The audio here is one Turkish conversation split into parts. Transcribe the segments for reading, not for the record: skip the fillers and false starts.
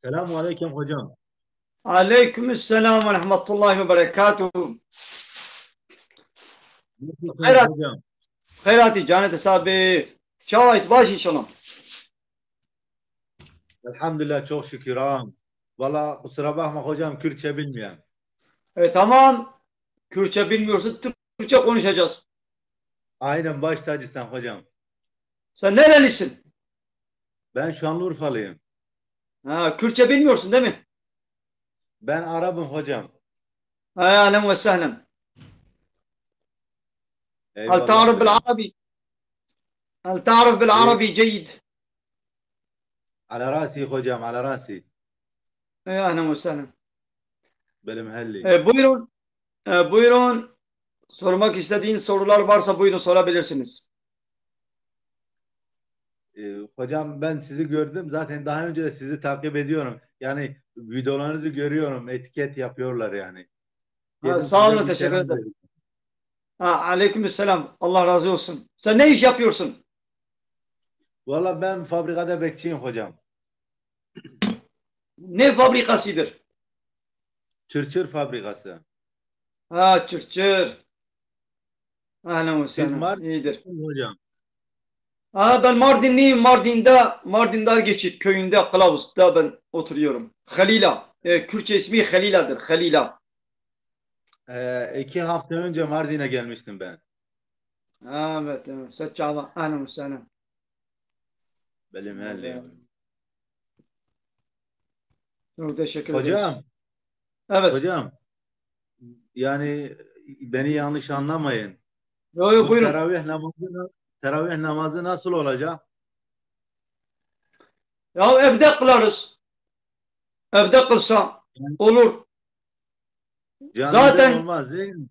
Selamun aleyküm hocam. Aleykümselam ve rahmetullahi ve berekatuhu. Nasılsınız Hayrat, hocam? hayrati canet sabi. Şahit baş inşallah. Elhamdülillah çok şükür ağam. Valla kusura bakma hocam Kürtçe bilmiyorum. Tamam. Kürtçe bilmiyorsun, Türkçe konuşacağız. Aynen baş tacısın hocam. Sen nerelisin? Ben Şanlıurfalıyım. Ha, Kürtçe bilmiyorsun değil mi? Ben Arap'ım hocam. Ahlen ve sehlen. هل Eyvallah تعرف beyim. بالعربي؟ هل تعرف E, بالعربي جيد؟ ala rasi hocam ala rasi. أهلا وسهلا. Benim helli. Buyurun. Buyurun. Sormak istediğin sorular varsa buyurun sorabilirsiniz. Hocam ben sizi gördüm. Zaten daha önce de sizi takip ediyorum. Yani videolarınızı görüyorum. Etiket yapıyorlar yani. Dedim Sağ size olun, bir teşekkür selam ederim. verin. Aleykümselam. Allah razı olsun. Sen ne iş yapıyorsun? Valla ben fabrikada bekçiyim hocam. Ne fabrikasıdır? Çırçır fabrikası. Ha, çırçır. Ahlen ve Siz sehlen. Mardin İyidir. hocam. Ha, ben Mardinliyim. Mardin'de geçit köyünde Kılavuz'da ben oturuyorum. Halila. Kürtçe ismi Halila'dır. Halila. 2 hafta önce Mardin'e gelmiştim ben. Evet, evet. Seccala. Ahlen ve sehlen. Benim Evet. ehliyim. Çok teşekkür ederiz. Hocam, Evet. hocam yani beni yanlış anlamayın. Yo, yo, Bu buyurun. teravih namazı nasıl olacak? Ya evde kılarız. Evde kılsa Yani olur. camide Zaten olmaz değil mi?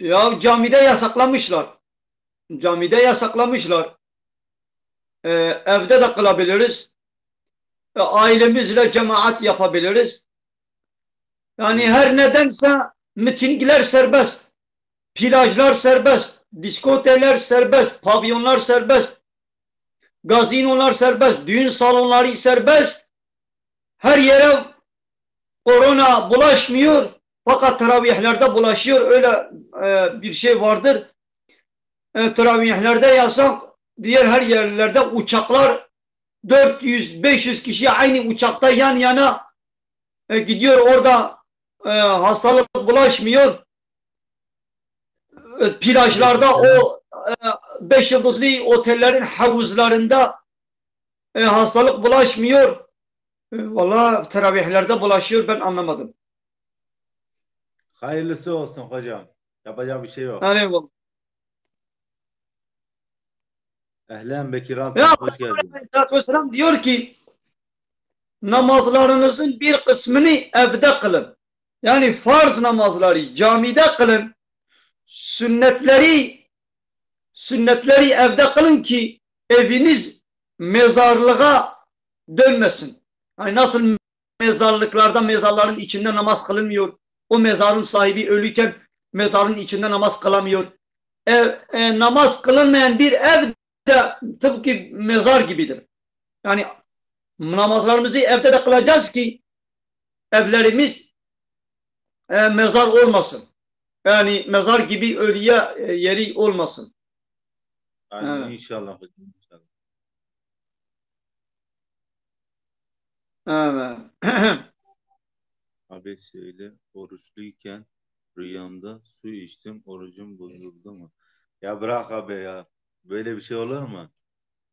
ya camide yasaklamışlar. Camide yasaklamışlar. Evde de kılabiliriz. Ailemizle cemaat yapabiliriz. Yani her Hmm. nedense mitingler serbest, plajlar serbest, diskoteler serbest, pavyonlar serbest, gazinolar serbest, düğün salonları serbest. Her yere korona bulaşmıyor. Fakat teravihlerde bulaşıyor. Öyle bir şey vardır. Teravihlerde yasak. Diğer her yerlerde uçaklar 400-500 kişi aynı uçakta yan yana gidiyor. Orada hastalık bulaşmıyor. Plajlarda Aleykümselam. o 5 yıldızlı otellerin havuzlarında hastalık bulaşmıyor. Valla teravihlerde bulaşıyor, ben anlamadım. Hayırlısı olsun hocam. Yapacak bir şey yok. Yani Ehlen Bekir ya Altan hoş geldin. Aleyhisselatü Vesselam diyor ki namazlarınızın bir kısmını evde kılın. Yani farz namazları camide kılın. Sünnetleri sünnetleri evde kılın ki eviniz mezarlığa dönmesin. Hani nasıl mezarlıklarda mezarların içinde namaz kılınmıyor. O mezarın sahibi ölüyken mezarın içinde namaz kılamıyor. Namaz kılınmayan bir ev de tıpkı mezar gibidir. Yani namazlarımızı evde de kılacağız ki evlerimiz mezar olmasın. Yani mezar gibi ölüye yeri olmasın. Yani Evet. inşallah hocam inşallah. Evet. Abi söyle oruçluyken rüyamda su içtim orucum bozuldu mu? Ya bırak abi ya. Böyle bir şey olur mu?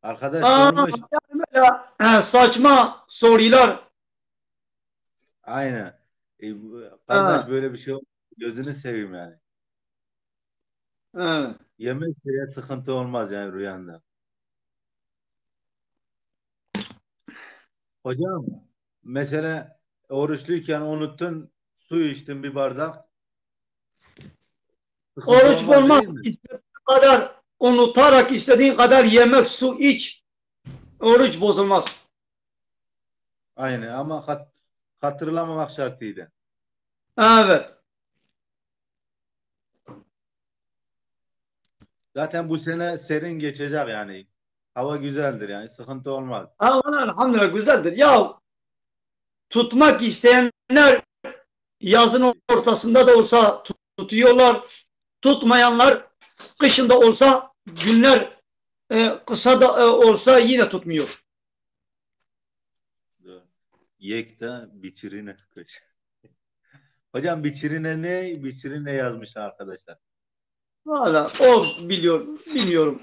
Arkadaş Aa, sormuş. yani böyle saçma sorular. Aynen. Kardeş Evet. böyle bir şey olur. Gözünü seveyim yani. Evet. Yemek bile sıkıntı olmaz yani rüyanda. Hocam mesela oruçluyken unuttun su içtin bir bardak. Sıkıntı Oruç olmaz olmaz. değil mi? İstediğin kadar unutarak istediğin kadar yemek, su iç. Oruç bozulmaz. Aynen ama hatırlamamak şartıyla. Evet. Zaten bu sene serin geçecek yani. Hava güzeldir yani sıkıntı olmaz. Allah elhamdülillah güzeldir. Ya Tutmak isteyenler yazın ortasında da olsa tutuyorlar. Tutmayanlar kışın da olsa günler kısa da olsa yine tutmuyor. Yekta biçirine. Hocam biçirine ne? Biçirine yazmış arkadaşlar. Valla o biliyor, bilmiyorum.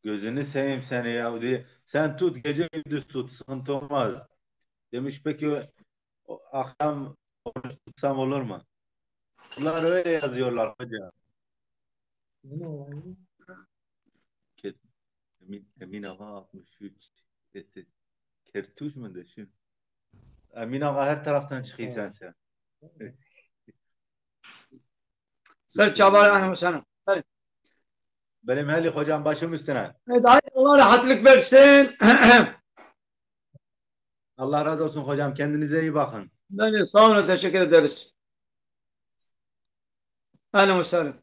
Gözünü seveyim seni ya diye. Sen tut gece gündüz tut. Sıkıntı olmaz. Demiş peki akşam oruç tutsam olur mu? Bunlar öyle yazıyorlar hocam. Emin Ağa 63. Kertuş mu de şu? Emin Ağa her taraftan çıkıyor sen. Sen çabar hanım sana. Benim Heli hocam başım üstüne. Evet, Allah rahatlık versin. Allah razı olsun hocam. Kendinize iyi bakın. Ben sağ olun, teşekkür ederiz. Ahlen ve sahlen.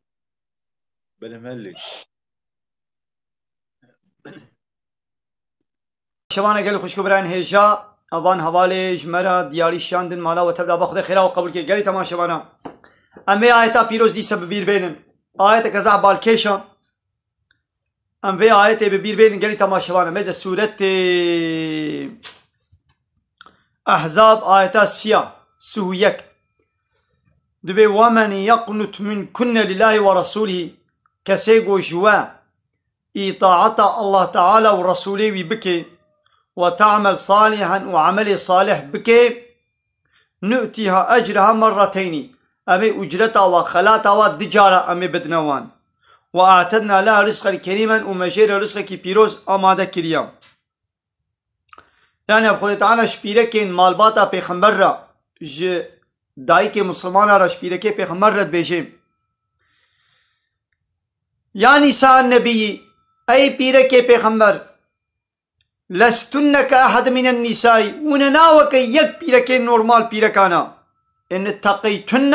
Benim Heli. شبانه گل خوشکو برای هجا اوان حوالش مرا دیاری شاندن مالا و تبدا بخود خیرا و قبول که گلی تمام شبانه ام به آیتا پیروز دی سبب بیر بینن آیت کزا بالکیشان ام به آیت به بیر بینن گلی تمام شبانه مز سورت احزاب آیتا سیا سویک دبی ومن یقنت من کن لله و رسوله کسی گوشوا اطاعت الله تعالی و رسوله وی بکی وتعمل صالحا وعمل صالح بك نؤتيها أجرها مرتين أمي أجرتها وخلاتها ودجارة أمي بدنوان وأعتدنا لها رزقا كريما ومجير رزقك بيروز أمادا كريم يعني أبخذ تعالى شبيركين مالباتا بيخمبر ج دايك مسلمانا را شبيركي بيخمبر بيجيم يعني سا النبي أي بيركي بيخمبر لستن كأحد من النساء ونناوك يك بيركين نورمال بيركانا إن اتقيتن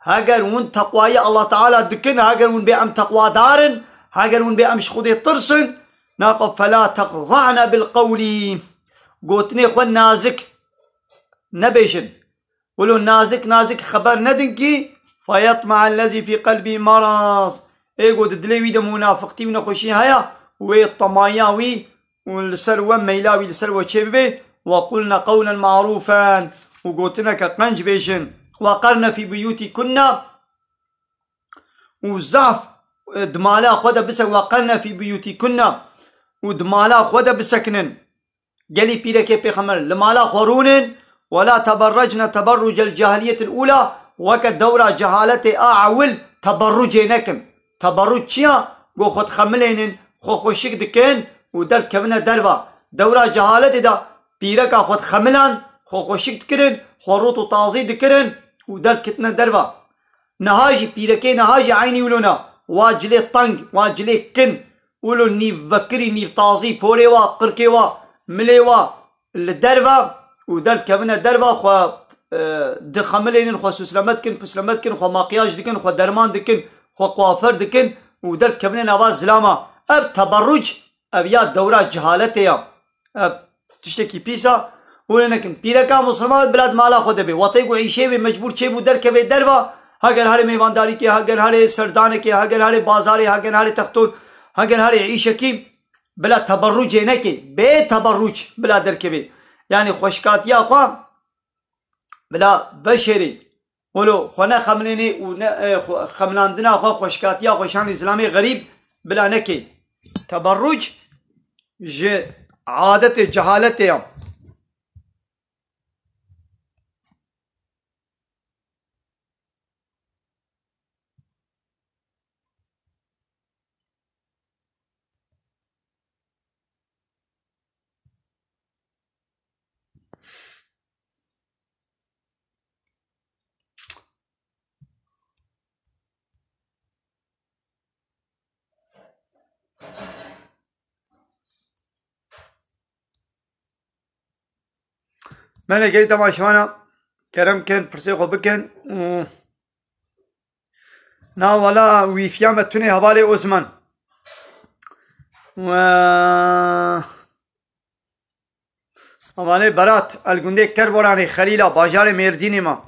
هاجر ون تقوى الله تعالى دكن هاجر ون بأم تقوى دارن هاجر ون بأم شخودي طرسن ناقف فلا تقضعن بالقول قوتني خوان نازك نبيشن ولو نازك خبر ندنكي فيطمع الذي في قلبي مرض ايه قوت دلوي دا منافقتي ونخوشي هيا ويطماياوي والسروة ميلاوي لسروة شبه وقلنا قولا معروفا وقلتنا كقنج بيشن وقرنا في بيوتي كنا وزعف دمالا خدا بسك وقرنا في بيوتي كنا ودمالا خدا بسكنن قالي بيرك بيخمر لمالا خورونن ولا تبرجنا تبرج الجاهلية الأولى وكدورة جهالة أعول تبرجينكم تبرج شيا قو خد خملينن خو خوشك دكين ودرت كمنا دربا دورة جهالة دا بيركا خود خملان خو خوشك دكرن خروط وطازي دكرن ودرت كتنا دربا نهاجي بيركي نهاجي عيني ولونا واجلي طنق واجلي كن ولو نيف فكري نيف طازي بوريوا قركيوا مليوا الدربا ودرت كمنا دربا خو دخملين خو سلامتكن بسلامتكن خو ماقياج دكن خو درمان دكن خو قوافر دكن ودرت كمنا نواز زلاما اب تبرج اب یا دورا جهالت یا اب تشتكي بيسا ولكن بيركا مسلمان بلاد مالا خود به وطيق عيشه به مجبور چه بو در كبه دروا هاگر هر میوانداری کے هاگر هر سردان کے هاگر هر بازار هاگر هر تختون هاگر هر عيشه کی بلا تبرج نه کی به تبرج بلا در كبه يعني خوشکات یا خوا بلا بشری ولو خنا خملني و خملاندنا خوا خوشکات یا خوشان اسلامي غريب بلا نكي تبرج عادت جهالت هم من جاي تماشوانا كرم كان برسيخو بكن نا ولا ويفيامة توني هبالي اوزمان و Amane Berat el-Gunde Kerborani Khalila Bajar Merdini ma.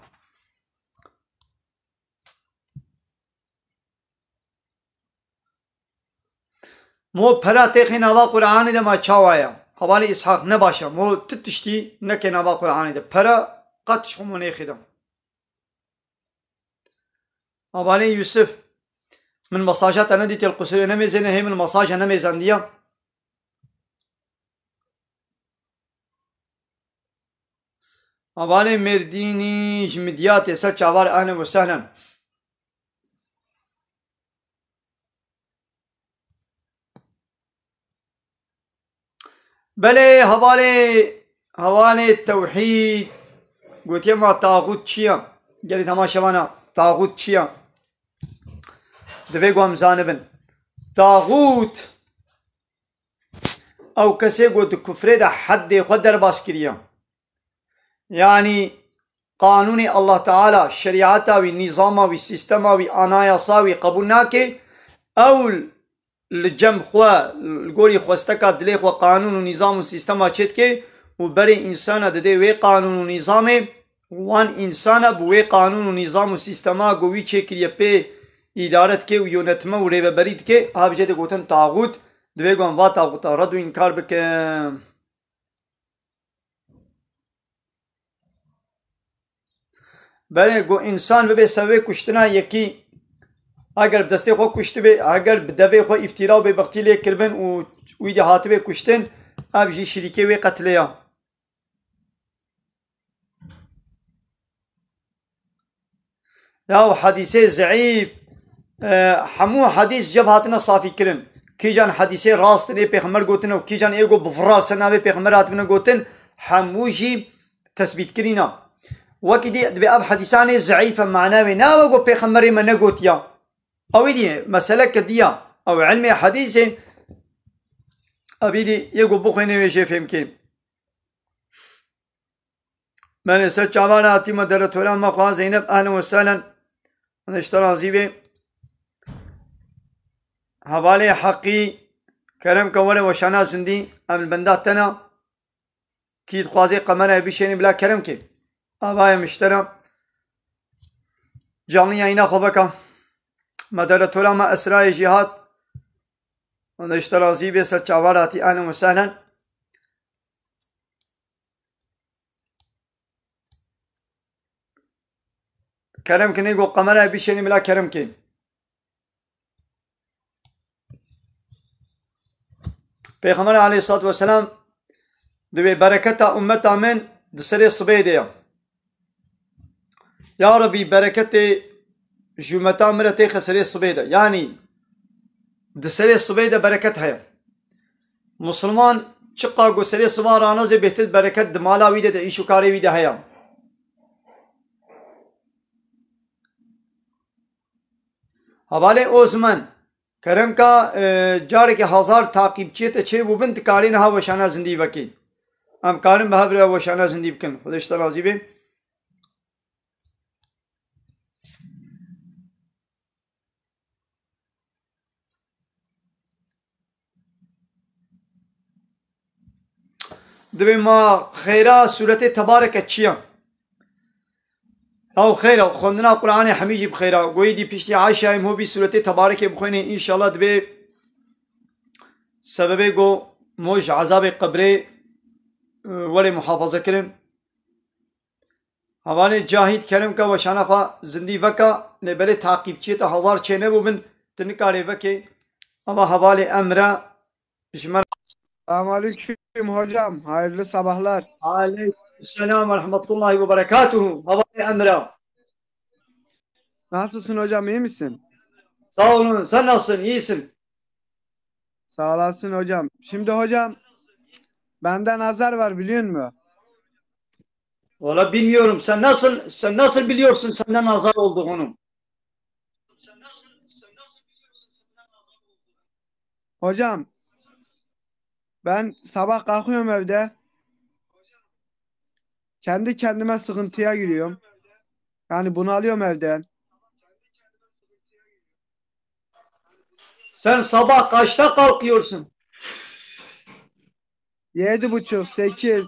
Mo pera tekhin hava Kur'an'ı da ma çavaya. Havali İshak ne başa. Mo titişti ne ken hava Kur'an'ı da. Pera kat şumu ne khidam. Havali Yusuf من مساجات أنا ديت القصير أنا ميزان هي من مساج أنا ميزان ديا أباني مرديني جمديات يسر شوار أهلا وسهلا بلي هوالي التوحيد قلت يما طاغوت شيا قالي تماشا وانا طاغوت شيا دفي قوام زانبن طاغوت او کسی قلت كفر ده حد خود در باس كريا يعني قانون الله تعالى شريعتا ونظاما وسيستما واناياسا وقبولنا كي او الجنب خوا الگوری خوستکا دلی خوا قانون و نظام و سیستما چید که و بری انسان ده وی قانون و نظام وان انسان بوی قانون و نظام و سیستما گوی چه کریه پی ادارت که و یونتما و ریبه برید که آبجه ده گوتن تاغوت دوی گوان وا تاغوتا رد و انکار بکن بری گو انسان به سبب کشتنا یکی اگر دسته خو کشته به اگر بدوی خو افترا به بختیله کربن و ویده هاتبه کشتن اب جی شریکه و قتلیا یا حدیثه ضعیف همو حدیث جب هاتنا صافی کرن کی جان حدیثه راست نه پیغمبر گوتن و کی جان ایگو بفراس نه پیغمبر هاتبه گوتن همو جی تثبیت کرینا وکی دی به اب حدیثان ضعیف معنی نه و گو پیغمبر من گوتیا او دي مسألة كدية او علم حديث ابي دي يقول بخيني ويشي فهمكين من سر چاوانا آتي مدرة ورام مخواه زينب اهلا وسهلا اشترى زيبه حوالي حقي كرم كوله وشانا زندي ام البندات تنا كيد خوازي قمره بشيني بلا كرم كي ابايا مشترى جاني عينا خوبكا مدارة ما أسراء جهاد ونشترى زيبه سچاواراتي أهلا وسهلا كرم كني قو قمرة بيشيني بلا كرم كي پیغمبر عليه الصلاة والسلام دوي بركة أمتا من دسري صبي ديا يا ربي بركة جمتا مرتي خسري الصبيدة يعني دسري الصبيدة بركت هيا مسلمان چقا قو سري صبارانا زي بهتد بركت دمالا ويده ده ايشو كاري ويده هيا حوالي او زمان کرم کا جاره که هزار تاقیبچیه ته چه بو بنت کارین ها وشانا زندگی وکی ام کارن به بر وشانا زندگی بکن خودش ترازی به دبي ما خيرا سورة تبارك تشيا او خيرا خوندنا قرآن حميجي بخيرا قوي دي بيشتي عايشة مو بي سورة تبارك بخويني ان شاء الله دبي سببي قو موش عذاب قبري ولي محافظة كرم هواني جاهد كرم كا وشانا خوا زندي وكا نبالي تعقيب چيتا هزار چينه بو من تنكاري وكي اما حوالي امرا جمال Selamünaleyküm hocam. Hayırlı sabahlar. Aleykümselam ve rahmetullahi ve berekatuhu. Havali emra. Nasılsın hocam? İyi misin? Sağ olun. Sen nasılsın? İyisin. Sağ olasın hocam. Şimdi hocam bende nazar var biliyor musun? Valla bilmiyorum. Sen nasıl biliyorsun senden nazar olduğunu? Hocam ben sabah kalkıyorum evde. Kendi kendime sıkıntıya giriyorum. Yani bunalıyorum evden. Sen sabah kaçta kalkıyorsun? 7.30, 8.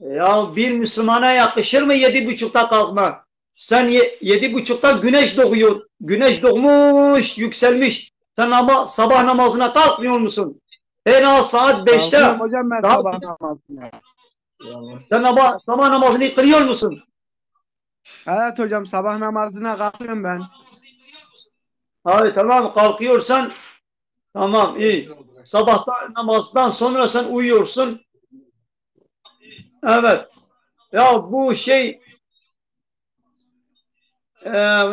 Ya bir Müslümana yakışır mı 7.30'da kalkma? Sen 7.30'da güneş doğuyor. Güneş doğmuş, yükselmiş. Sen ama sabah namazına kalkmıyor musun? En az saat 5'te. Kalkıyorum hocam ben Daha, sabah namazına. sen sabah namazını kılıyor musun? Evet hocam sabah namazına kalkıyorum ben. Hayır tamam kalkıyorsan tamam iyi. Sabahta namazdan sonra sen uyuyorsun. Evet. Ya bu şey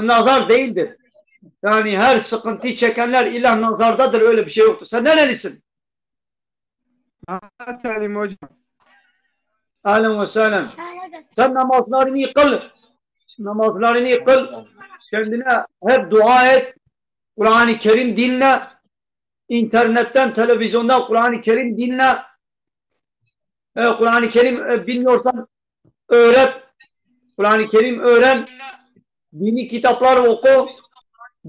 nazar değildir. Yani her sıkıntı çekenler illa nazardadır öyle bir şey yoktur. Sen nerelisin? Evet söyleyeyim hocam. Alem ve selam. Sen namazlarını kıl. Namazlarını kıl. Kendine hep dua et. Kur'an-ı Kerim dinle. İnternetten, televizyonda Kur'an-ı Kerim dinle. Kur'an-ı Kerim bilmiyorsan öğret. Kur'an-ı Kerim öğren. Dini kitaplar oku.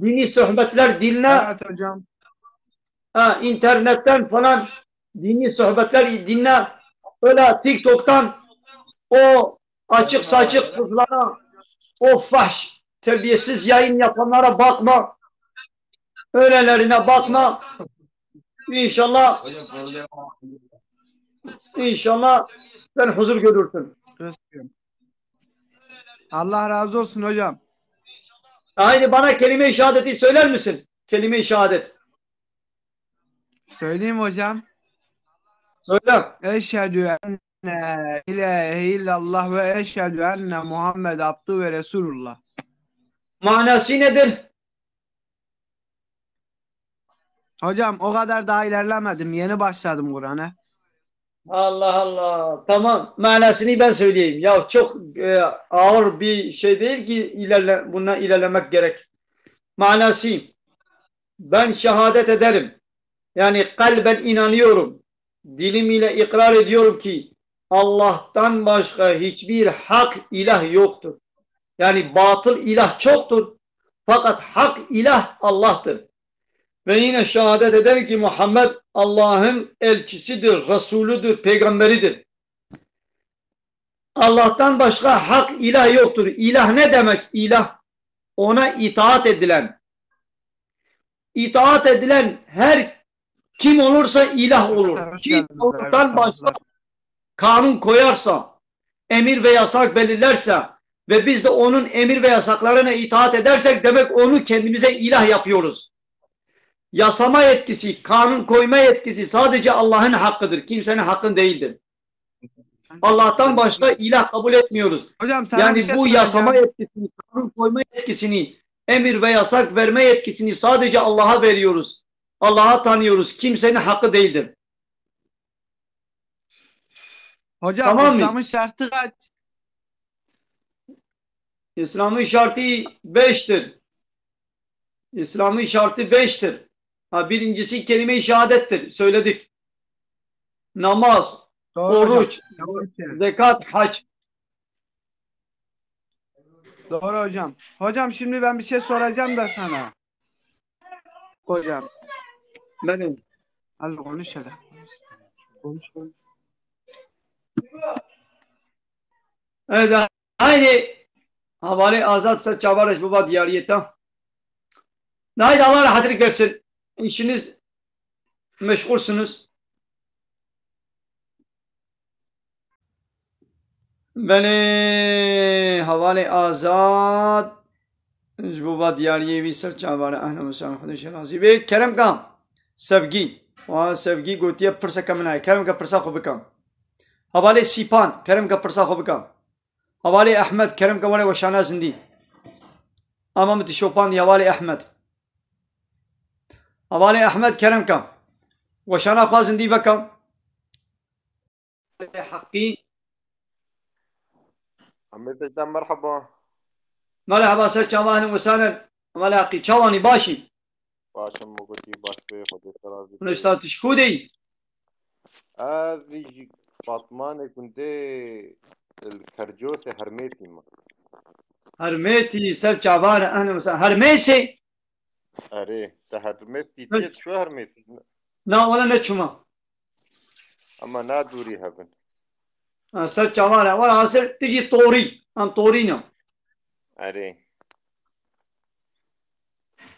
Dini sohbetler dinle. Evet hocam. İnternetten falan dini sohbetler dinle. Öyle TikTok'tan o açık saçık kızlara, o fahş, terbiyesiz yayın yapanlara bakma. Öylelerine bakma. İnşallah sen huzur görürsün. Allah razı olsun hocam. Aynı bana kelime-i şehadeti söyler misin? Kelime-i şehadet. Söyleyeyim hocam. Söyle. Eşhedü enne ilahe illallah ve eşhedü enne Muhammed abdü ve Resulullah. Manası nedir? Hocam o kadar daha ilerlemedim. Yeni başladım Kur'an'a. Allah Allah. Tamam. Manasını ben söyleyeyim. Ya çok ağır bir şey değil ki bundan ilerlemek gerek. Manası. Ben şehadet ederim. Yani kalben inanıyorum. Dilim ile ikrar ediyorum ki Allah'tan başka hiçbir hak ilah yoktur. Yani batıl ilah çoktur. Fakat hak ilah Allah'tır. Ve yine şehadet eder ki Muhammed Allah'ın elçisidir, Resulüdür, peygamberidir. Allah'tan başka hak ilah yoktur. İlah ne demek? İlah ona itaat edilen. İtaat edilen her kim olursa ilah olur. Hoş Kim geldiniz. Hayırlı Allah'tan başka sabahlar. kanun koyarsa, emir ve yasak belirlerse ve biz de onun emir ve yasaklarına itaat edersek demek onu kendimize ilah yapıyoruz. Yasama yetkisi, kanun koyma yetkisi sadece Allah'ın hakkıdır. Kimsenin hakkın değildir. Allah'tan başka ilah kabul etmiyoruz. Hocam sana bir Yani şey bu yasama soracağım. yetkisini, kanun koyma yetkisini, emir ve yasak verme yetkisini sadece Allah'a veriyoruz. Allah'a tanıyoruz. Kimsenin hakkı değildir. Hocam Tamam mı? İslam'ın şartı kaç? İslam'ın şartı 5'tir. İslam'ın şartı 5'tir. Birincisi kelime-i şehadettir. Söyledik. Namaz, Doğru hocam. oruç, zekat, hac. Doğru hocam. Hocam şimdi ben bir şey soracağım da sana. Hocam. Benim. Hadi konuş hele. Konuş. Evet, aynı havale azat se çavarış baba diyariyeta. Haydi Allah rahatlık versin. İşiniz meşgulsünüz. Beni havale azat baba diyariye bir ser çavara ahla ve sahla खुदा शराजी ve kerem kam sevgi ve sevgi gotiye pırsa kamına kerem ka pırsa ko bikam havale sipan kerem ka pırsa ko bikam havale Ahmed kerem ka wale ve şana zindi ama mti şopan havale Ahmed havale Ahmed kerem kam ve şana khwa zindi bakam haqqi عمتك مرحبا. مرحبا سر çavahanı ve sana malaki çavani başı باشم موجودي باش بيه خدي ترابي. bunu üstad tişkudi هذه فاطمة كنت الكرجوسة هرميتي ما. Hermeti ser çavanı ahla ve sana hermesi أري تهرمتي تيت شو هرميتي. na ona ne çuma أما نادوري هبن. سر چواره ولی حاصل تجی طوری هم طوری نه أري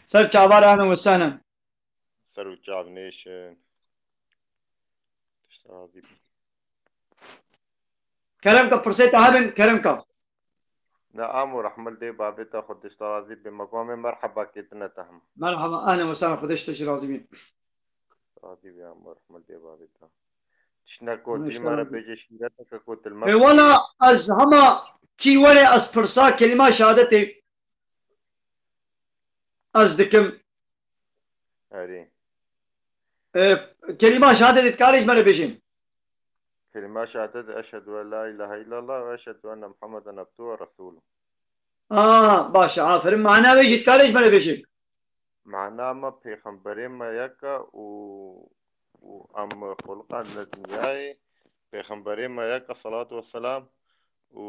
سر چواره اهلا وسهلا سرو جاب نيشن تشترازي کرم کا پرسیت هبن کرم کا نعم ورحمل دي بابتا خد تشترازي بمقام مرحبا كتنا تهم مرحبا اهلا وسهلا خودش تشرازی بین راضي بيا ورحمل دي بابتا شنا كوتي مرة بيجي شيرتك كوت ولا از هما کی ولی از پرسا کلمه شهادت از دکم أري کلمه شهادت کارش مره بشیم كلمة شهادة أشهد أن لا إله إلا الله وأشهد أن محمدا عبده ورسوله باشه آفرین معنا بشید کارش مره بشیم معناه ما پیغمبری ما یکا و ام خلقا ندنیای پیغمبری ما یکا صلاة و سلام و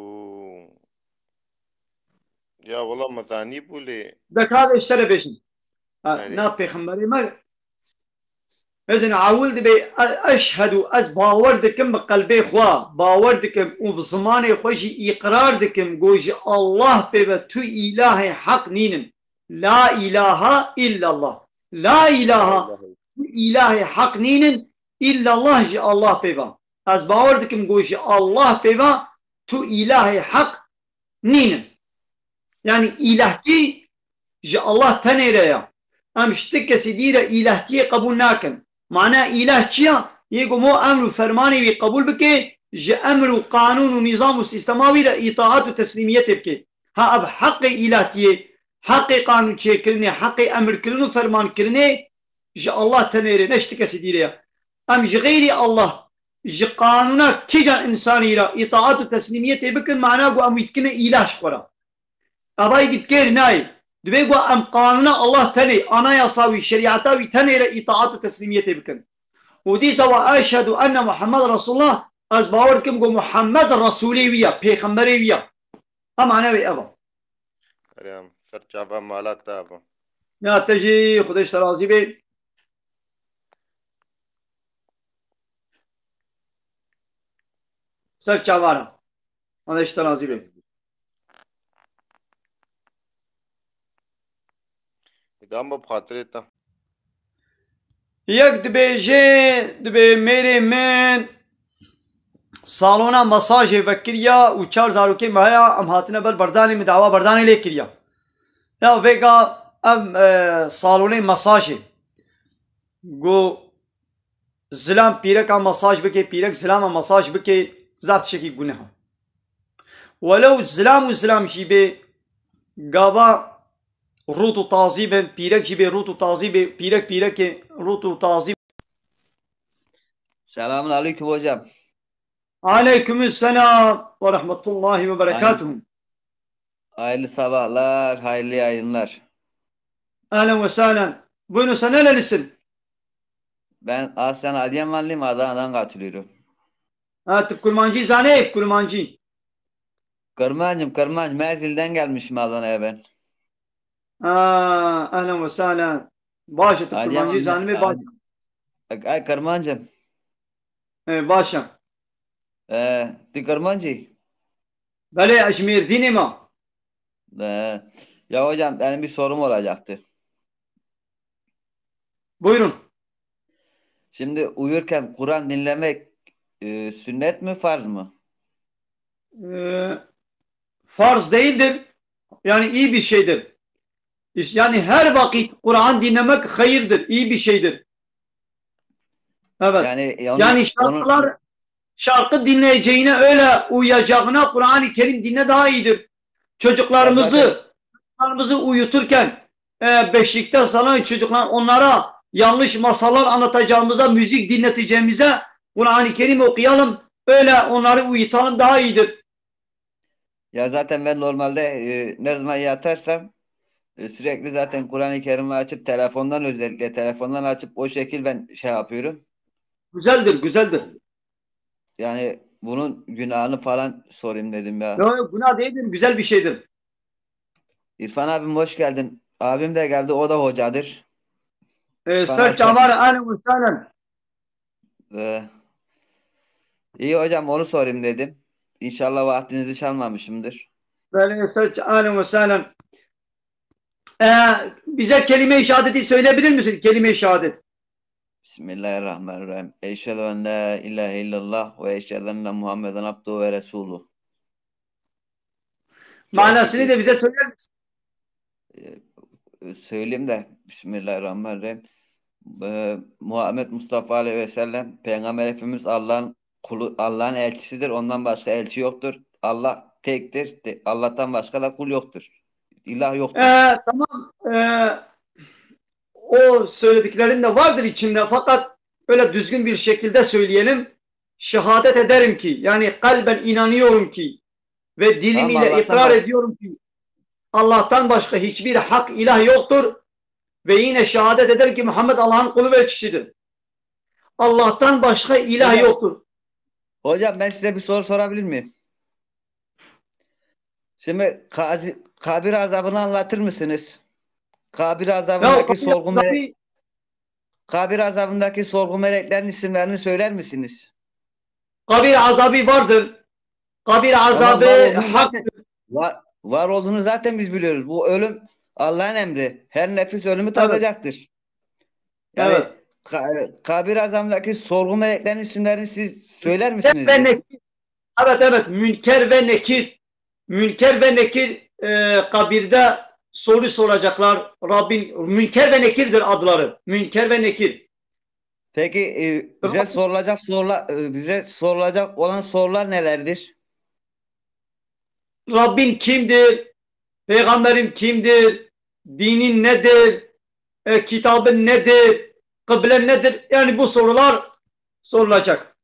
یا والله مزانی بولی دکارش تره بشیم أري نه پیغمبری مره بزن عاول دبي أشهد أز باور دكم بقلبي خوا باور دكم وبزمان خوشي إقرار دكم جوج الله بيبا تو إله حق نين لا إله إلا الله لا إله إله حق نين إلا الله جي الله بيبا أز باور دكم جوج الله بيبا تو إله حق نين يعني إلهكي جي الله تنيريا أمشتك سديرة إلهكي قبول ناكن معناه إله چيا يقو مو أمر فرماني وي قبول بكي جي أمر وقانون ونظام وسيستماوي دا إطاعات وتسليمية بكي ها أب حق إله كي حق قانون چي كرني حق أمر كرنو فرمان كرني جي الله تنيري نشتك سديريا أم جي غيري الله جي قانونا كي جان إنساني را إطاعات وتسليمية بكن معناه قو أم يتكن إله شكرا أبا يجد كير ناي دبي أم قانونا الله تني أنا يصاوي شريعتاوي تني را إطاعات وتسليمية بكن ودي سوا أشهد أن محمد رسول الله از باوركم قو محمد رسولي ويا پیغمبري ويا هم أنا وي أبا أريم سرچابا مالات تابا يا تجي خدش تراضي بي سر چاوارا خدش تراضي بي إدام بخاطرتا یک دبي ميري من سالونا مساج وكريا و 4000 के माया हम हाथने बल बरदानी में दावा बरदानी ले किया या वेगा am salone masaj go zilam pirek am masaj bike pirek zilam am masaj bike zat şeki günah ولو zilam و zilam jibe gava rutu taziben pirek jibe rutu tazibe pirek rutu tazib. Selamun aleyküm hocam. Aleykümselam ve rahmetullahi ve berekatuhu. Hayırlı sabahlar, hayırlı yayınlar. Ahlen ve sahlen. Buyurun, sen nerelisin? Ben aslen Adıyamanlıyım, Adana'dan katılıyorum. Ha, Kurmancı zane, Kurmancı. Kırmancım, Merzil'den gelmişim Adana'ya ben. Ahlen ve sahlen. Başa, Kurmancı zane mi başa? Ay Kırmancım. Başa. Kırmancı. Böyle Aşmir dini mi? Ya hocam benim bir sorum olacaktı. Buyurun. Şimdi uyurken Kur'an dinlemek sünnet mi farz mı? Farz değildir. Yani iyi bir şeydir. Yani her vakit Kur'an dinlemek hayırdır, iyi bir şeydir. Evet. Yani şarkı dinleyeceğine öyle uyuyacağına Kur'an-ı Kerim dinle daha iyidir. Çocuklarımızı uyuturken beşikte salan çocuklar onlara yanlış masallar anlatacağımıza, müzik dinleteceğimize Kur'an-ı Kerim okuyalım. Öyle onları uyutalım daha iyidir. Ya zaten ben normalde ne zaman yatarsam sürekli zaten Kur'an-ı Kerim'i açıp özellikle telefondan açıp o şekil ben şey yapıyorum. Güzeldir. Yani bunun günahını falan sorayım dedim ya. Yok, günah değildir, güzel bir şeydir. İrfan abim hoş geldin. Abim de geldi, o da hocadır. Selam aleyküm. İyi hocam, onu sorayım dedim. İnşallah vaktinizi çalmamışımdır. Böyle alem ve selam. Bize kelime-i şehadeti söyleyebilir misin? Kelime-i şehadet. Bismillahirrahmanirrahim. Eşhedü en la ilahe illallah ve eşhedü enne Muhammeden abduhu ve resuluhu. Manasını da bize söyler misin? Söyleyeyim de Bismillahirrahmanirrahim. Muhammed Mustafa Aleyhi ve Sellem Peygamber Efendimiz Allah'ın kulu, Allah'ın elçisidir. Ondan başka elçi yoktur. Allah tektir. Allah'tan başka da kul yoktur. İlah yoktur. Tamam. O söylediklerin de vardır içinde. Fakat öyle düzgün bir şekilde söyleyelim. Şehadet ederim ki, yani kalben inanıyorum ki ve dilim ile ikrar ediyorum ki Allah'tan başka hiçbir hak ilah yoktur. Ve yine şehadet eder ki Muhammed Allah'ın kulu ve elçisidir. Allah'tan başka ilah yoktur. Hocam ben size bir soru sorabilir miyim? Şimdi kabir azabını anlatır mısınız? Kabir azabındaki sorgu meleklerin isimlerini söyler misiniz? Kabir azabı vardır. Kabir azabı haktır. Var olduğunu zaten biz biliyoruz. Bu ölüm Allah'ın emri. Her nefis ölümü tadacaktır. Yani evet. Kabir azabındaki sorgu meleklerin isimlerini siz söyler misiniz? Evet. Münker ve Nekir. Münker ve Nekir kabirde soru soracaklar. Rabbin Münker ve Nekir'dir adları. Münker ve Nekir. Peki bize sorulacak olan sorular nelerdir? Rabbin kimdir? Peygamberin kimdir? Dinin nedir? Kitabın nedir? Kıblen nedir? Yani bu sorular sorulacak.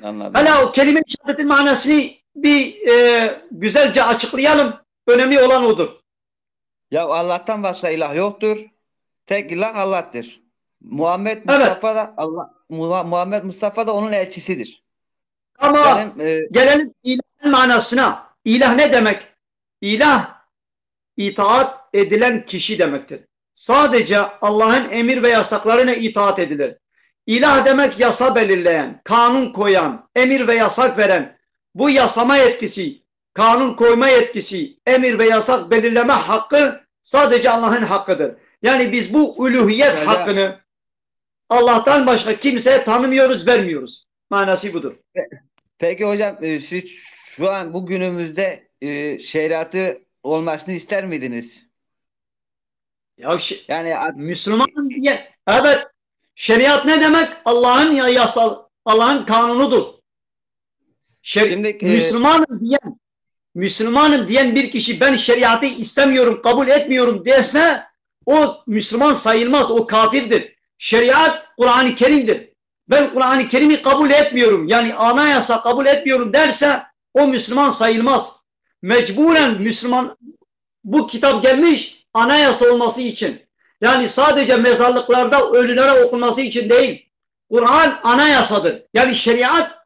Anladım. Hala o kelime-i şehadetin manasını bir güzelce açıklayalım. Önemli olan odur. Ya Allah'tan başka ilah yoktur. Tek ilah Allah'tır. Muhammed Mustafa da onun elçisidir. Ama gelelim ilahın manasına. İlah ne demek? İlah itaat edilen kişi demektir. Sadece Allah'ın emir ve yasaklarına itaat edilir. İlah demek yasa belirleyen, kanun koyan, emir ve yasak veren. Bu yasama yetkisi, kanun koyma yetkisi, emir ve yasak belirleme hakkı sadece Allah'ın hakkıdır. Yani biz bu uluhiyet hakkını Allah'tan başka kimseye tanımıyoruz, vermiyoruz. Manası budur. Peki hocam siz şu an bu günümüzde şeriatı olmasını ister miydiniz? Ya yani Müslüman diye, evet, şeriat ne demek? Allah'ın yasal, Allah'ın kanunudur. Müslümanım diyen bir kişi ben şeriatı istemiyorum, kabul etmiyorum derse o Müslüman sayılmaz, o kafirdir. Şeriat Kur'an-ı Kerim'dir. Ben Kur'an-ı Kerim'i kabul etmiyorum, yani anayasa kabul etmiyorum derse o Müslüman sayılmaz. Mecburen Müslüman, bu kitap gelmiş anayasa olması için. Yani sadece mezarlıklarda ölülere okunması için değil. Kur'an anayasadır. Yani şeriat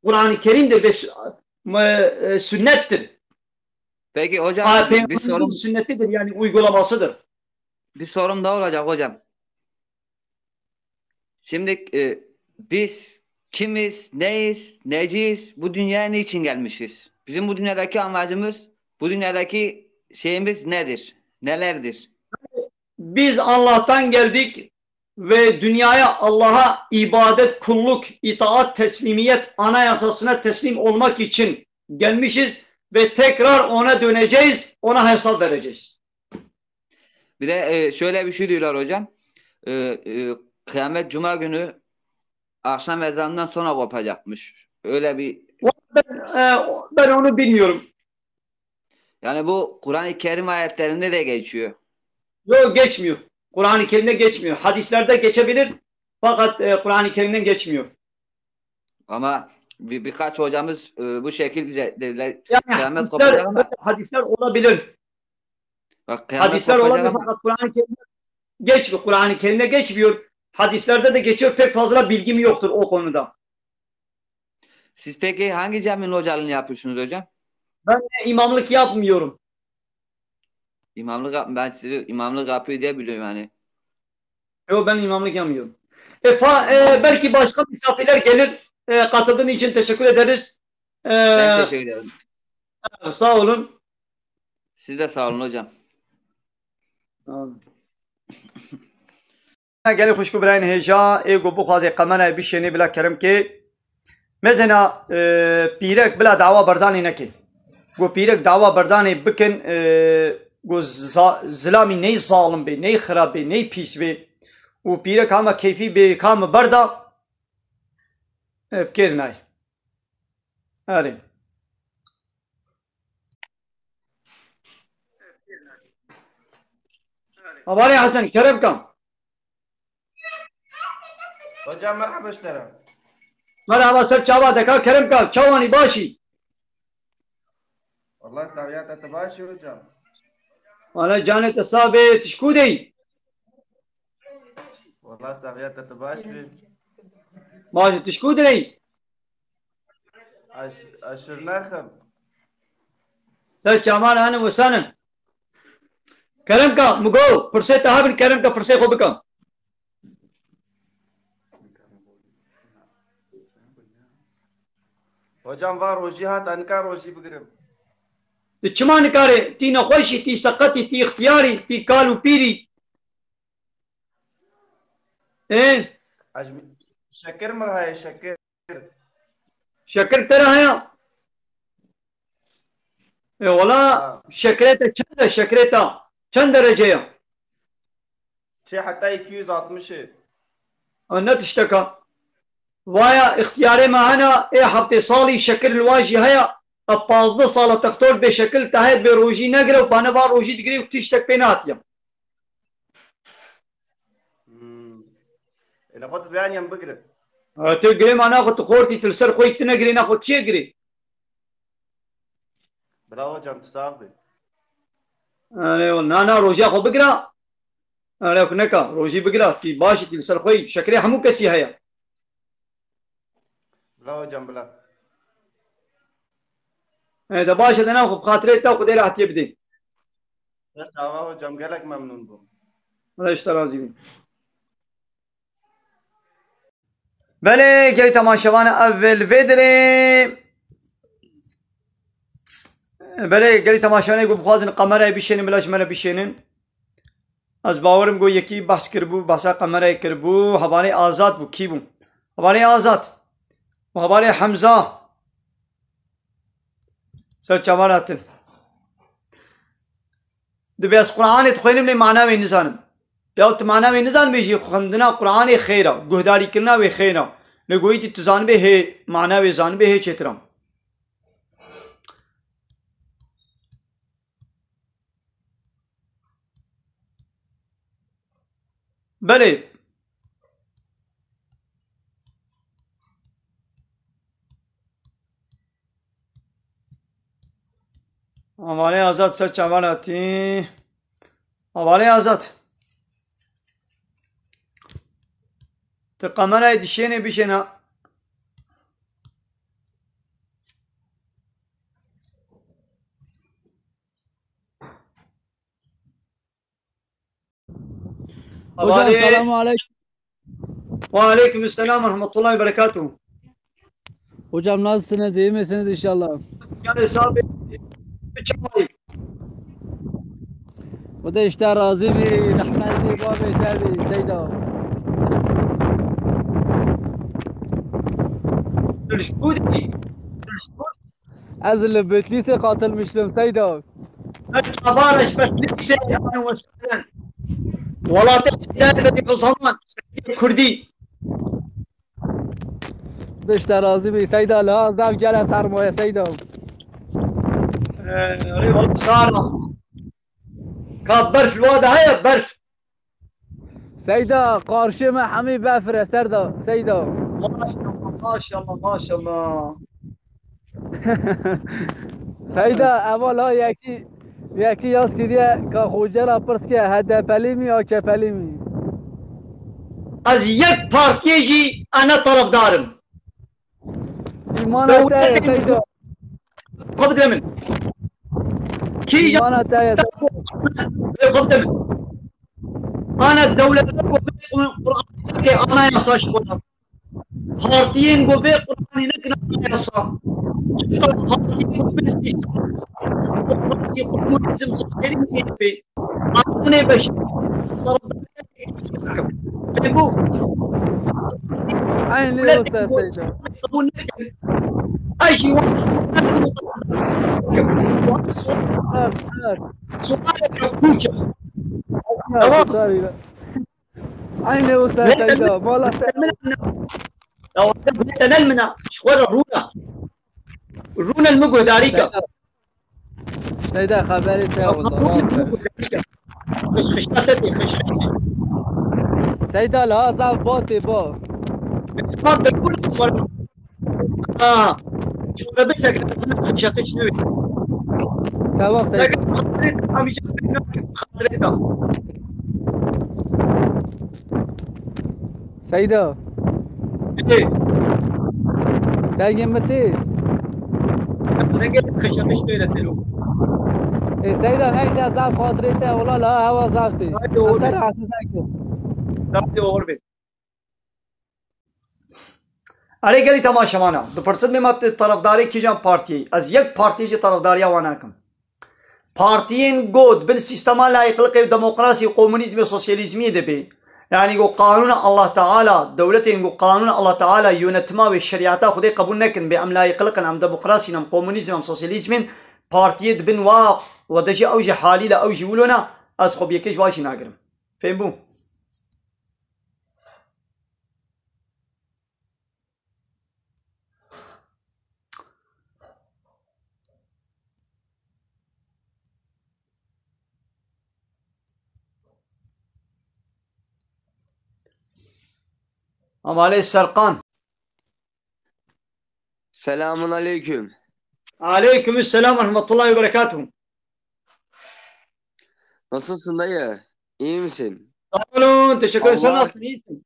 Kur'an-ı Kerim'dir ve sünnettir. Peki hocam bir sorum sünnetidir, yani uygulamasıdır. Bir sorum daha olacak hocam. Şimdi biz kimiz, neyiz, neciyiz, bu dünyaya niçin gelmişiz? Bizim bu dünyadaki amacımız, bu dünyadaki şeyimiz nedir? Nelerdir? Biz Allah'tan geldik ve dünyaya Allah'a ibadet, kulluk, itaat, teslimiyet anayasasına teslim olmak için gelmişiz ve tekrar ona döneceğiz, ona hesap vereceğiz. Bir de şöyle bir şey diyorlar hocam. Kıyamet Cuma günü akşam ezanından sonra kopacakmış. Öyle bir... Ben onu bilmiyorum. Yani bu Kur'an-ı Kerim ayetlerinde de geçiyor. Yok, geçmiyor. Kur'an-ı Kerim'de geçmiyor. Hadislerde geçebilir fakat Kur'an-ı Kerim'den geçmiyor. Ama birkaç hocamız bu şekilde bize dediler. Yani kıyamet kopacak ama... hadisler olabilir. Bak, hadisler olabilir fakat Kur'an-ı Kerim'de geçmiyor. Kur'an-ı Kerim'de geçmiyor. Hadislerde de geçiyor. Pek fazla bilgim yoktur o konuda. Siz peki hangi caminin hocalığını yapıyorsunuz hocam? Ben imamlık yapmıyorum. Ben sizi imamlık yapıyor diye biliyorum yani. Yok, ben imamlık yapmıyorum. Belki başka misafirler gelir. Katıldığın için teşekkür ederiz. Ben Ee, teşekkür ederim. sağ olun. Siz de sağ olun hocam. گلی خوشکو براین هجا ایگو بخوازی قمنه بیشینی بلا کرم که مزنا پیرک بلا دعوا بردانی نکی گو پیرک دعوا بردانی بکن گو ظلامی نی ظالم بی نی خراب بی نی پیس بی و پیرک همه کیفی بی کام بردا بکر نای آره Habari Hasan, kerem kam. Hocam merhaba işlerim. Merhaba sir çava deka kerem kam. Çavani başı. Vallahi seviyat etibaşı hocam. Ana canet asabe tişku dey. Vallahi seviyat etibaşı. Başı tişku dey. Aşır nakım. Sir çaman hanı vesanın. Kerem kam, mugo. Pırse tahabin kerem kam pırse ko bikam. Hocam var roji hat ankar roji bigirim. Ti çima nikare, ti nakhoşi, ti sakati, ti ihtiyari, ti kalu piri. Şeker merhaya şeker. Şeker tera haya. Valla şekreta çanda şekreta. Çand dereceye. Şey hatta 260. Ne tişteka. Vaya ihtiyare mahana hafte sali şeker الواجي haya. 15 سال تختار به شکل تحت به روزی نگره و پانه بار روزی دیگری و تیش تک پینا هاتیم Ele خود beğeniyem bigirim. تو گره مانا خود خورتی تلسر خویت نگری نا خود چیه گری Bela hocam tusağı. نانا روزی خود بگرا نکا روزی بگرا تی باشی تلسر خوی شکری همو کسی هیا Bela hocam bela. ده باشه دنا خود خاطره تا خود راحتی بدی Çava hocam gelek memnun bu. الله اشترازی بین بله گلی تماشاوان اول ویدره بله گلی تماشاوانه گو بخوازن قمره بیشینن بلاش مره بیشینن از باورم گو یکی بحث کربو بحثا قمره کربو حوالی آزاد بو کی بو حوالی آزاد و حوالی حمزه سر چوالاتن دبی از قرآن تخوینم لی معناوی نزانم یا تو معناوی نزان بیشی خندنا قرآن خیره گهداری کرنا وی خیره نگویی تی تزان به هی معناوی زان به هی چترم بله حوالی آزاد سر چوالاتی حوالی آزاد قمره دشینه بیشینه Hocam selamun aleyküm. Ve aleyküm selam ve rahmetullahi ve berekatuhu. Hocam nasılsınız? İyi misiniz inşallah? Yani sahibi çabali. Bu da işte razı bir rahmetli babi tabi Seyda. Dürüşbudi. Az ile Bitlis'e katılmıştım Seyda. Tabarış Bitlis'e yani mesela. Valla tepkiler bir zaman Kurdi. Bu da işte razı bir Seyda lazım gele sermaye Seyda. والله صار كاب برف الواد هيا برف Seyda karşıma hami befre Serda Seyda. ما شاء الله ما شاء الله Seyda eval ha yaki yaz ki diye ka hocala pırt ki HDP'li mi AKP'li mi? از یک پارتیجی انا طرفدارم İman etaya Seyda. قبض من كي İman etaya قبض من انا الدولة انا يا صاش partiyen go be Kur'an'ı ne yasa. Partiyen go be sistem. Komünizm sosyalizm be. Aklına beş. Ve bu Aynı Ustaz Seyda. أي شيء aynı Ustaz Seyda. Valla لو تنلمنا شوار رونا المجهد عليك Seyda haberi te valla. خشتتي Seyda la zaf boti bo. ما بقول شو بس خشتش نوي Tamam Seyda. لكن خاطرتها Seyda. ايه Dergin meti. لكن خشتش نوي لتلو Seyda neyse zaf kadrete valla la hava zafti. Hadi oğlum. Antar hasısak. دابتي اور بي अरे गली तमाशा माना तो फरसत में मत तरफदारी की जम पार्टी अज यक पार्टी जी तरफदारिया वाना कम पार्टियन गोद बिल सिस्टमा लायक लके डेमोक्रेसी कम्युनिज्म सोशलिज्म दे बे यानी को कानून अल्लाह ताला दौलतें को कानून अल्लाह ताला यूनतमा व शरियाता खुदे कबूल नकन बे अमला यकलक हम डेमोक्रेसी हम कम्युनिज्म हम सोशलिज्म पार्टियत बिन वाق ودشي اوجه حالي لا اوجه ولونا از خب يكيش باشي ناقرم فين بو عليه السرقان Selamun aleyküm. عليكم السلام ورحمة الله وبركاته Nasılsın dayı? İyi misin? sağ olun teşekkür ederim sen Allah- nasılsın iyisin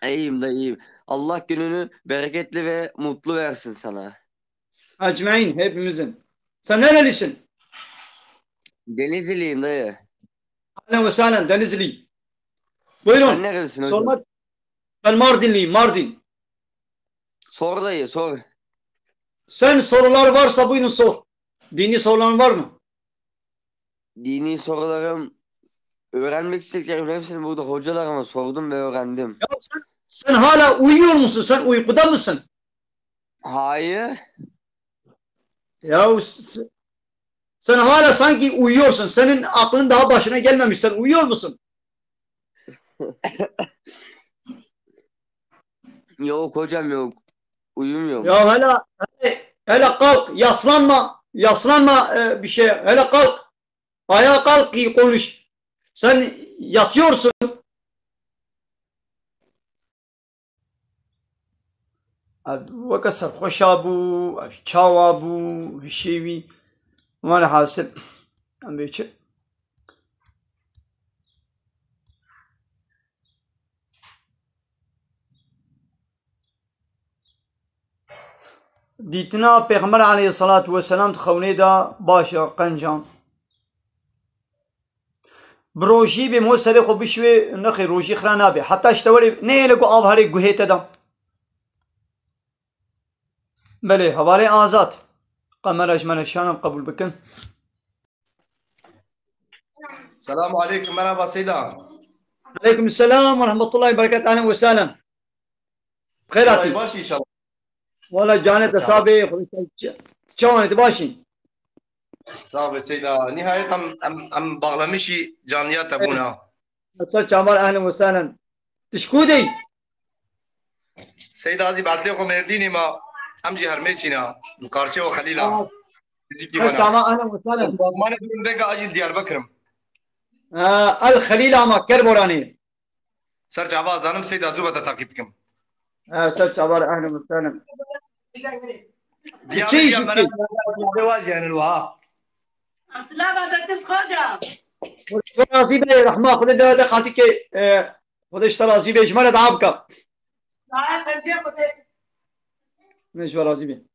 İyiyim da iyiyim. Allah gününü bereketli ve mutlu versin sana. ecmain hepimizin sen nerelisin Denizliyim dayı. ahlen ve sahlen Denizli Sen buyurun nerelisin hocam? sormak ben Mardinliyim Mardin Sor dayı sor. sen sorular varsa buyurun sor dini soruların var mı Dini sorularım öğrenmek istediklerim hepsini burada hocalarıma sordum ve öğrendim. ya sen hala uyuyor musun sen uykuda mısın Hayır. ya sen hala sanki uyuyorsun senin aklın daha başına gelmemiş sen uyuyor musun Yok hocam yok. Uyumuyorum. ya hele kalk yaslanma bir şey hele kalk ayağa kalk ki konuş sen yatıyorsun وكسر خشابو شاوابو هشيوي ما له حاسب عم بيشر دیتنا پیغمبر علیه الصلاة والسلام تخونه دا باشه قنجان بروجی به مو سری خو بشوی نخی روجی خرانا به حتی اشتوری نه لگو آب هری گوهیت دا بله حواله آزاد قمر اجمل شانم قبول بکن السلام عليكم مرحبا سيدة عليكم السلام ورحمة الله وبركاته أهلا وسهلا بخيراتي ماشي ان شاء الله والله جانت أصابي شلون تباشي صعب سيدة نهاية ام بغلمشي جانيات ابونا أتصل شامر أهلا وسهلا تشكودي سيدة هذه بعد لكم مرديني ما امجي هرميسينا القارشة وخليلة تجيكي شامر وانا أهلا وسهلا ما نقدر ندقى اجل ديار بكرم الخليل أما كربوراني سرج عباز انا سيدة زوبة تعقيبكم أتصل شامر أهلا وسهلا ديار شي- ديار شي. انا واجي يعني الوها رازي رحمة خذ ده خاطيك خذ اشترى زي بيج مرة عابك مش رازي بيه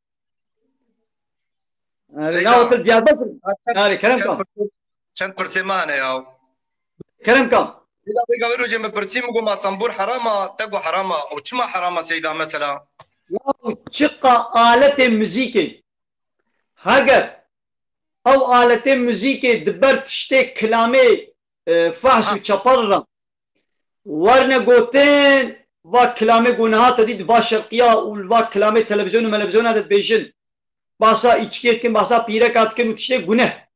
ناوت ديار بكر هاري كرم كم چند پرسمان يا كرم كم سيدا بيقا ويروجي مبرتي مقوما طنبور حراما تقو حراما أو كما حراما سيدا مثلا شقة آلة موزيكي هاجر أو آلة موزيكي دبرت تشتي كلامي فحص وشبرة ورنا قوتين و كلامي قناها تديد با شرقية و كلامي تلفزيون وملفزيون هذا بيجن باسا إچكيت كن باسا بيركات كن وتشتي قناه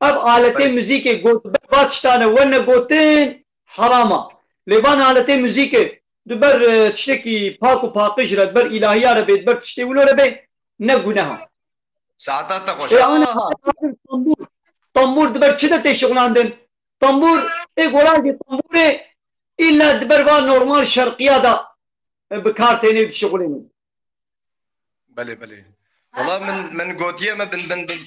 اب آلة موزيكي قوت باتشتانه ورنا قوتين حراما لبان آلة موزيكي دبر تشتكي باكو باقش رد بر إلهي ربي دبر تشتي ولو ربي نقناها ساعتها تخوش طنبور دبر كده تشغلاندن طنبور قولان دي طنبور إلا دبر با نورمال شرقية دا بكارتيني بشغلين بله والله من قوتيه من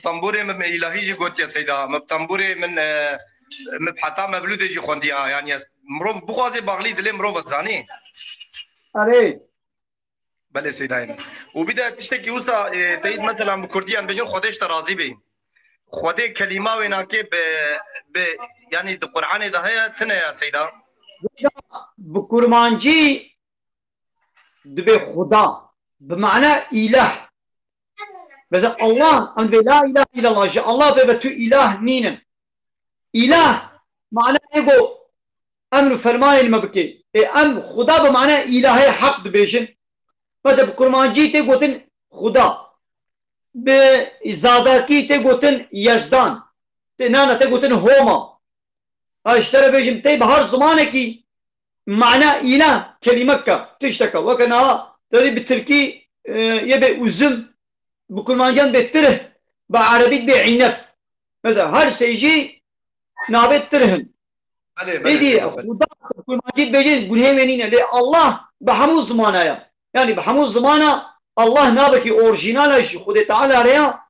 طنبوري من إلهي جي قوتيه سيدا من طنبوري من مبحثا مبلودي جي خونديها يعني مروف بخوازي باغلي دلي مروف تزاني أري بله سيدا وبدا تشتكي وسا تيد مثلا بكرديان بجن خودش ترازي بي خودي كلمه ويناكي ب يعني القران ده هي تنا يا سيدا بكرمانجي دبي خدا بمعنى إله بس الله أن لا إله إلا الله جاء الله ببتو إله نينا إله معنى إيقو أمر فرمان المبكي أم خدا بمعنى إله حق بيجن بس بكرمانجي تيقوتن خدا بزاداكي تيقوتن يزدان تنانا تيقوتن هوما اشترى بيجن تي بهر زمانكي معنى إله كلمة تشتكى وكنا تري بالتركي يبي وزم بكرمانجان بتره بعربي بعنب مثلا هر سيجي نابت ترهن بيدي خدا بكرمانجي بيجي قنهي منين لي الله بحمو زمانه يعني بحمو زمانه الله نابكي اورجينال شي خدا تعالى ريا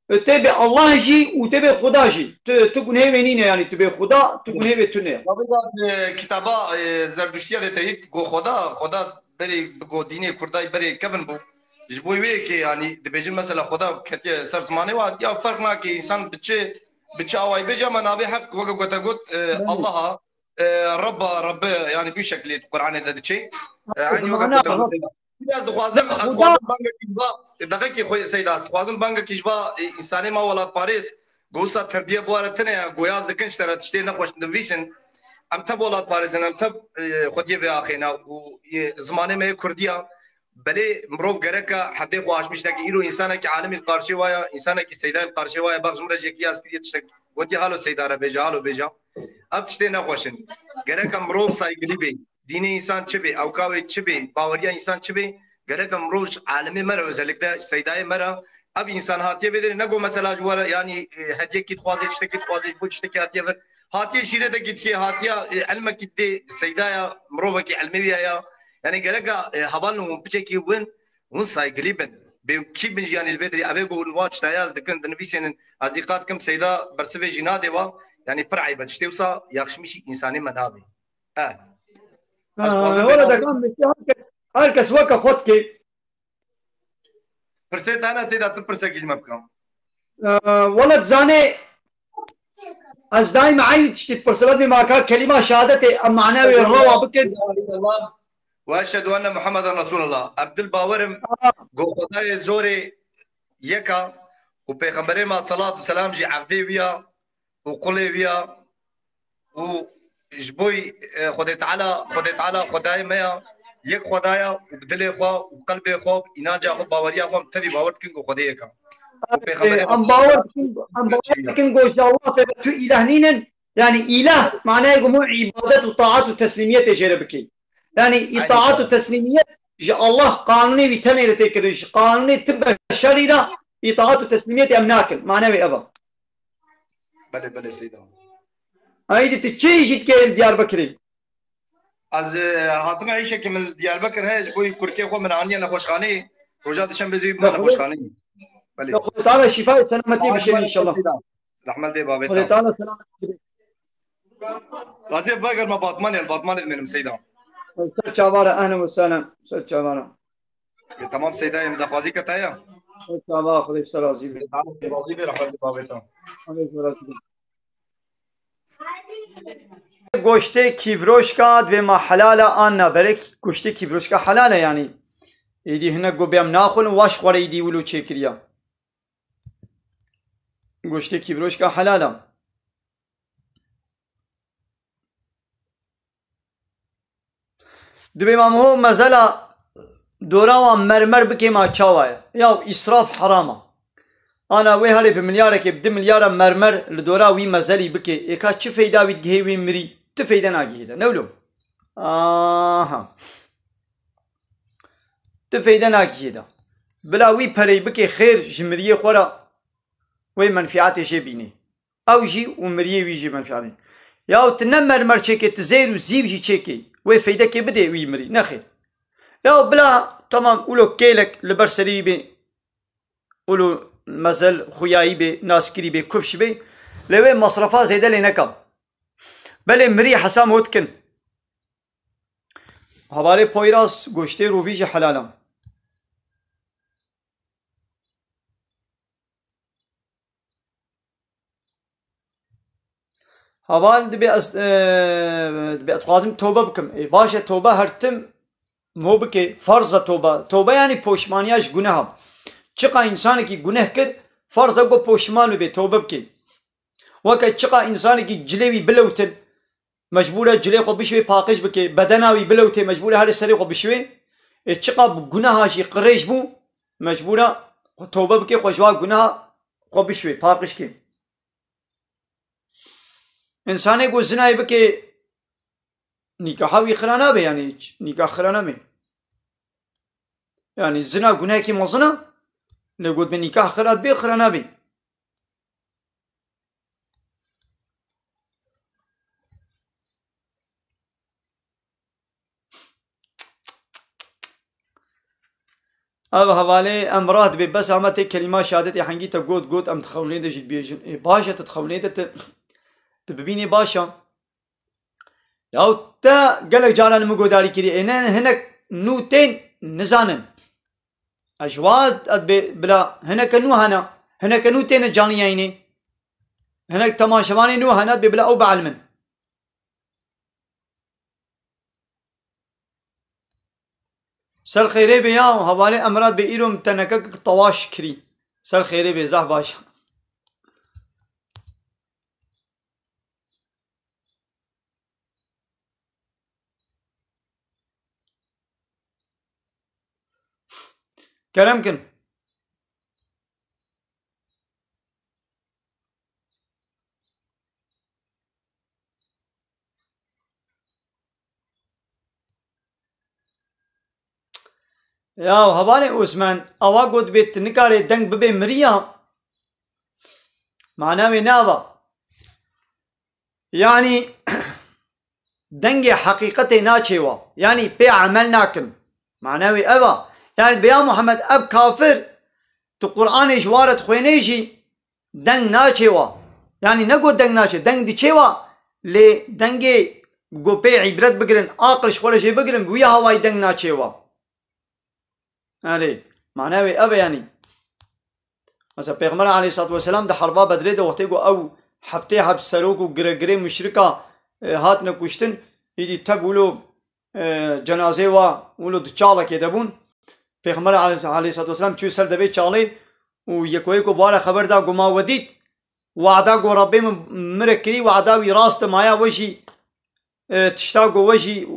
تبي الله جي وتبي خدا جي تكون هي منين يعني تبي خدا تكون هي بتونه كتابا زردشتي ده تيت جو خدا بري بگو ديني كرداي بري كفن بو جبوي ويكي يعني دبيجي مثلا خدا كتي سر زمانه وا يا فرق ما كي انسان بتشي اواي بيجا منابي حق وقت الله رب يعني بشكل القران ده شيء يعني وقت biraz dixwazim banga kijva daqiqi xoy seyda dixwazim banga kijva insani ma welat Paris gosa terbiye bu ara tene goyaz dikin ştara tiştê nexweş nivîsin em teb welat Paris'in em teb xwediyê vê axêna û zimanê me Kurdiya belê mirov gereka hedê xwe aşmişnekî îro însanekî alimî qarşî waya însanekî seydayê qarşî waya bax ji min re jekî yaz kiriye tiştek gotî halo seyda re bêje halo bêje ev tiştê nexweşin gereka mirov saygilî bê dini insan çibi, avkavi çibi, bavariya insan çibi, gerek amroş alemi mera özellikle seydayı mera, ab insan hatiye verir. Ne go mesela juvara yani hediye kit fazla işte kit fazla bu işte ki hatiye ver. Hatiye şire de git ki hatiye ilme gitti seydaya mrova ki ilmi ya. Yani gerek havanın piçeki win saygılı ben. Be ki ben yani vedri ave go watch da yaz dikin denvisinin azdiqat kim seyda berseve jina deva yani pray bachte usa yakşmış insani manabi. Evet. orada kan herkes vaka fotki Perset ana seyda tu perset gijma bkam. ولد زاني از دايما عين تشتي فرصات ما كان كلمه شهادتي معناوي الروى بكد واشهد ان محمد رسول الله عبد الباورم جو خدای زوري يكا وبيغمبري ما صلاه والسلام جي عبدي ويا وقولي ويا و جبوي خدای تعالی خدای ما یک خدایا بدل خو قلب خو ایناجا خو باوریا خو تبي باور كينغ خدای کا ام باور كينغ جواب تو الهنين يعني اله معناه جموع عبادات وطاعات وتسليميات جربكي يعني اطاعات وتسليميات الله قانوني بتمر تكرش قانوني تبع شريره اطاعات وتسليميات امناكل معناه ابا بله سيدنا هيدي تشيجي تكيل ديار بكري از حاتم عيشه كمل ديار بكر هاج بوي كركي خو من عنيا نخوشخاني رجات شنبه زي من نخوشخاني بله تعالى شفاء سلامتي بشير ان شاء الله رحمه دي بابي تعالى سلامتي غازي باقر ما باطمان من سيدا سر چاواره اهلا وسهلا سر چاواره تمام سيدا يم دخوازي كتايا سر چاواره خدای راضي بي راضي بي رحمه دي بابي گوشت کیبروشکا دوی ما حلاله آن نبرک گوشت کیبروشکا حلاله یعنی ایدی هنه گو بیم ناخون واش خوره ایدی ولو چه کریا گوشت کیبروشکا حلاله دوی ما مهو مزلا دورا و مرمر بکی ما چاوه یا اسراف حرامه انا وی هلی به ملیاره که بده ملیاره مرمر لدورا وی مزلی بکی ایکا چه فیدا وید گهی وی مری تو فیدا ناگیه ده نولو تو فیدا ناگیه ده بلا وی پری بکی خیر جمریه خورا وی منفعاتش بینی او جی و مریه وی جی منفعاتی یا تنم مرمر چکه تزیر و زیب جی چکه وی فیدا که بده وی مری نخیر یا بلا تمام اولو کیلک لبر سری بی اولو مزل خویایی به ناسکری به کفش به لوی مصرفا زیده لی نکم بله مری حسام هود کن حواله پویراس گوشته رویج حلالم حوال دبی اتقازم توبه بکم باشه توبه هرتم مو بکی فرض توبه یعنی پوشمانیاش گناه چقا انسانی که گناه کرد فرض گو پوشمان به توبه بکی وکه چقا انسانی که جلیوی بلوتن مجبوره جلی خو بشوی پاکش بکی بدناوی بلوته مجبوره هر سری خو بشوی چقا گناهاشی قریش بو مجبوره توبه بکی خوشوا گناه خو بشوی پاکش کی انسانی گو زنای بکی نکاحوی خرانه به یعنی نکاح خرانه می یعنی زنا گناه کی مزنا لقد من نکاح خرات بی خرانه بی او حواله امرات بی بس عمت کلمه شهادت حنگی تا گوت ام تخولین ده جد بیجن باشا تتخولین ده تببینی باشا یا تا گلک جانا نمگو داری کری اینن هنک نوتین نزانن اجواز بلا هناك نو هناك نو تين جانيين هناك تماشماني نو هنات بلا او بعلمن سر خيري بيا حوالي امراض بيرم تنكك طواش كري سر خيري بي زح باشا كلام كن يا هبالي عثمان اوا قد بيت نكاري دنگ ببي مريا معناه نابا يعني دنگ حقيقتي ناچيوا يعني بي عملناكم معناه ابا يعني بيا محمد اب كافر تو قرآن جوارت خوينيجي دنگ ناچيوا يعني نگو دنگ ناچي دنگ دي چيوا لي دنگي گو بي عبرت بگرن عقل شخورجي بگرن ويا هواي دنگ ناچيوا يعني معناه ابا يعني مثلا پیغمبر عليه الصلاة والسلام ده حربا بدري ده وقتی گو او حفتي حب سروك و گره مشركا هات نکشتن يدي تبولو جنازه و ولو دچالا که دبون پیغمبر علیه الصلاة والسلام چو سر دبی چالی و یکوی کو بارا خبر دا گما ودید وعدا گو ربی مرکری وعدا وی راست مایا وجی تشتا گو وجی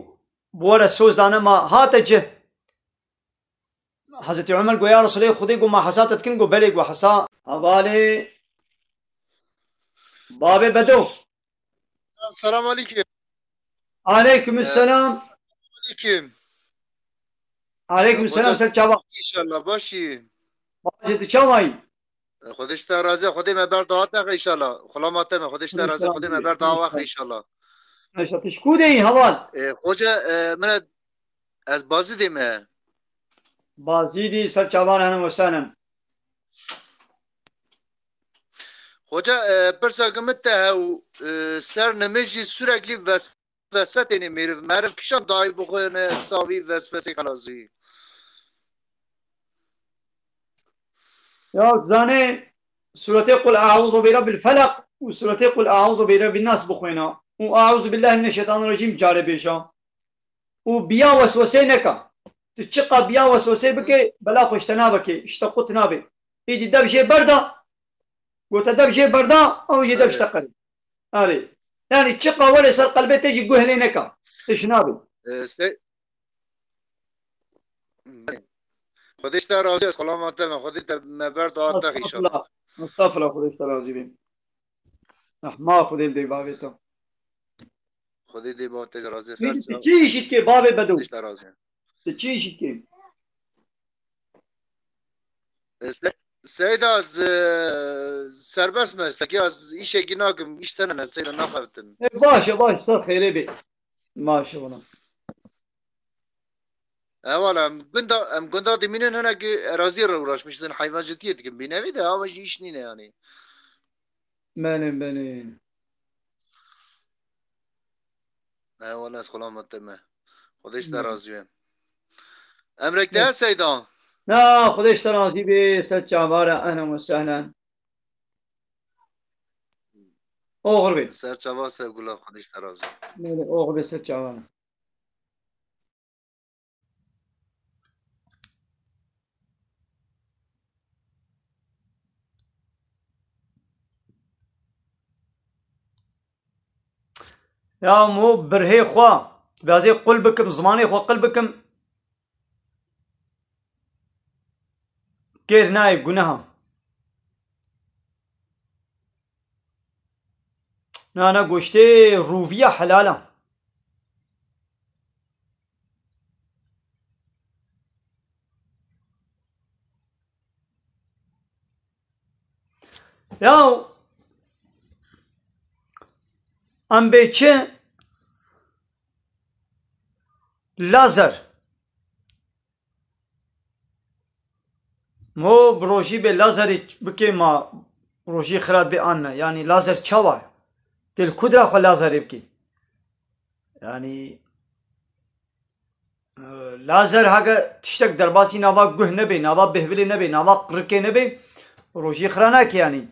بورا سوز دانا ما هات جه حضرت عمر گو یا رسول خودی گو ما حساتت کن گو بلی گو حسا حوالی باب بدو السلام عليكم. عليكم السلام. عليكم. عليكم السلام سر چاوا ان شاء الله باشی. باشه چاوایی خودش تا راضی خودی مبر دعات نخ ان شاء الله خلامات ما خودش تا راضی خودی مبر دعوت ان شاء الله. نشاتش کودی حوال خوجا من از بازی دیم بازی دی سر چاوان هنم وسانم خوجا برسا قمت او سر نمجی sürekli vesvetini merif kişam dahi bugün savi vesvese kalazi. يا زاني سورة قل أعوذ برب الفلق وسورة قل أعوذ برب الناس بخوينا و اعوذ بالله من الشیطان الرجیم جاره بیشان و بیا وسوسه نکا تشقى بیا وسوسه بك بلا خوشتنا بك اشتقتنا بك يجي دبشي بردا قلت دبشي بردا او يجي دبش تقري هذه يعني تشقى ولا يصير قلبي تجي قهلي نكا اشنابي خودش تا راضی است سلامت من خودی تا مبرد آتا خیشان استغفر الله خودش تا راضی بیم ما خودی دی بابی تو خودی دی با تج راضی است چی ایشید که بابی بدو خودش تا راضی چی ایشید که سید از سربست مستکی از ایشه گناکم ایشتنن از سید نخفتن باشه باشه صار خیره بی ماشي والله اولا ام گندا دمینن هنا که راضی رو راش میشدن حیوان جدیه دیگه بینوی ده همش ایش نینه یعنی من اولا از سلامت من خودش تا راضیه امرک ده سیدان لا خودش تا راضی بی ست عباره اهلا وسهلا اوغر بی سر چوا سر گلا خودش تا راضی اوغر بی ست عباره يا مو برهي خوا بازي قلبكم زماني خوا قلبكم كير نايب قناها انا قشتي روفية حلالة يا ام بيتشي لازر مو بروجي بلازر بكي ما روجي خراد بأنا يعني لازر تشوا تل كدرة خو لازر يبكي يعني لازر هاگه تشتك درباسي نوا گه نبي نوا بهبلي نبي نوا قركي نبي روجي خراناك يعني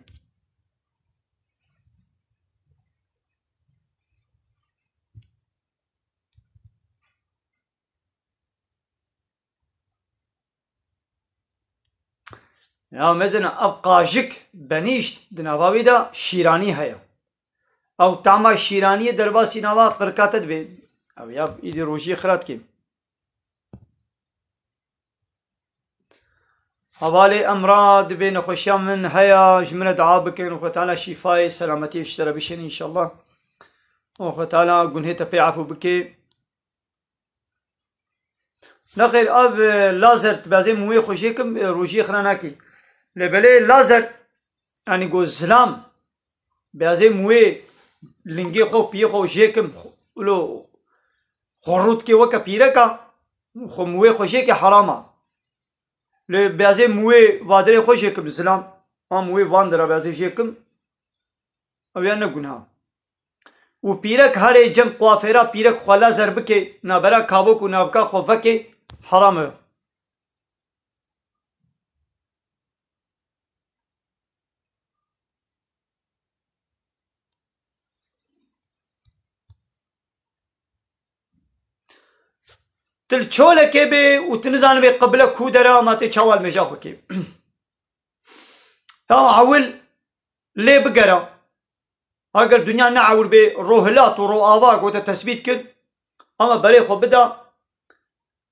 يا مثلا ابقى جك بنيش دناباوي دا شيراني هيا او تعمى شيرانية درباسي نوا قركاتت بي او ياب ايدي روجي خرات كي حوالي امراض بين خوشام من هيا جمنا دعاء بكين وخو تعالى شفاء سلامتي اشترى بشين ان شاء الله وخو تعالى قنهي تبي عفو بكي لا خير اب لازر تبازي موي خوشيكم روجي خراناكي لبلي لازر يعني قو الزلام بازي موي لنجي خو بي خو جيكم لو خروت كي وكا بيركا خو موي خو جيكي حراما لي بازي موي وادري خو جيكم الزلام موي واندرا بازي جيكم او يعني قنها و بيرك هاري جم قوافيرا بيرك خو لازر بكي نابرا كابوك و نابكا خو فكي حرامه تل چولك بي وتنزان بي قبلك كودرا ما تشوال مجاخك يا عول ليه بقرا اگر دنيا نعول بي روهلات وروآواق وتتثبيت كد اما بري خو بدا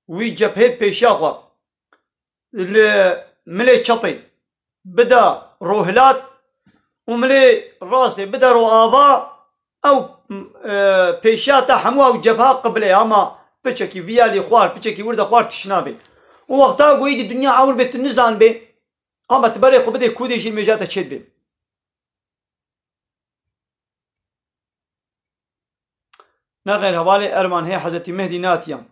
وي جبهه بيشاخوا ملي تشطي بدا روهلات وملي راسي بدا روآوا او بيشاتا حموا وجبهه قبله اما بچكي فيالي خوار بچكي ورده خوار تشنابي ووقتها قويد الدنيا عاول بيت النزان بي اما تبري خو بدي كودي جي الميجاتا تشد بي نغير هوالي ارمان هي حضرتي مهدي ناتيا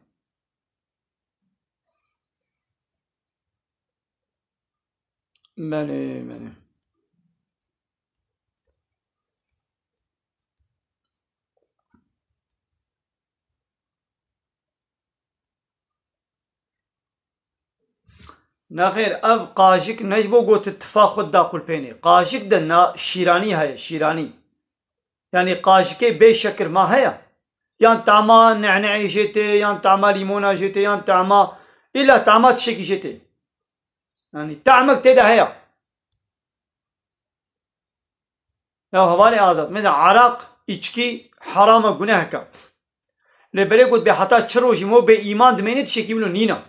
مني نخير اب قاجك نجبو قوت اتفاق خد داقل بيني قاجك دنا شيراني هاي شيراني يعني قاشكي بي شكر ما هي يعني طعما نعناع جيتي يعني طعما ليمونا جيتي يعني طعما إلا طعما تشكي جيتي يعني طعمك تدا هي يا هوالي آزاد مثلا عراق içki harama günah ka lebere god be hata çroji mo be iman dmenit şeki bilo nina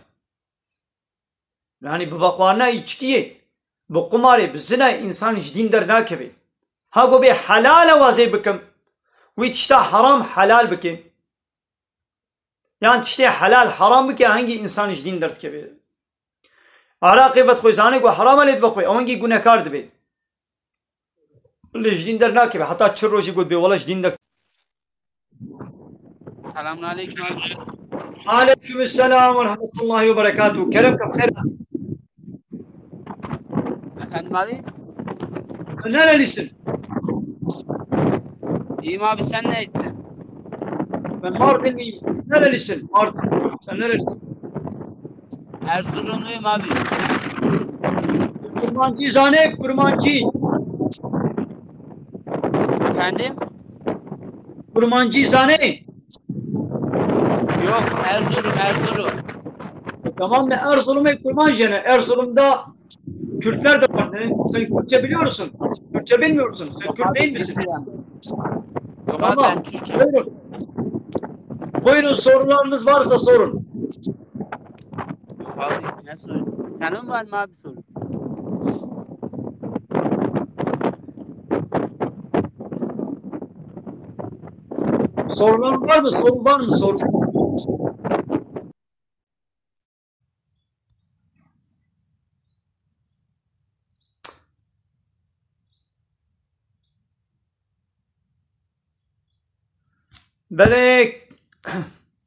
yani bu vakwana içkiye bu kumare bu zina insan din der nakebe ha go be halal vaze bikim ve çta haram halal bikim yani çta halal haram bikim hangi insan din der kebe araqi vet khoyzane go haram alet bakhoy awangi günahkar dibe ليش دين در ناكبه حتى تشروجي يقول بي والله دين در السلام عليكم. عليكم السلام ورحمة الله وبركاته. كرمك بخير. Efendim abi? Sen nerelisin? İyiyim abi, sen neysin? Ben Mardinliyim. Nerelisin? Mardin. Sen nerelisin? Erzurumluyum abi. Kurmancı zane, kurmancı. Efendim? Kurmancı zane. Yok, Erzurum. Tamam mı? Erzurum'a kurmancı ne? Erzurum'da Kürtler de var. Sen Kürtçe biliyor musun? Kürtçe bilmiyorsun. Sen Kürt değil misin? Yok Tamam. abi, ben Türkçe. Buyurun. Buyurun, sorularınız varsa sorun. Yok abi, ne soruyorsun? Senin var mı abi soru? Sorular var mı? Soru var mı? Soru. بله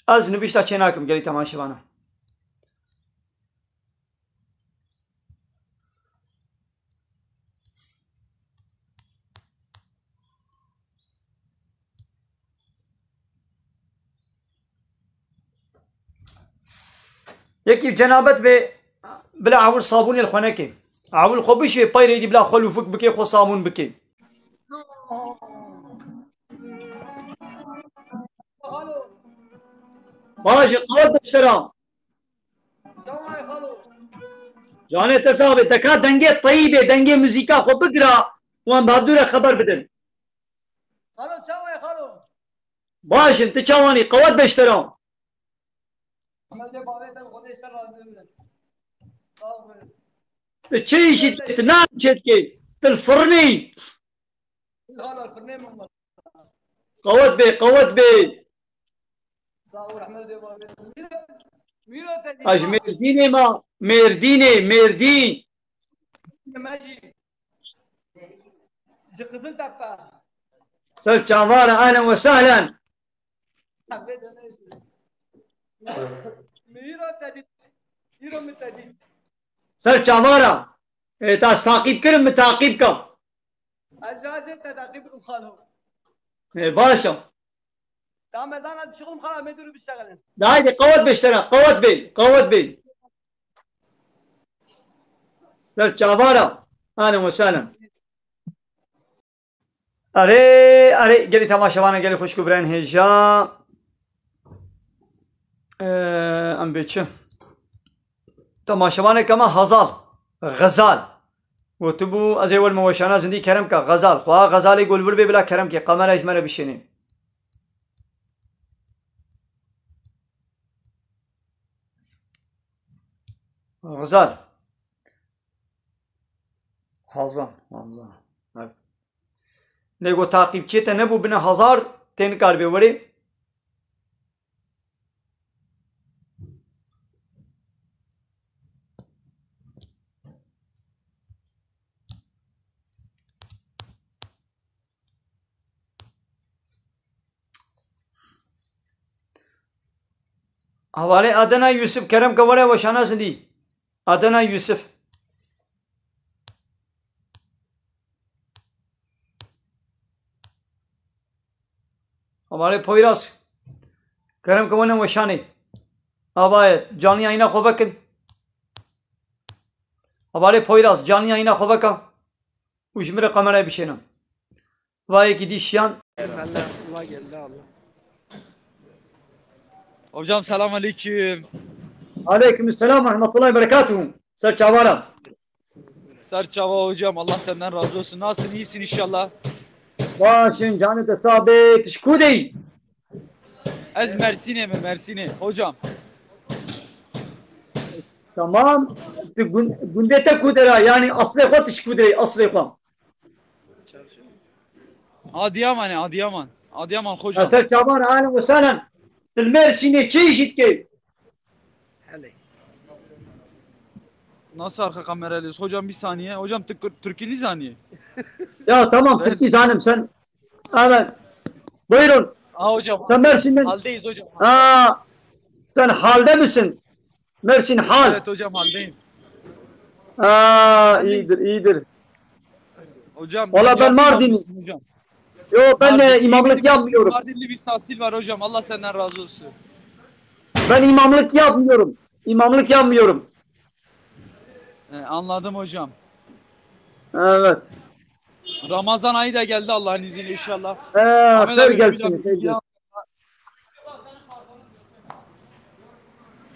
از نوشته چه نکم گلی تماشاوانه یکی جنابت به بلا عول صابونی الخونه که عول خوبش به پایری دی بلا خلو فک بکی خو صابون بکی ماشي قوات بالسلام. جاني تصابي تكا دنگه طيبه دنگه موسيقى خو بقرا وان بهدوره خبر بدن. خالو چاوي خالو باش انت چاواني قوات بالسلام. عمل دي بابيت خدي سر راضي تشيشي تنام شتكي تلفرني خالو الفرنين من قوات بي صاور عمل دي بابيت ميرو تدي اجمرديني ما مردين ماجي جقزل تبا سل شامارة اهلا وسهلا. ميرو تدي ميرو متدي سل شامارة تاش تعقيب كرم متعقيبكم اجازه تدقيق خالو باشا تمام انا شغل خلاص ما يديروا بالشغل ده هيدي قوات بيشترى قوات بي سل شامارة اهلا وسهلا. اره گلی تماشاوانه گلی خوشگو برین هجا ام بیچه تماشاوانه کما غزال و تبو از اول موشانا زندی کرم که غزال خواه غزالی گلور بی بلا کرم که قمر اجمره بشینیم غزال هزار نگو تعقیب چیت نبو بنا هزار تین کار بیوری حواله ادنا یوسف کرم کوله و شانا زندی ادنا یوسف हमारे पोइरास करम कवन वशाने आबाए जानी आईना खोबकन हमारे पोइरास जानी आईना खोबका उजमरे कमरे बिशेना वाये की दिशियान Benle aklıma geldi Allah. Hocam selam aleyküm. Aleykümselam ve rahmetullahi ve berekatuhu. Serçavara. Serçava hocam Allah senden razı olsun. Nasılsın? İyisin inşallah. Başın canı da sabit. Şku değil. Ez Mersin'e mi? Mersin'e. Hocam. Tamam. Gündete kudera yani aslı yapma şku değil. Aslı yapma. Adıyaman. Adıyaman. Adıyaman hocam. Serçavara alem ve senen. Mersin'e çeşit ki. Nasıl arka kameralıyız? Hocam bir saniye. Hocam Türkiye saniye. Ya tamam Türkiye canım sen. Evet. Buyurun. Hocam. Sen Mersin'den. Haldeyiz hocam. Sen halde misin? Mersin hal. Evet hocam haldeyim. İyidir. Hocam. Valla ben Mardin'im. Hocam. Yok ben de imamlık yapmıyorum. Mardinli bir tahsil var hocam. Allah senden razı olsun. Ben imamlık yapmıyorum. Anladım hocam. Evet. Ramazan ayı da geldi Allah'ın izniyle inşallah. Hayır gelsin.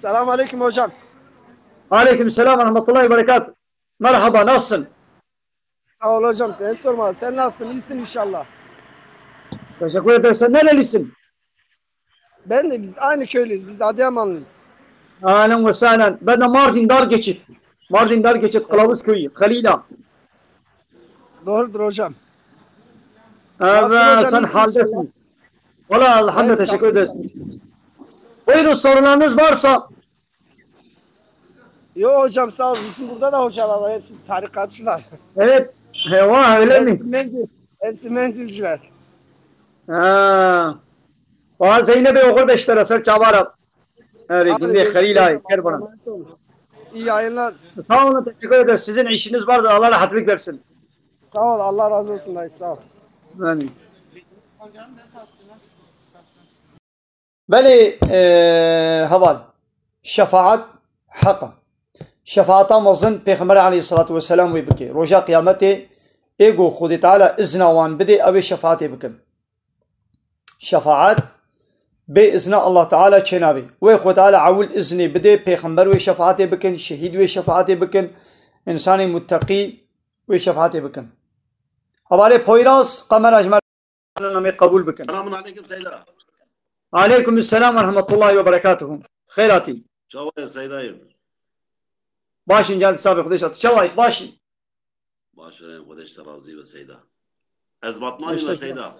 Selamun aleyküm hocam. Aleykümselam ve rahmetullahi ve berekatuhu. Merhaba nasılsın? Sağ ol hocam seni sorma. Sen nasılsın? İyisin inşallah. Teşekkür ederim. Sen nerelisin? Ben de biz aynı köylüyüz. Biz Adıyamanlıyız. Ahlen ve sahlen. Ben de Mardin Dargeçit. Mardin Dargeçit Kılavuz Köyü. Halila. Doğrudur hocam. Evet sen haldesin. Valla elhamdülillah teşekkür ederim. Buyurun sorularınız varsa. Yok hocam sağ ol. Bizim burada da hocalar var. Hepsi tarikatçılar. Evet. Öyle mi? Hepsi menzilciler. Valla Zeynep'e okur beşlere Serçavara. Evet, günde Halila'yı. Kerban'a. İyi yayınlar. Sağ olun teşekkür ederiz. Sizin işiniz var da Allah rahatlık versin. Sağ ol. Allah razı olsun dayı. Sağ ol. Amin. بله هوال شفاعت حقا شفاعت مزن پیغمبر علیه الصلاة والسلام وی بکی روزا قیامت ایگو خود تعالی اذن وان بده او شفاعت بکن شفاعت به اذن الله تعالی چنابی وی خود تعالی اول اذن بده پیغمبر وی شفاعت بکن شهید وی شفاعت بکن انسان متقی وی شفاعت بکن حواله پویراز قمر اجمر نمی قبول بکن Selamun aleyküm Seyda. Aleykümselam ve rahmetullahi ve berekatuhu. Hayrati. Çavaya Seyda'yım. Başın geldi sabi Kudüs'e. Çavayit başın. Başlayın Kudüs'te razı ve Seyda. Ez Batmani ve Seyda.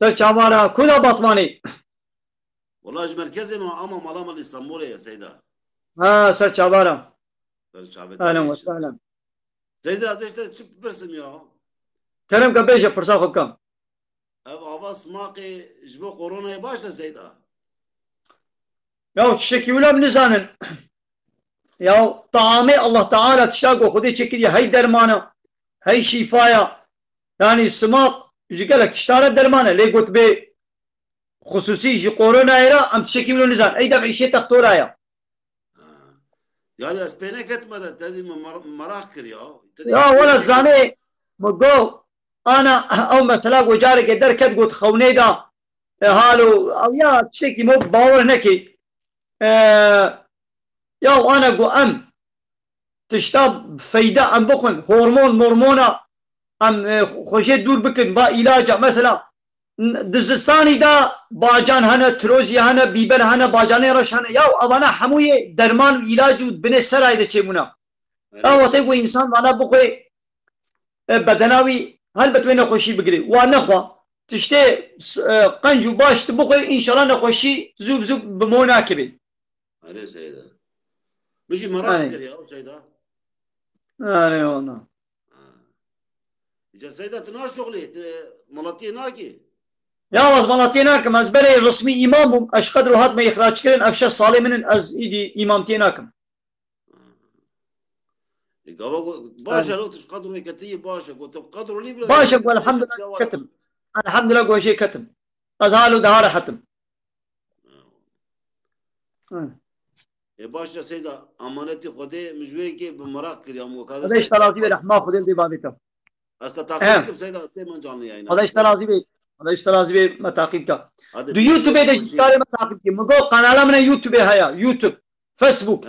Sen çavara kuda Batmani. Vallahi merkezim ama malamal İstanbul'a ya Seyda. Sen çavara. Ahlen ve sahlen. Seyda işte çıp persim ya. Kerem ka beje fırsa hukam. Ev hava smaki jbo koronaya başla Seyda. Ya çiçeki ulam nizanın. Ya taami Allah Teala tiştago kudi çekiliyor. Hay dermanı. Hay şifaya. Yani smak jikelek tiştara dermanı. Le gutbe hususi ji koronaya am çiçeki ulam nizan. Ey da işe taktoraya. Yani espenek etmeden dedim merak kır ya. Ya wala zane مقو انا او مثلا وجارك دركت قلت خونيدا هالو او يا شيء مو باور نكي يا وانا قو ام تشتاب فايدة ام بكون هرمونا ام خوشي دور بكن با علاج مثلا دزستاني دا باجان هنا تروزي هنا بيبر هنا باجاني رش هنا يا اوانا حموية درمان علاج بني سراي ده چمونا او تيقو انسان وانا بقوي بدناوي هل بتوين خوشي بقري ونخوا تشتي قنج وباش تبقي ان شاء الله نخوشي زوب بمناكبه هذا سيدا مش مراكر يا سيدا انا والله يا سيدا تنا شغلي ملطي ناكي يا واز ملطيناكم از بري رسمي امامهم اش قدروا هات ما يخراج كرن افشا صالح من از ايدي امامتيناكم باشا لو تقدروا كتير باشا قلت قدروا لي باشا والحمد لله كتم الحمد لله قوي شيء كتم ازهالو دهار حتم يا باشا سيدا امانتي خدي مجويكي بمراك يا مو كذا هذا اشتراطي بالرحمه خذ دي بابيته استطاعتكم سيدا من جاني يعني هذا اشتراطي خدا اشتراز به متاقب کا هذا دو يوتيوب ده جتكار متاقب کی مگو قنالا من يوتيوب هيا يوتيوب فيسبوك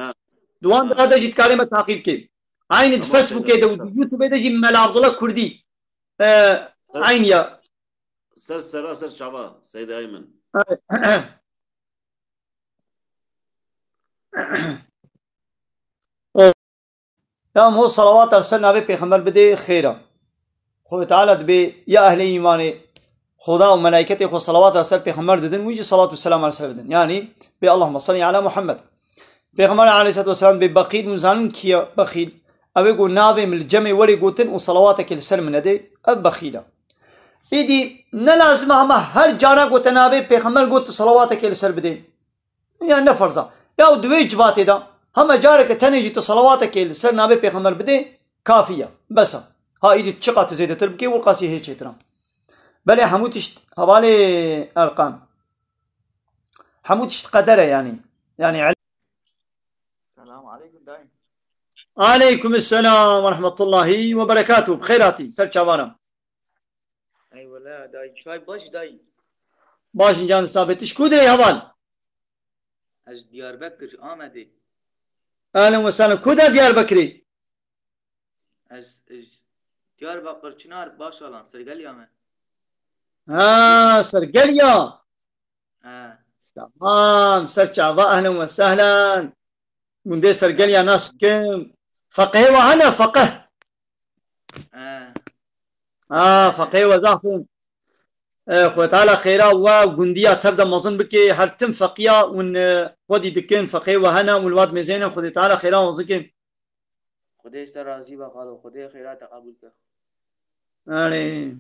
دوان ده جتكار متاقب کی عين فيسبوك ده يوتيوب ده جي ملا عبد الله كردي عين يا سر شعبا سيد أيمن يا مو صلوات ارسلنا به پیغمبر بده خيرا خو تعالى به يا اهل ايمان خدا وملائكته خو صلوات ارسل پیغمبر ددن ويجي صلاه والسلام ارسل بدن يعني به اللهم صل على محمد پیغمبر عليه الصلاه والسلام ببقيد مزان كي بخيل ابي قو نابي من الجمع ولي قوتن وصلواتك السر من دي بخيله ايدي نلازم ما هر جانا قوت نابي پیغمبر قوت صلواتك السر بده يعني نفرضا يا دوي جباتي دا هم جارك تنجي تصلواتك السر نابي پیغمبر بده كافيه بس ها ايدي تشقات زيادة تربكي والقاسي هي شيترا بل حموتش حوالي ارقام حموتش قدره يعني السلام عليكم دايم عليكم السلام ورحمة الله وبركاته بخيراتي سر شابانا اي والله داي شوي باش جان ثابتش كودري هوال از دياربكر آمده اهلا وسهلا كودا ديار بكري از دياربكر چنار باش الان سرگل يامه سرقليا تمام سر شابا اهلا وسهلا من دي سرقليا ناس كم فقه وهنا فقه فقه وزافون خو تعالى خيرا وغنديا تبدا مزن بكي هر تم فقيا ون ودي دكين فقه وهنا والواد مزينه خو تعالى خيرا وزكين خدای است راضی بخواد خدای خیرات قبول کن آره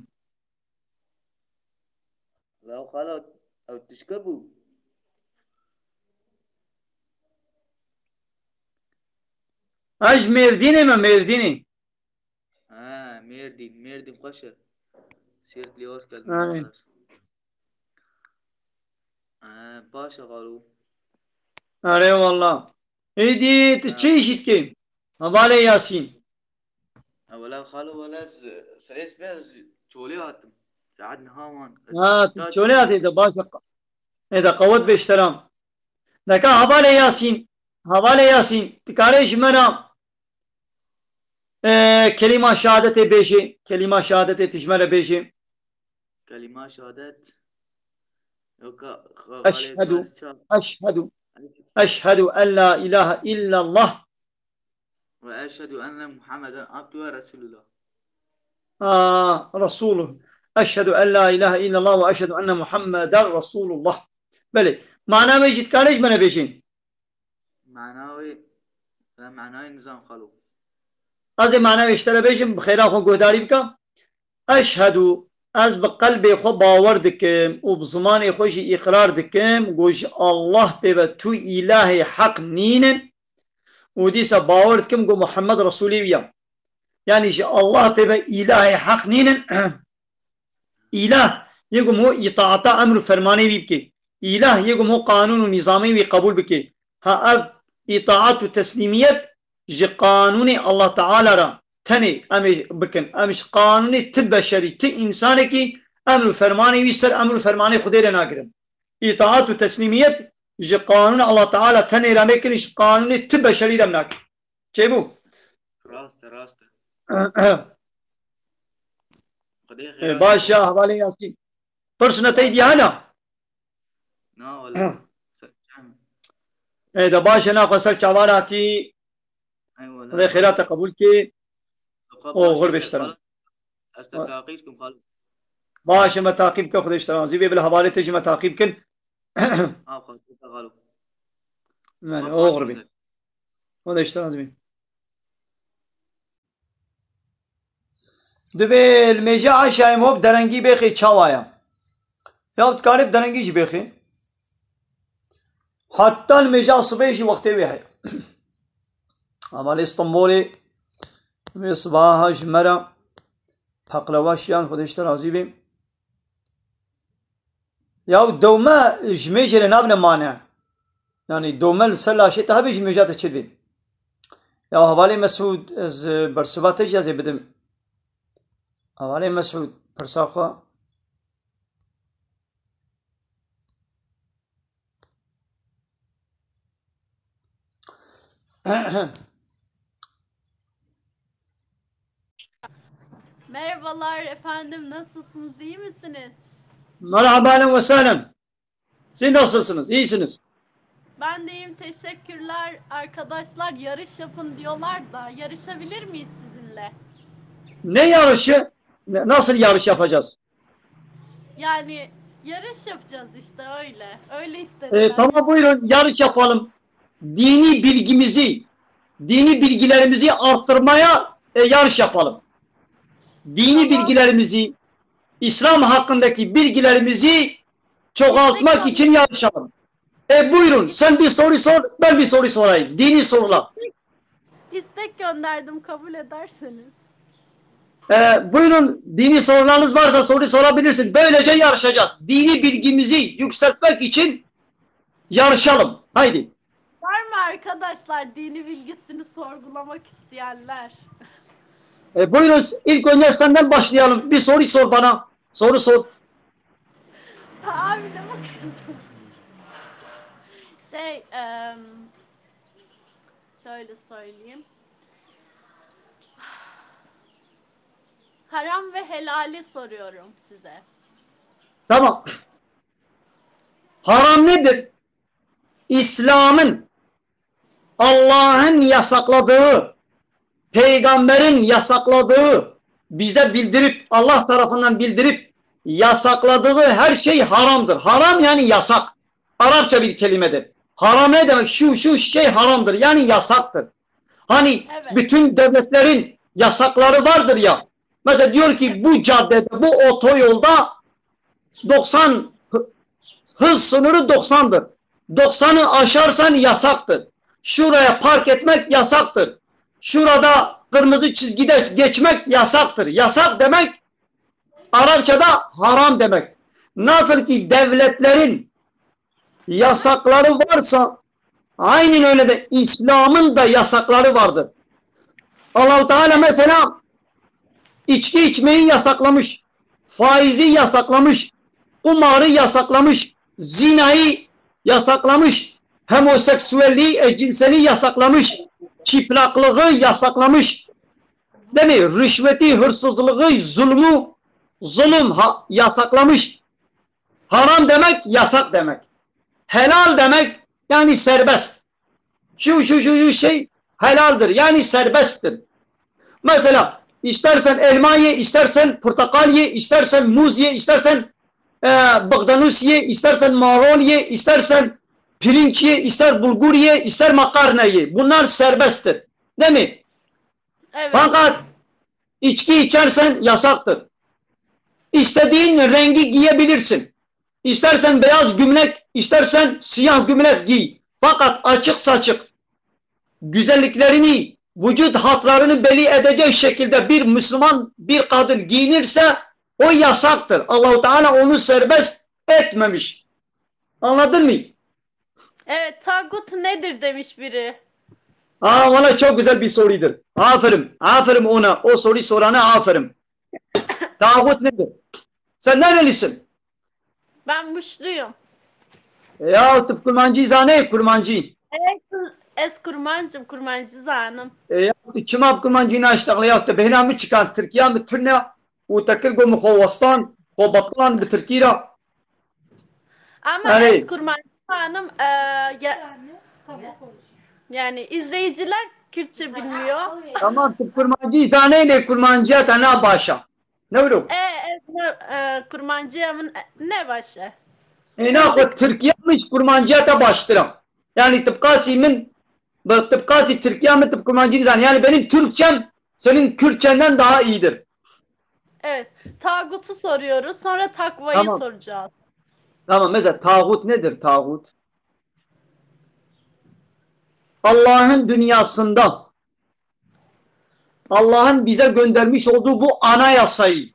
لو خلاص او تشكبوا اج مرديني ما مرديني مردين خوشه سيرت ليوش آره كلمة باشا قالوا آره والله ايدي تشيشت كيم هبالي ياسين ولا خالو ولا سريس بس شولي هاتم قعدنا هاوان تشوليات اذا باشا اذا قوت باحترام لكن هبالي ياسين تكاريش منا كلمة شهادة بيشي كلمة شهادة تجمل بيشي كلمة شهادت أشهد أن لا إله إلا الله وأشهد أن محمدا عبده ورسول الله رسوله أشهد أن لا إله إلا الله وأشهد أن محمدا رسول الله بلي معناه ما يجي تكاليش من بيشين معناه نظام خلو أزي معناه يشتري بيشين بخيرا خو قهداري بك أشهد از بقلبي خو باور دكم وبزماني خوشي إقرار دكم قوش الله بيبا تو إله حق نين وديسا باور دكم قو محمد رسولي ويا يعني الله بيبا إله حق نين إله يقوم هو إطاعتا أمر فرماني بيبكي إله يقوم هو قانون ونظامي وقبول بكي ها إطاعت وتسليميت جي قانون الله تعالى را تني أمش بكن أمش قانوني تبشري تإنسانك أمر فرماني ويسر أمر فرماني خدير ناقرم إطاعت وتسليميت جي قانون الله تعالى تني رامكنش قانوني تبشري رمناك كيبو راست باشا حوالي ياسين فرسنا تيدي أنا نا ولا إذا باشا ناخذ سر شواراتي خدي خيرات قبول كي او غرب اشتران استتاقيكم خالو باشا متاقيب كو خدي اشتران زي بلا حوالي تجي متاقيب كن خالو يعني او غربي خدي اشتران زي دبي الميجا عشاي موب درنگي بخي چاوايا يا بتقارب درنگي جي بخي حتى الميجا صبيشي وقتي بيحي عمال اسطنبولي مصباح جمرة حقلواشيان خدشت راضي بي ياو دوما جميجة لنابنا مانع يعني دوما السلا شيء تهبي جميجات تشبي ياو هبالي مسعود از برسباتش يا زي بدم هبالي مسعود برساخوا Merhabalar efendim, nasılsınız, iyi misiniz? Merhaba ve selam. Siz nasılsınız? İyisiniz. Ben de iyiyim, teşekkürler. Arkadaşlar yarış yapın diyorlar da yarışabilir miyiz sizinle? Ne yarışı? Nasıl yarış yapacağız? Yani yarış yapacağız işte öyle. Öyle istediler. Tamam buyurun yarış yapalım. Dini bilgilerimizi arttırmaya yarış yapalım. Dini bilgilerimizi, İslam hakkındaki bilgilerimizi çoğaltmak için yarışalım. Buyurun sen bir soru sor, ben bir soru sorayım. Dini sorular. İstek gönderdim, kabul ederseniz. Buyurun dini sorularınız varsa soru sorabilirsin. Böylece yarışacağız. Dini bilgimizi yükseltmek için yarışalım. Haydi. Var mı arkadaşlar dini bilgisini sorgulamak isteyenler? Buyurun ilk önce senden başlayalım. Bir soru sor bana. Soru sor. Abi ne bakıyorsun? Şöyle söyleyeyim. Haram ve helali soruyorum size. Tamam. Haram nedir? İslam'ın, Allah'ın yasakladığı, peygamberin yasakladığı, bize bildirip, Allah tarafından bildirip yasakladığı her şey haramdır. Haram yani yasak. Arapça bir kelimedir. Haram ne demek? Şu şey haramdır. Yani yasaktır. Hani bütün devletlerin yasakları vardır ya. Mesela diyor ki bu caddede, bu otoyolda 90 hız sınırı 90'dır. 90'ı aşarsan yasaktır. Şuraya park etmek yasaktır. Şurada kırmızı çizgide geçmek yasaktır. Yasak demek Arapçada haram demek. Nasıl ki devletlerin yasakları varsa aynen öyle de İslam'ın da yasakları vardır. Allah-u Teala mesela içki içmeyi yasaklamış, faizi yasaklamış, kumarı yasaklamış, zinayı yasaklamış, homoseksüelliği, eşcinseliği yasaklamış, çıplaklığı yasaklamış, değil mi? Rüşveti, hırsızlığı, zulüm yasaklamış. Haram demek, yasak demek. Helal demek, yani serbest. Şu şey helaldir, yani serbesttir. Mesela istersen elma ye, istersen portakal ye, istersen muz ye, istersen bagdanus ye, istersen marul ye, istersen pirinç ye, ister bulgur ye, ister makarna ye. Bunlar serbesttir. Değil mi? Evet. Fakat içki içersen yasaktır. İstediğin rengi giyebilirsin. İstersen beyaz gömlek, istersen siyah gömlek giy. Fakat açık saçık güzelliklerini, vücut hatlarını belli edecek şekilde bir Müslüman, bir kadın giyinirse o yasaktır. Allah-u Teala onu serbest etmemiş. Anladın mı? Evet, tağut nedir demiş biri. Ona çok güzel bir sorudur. Aferin. Aferin ona. O soruyu sorana aferin. Tağut nedir? Sen nerelisin? Ben Muşluyum. Ya tıp kurmancı zane kurmancı. Evet, kurmancım, kurmancı zanım. Ya çimap kurmancı açtıklı ya da behnamı çıkan Türkiye mi Türkiye o takır go muhavastan o batlan bir Türkiye. Ama yani, kurmancı zanım yani izleyiciler Kürtçe bilmiyor. Tamam tıp kurmancı zaneyle kurmancıya tane başa. Ne vuruyor? Kurmancıya ne başa? Ne o Türkiye'miş kurmancıya da baştıram. Yani tıpkası Türkiye mi tıp kurmancı zan. Yani benim Türkçem senin Kürtçenden daha iyidir. Evet. Tağutu soruyoruz. Sonra takvayı soracağız. Tamam. Mesela tağut nedir tağut? Allah'ın dünyasında Allah'ın bize göndermiş olduğu bu anayasayı,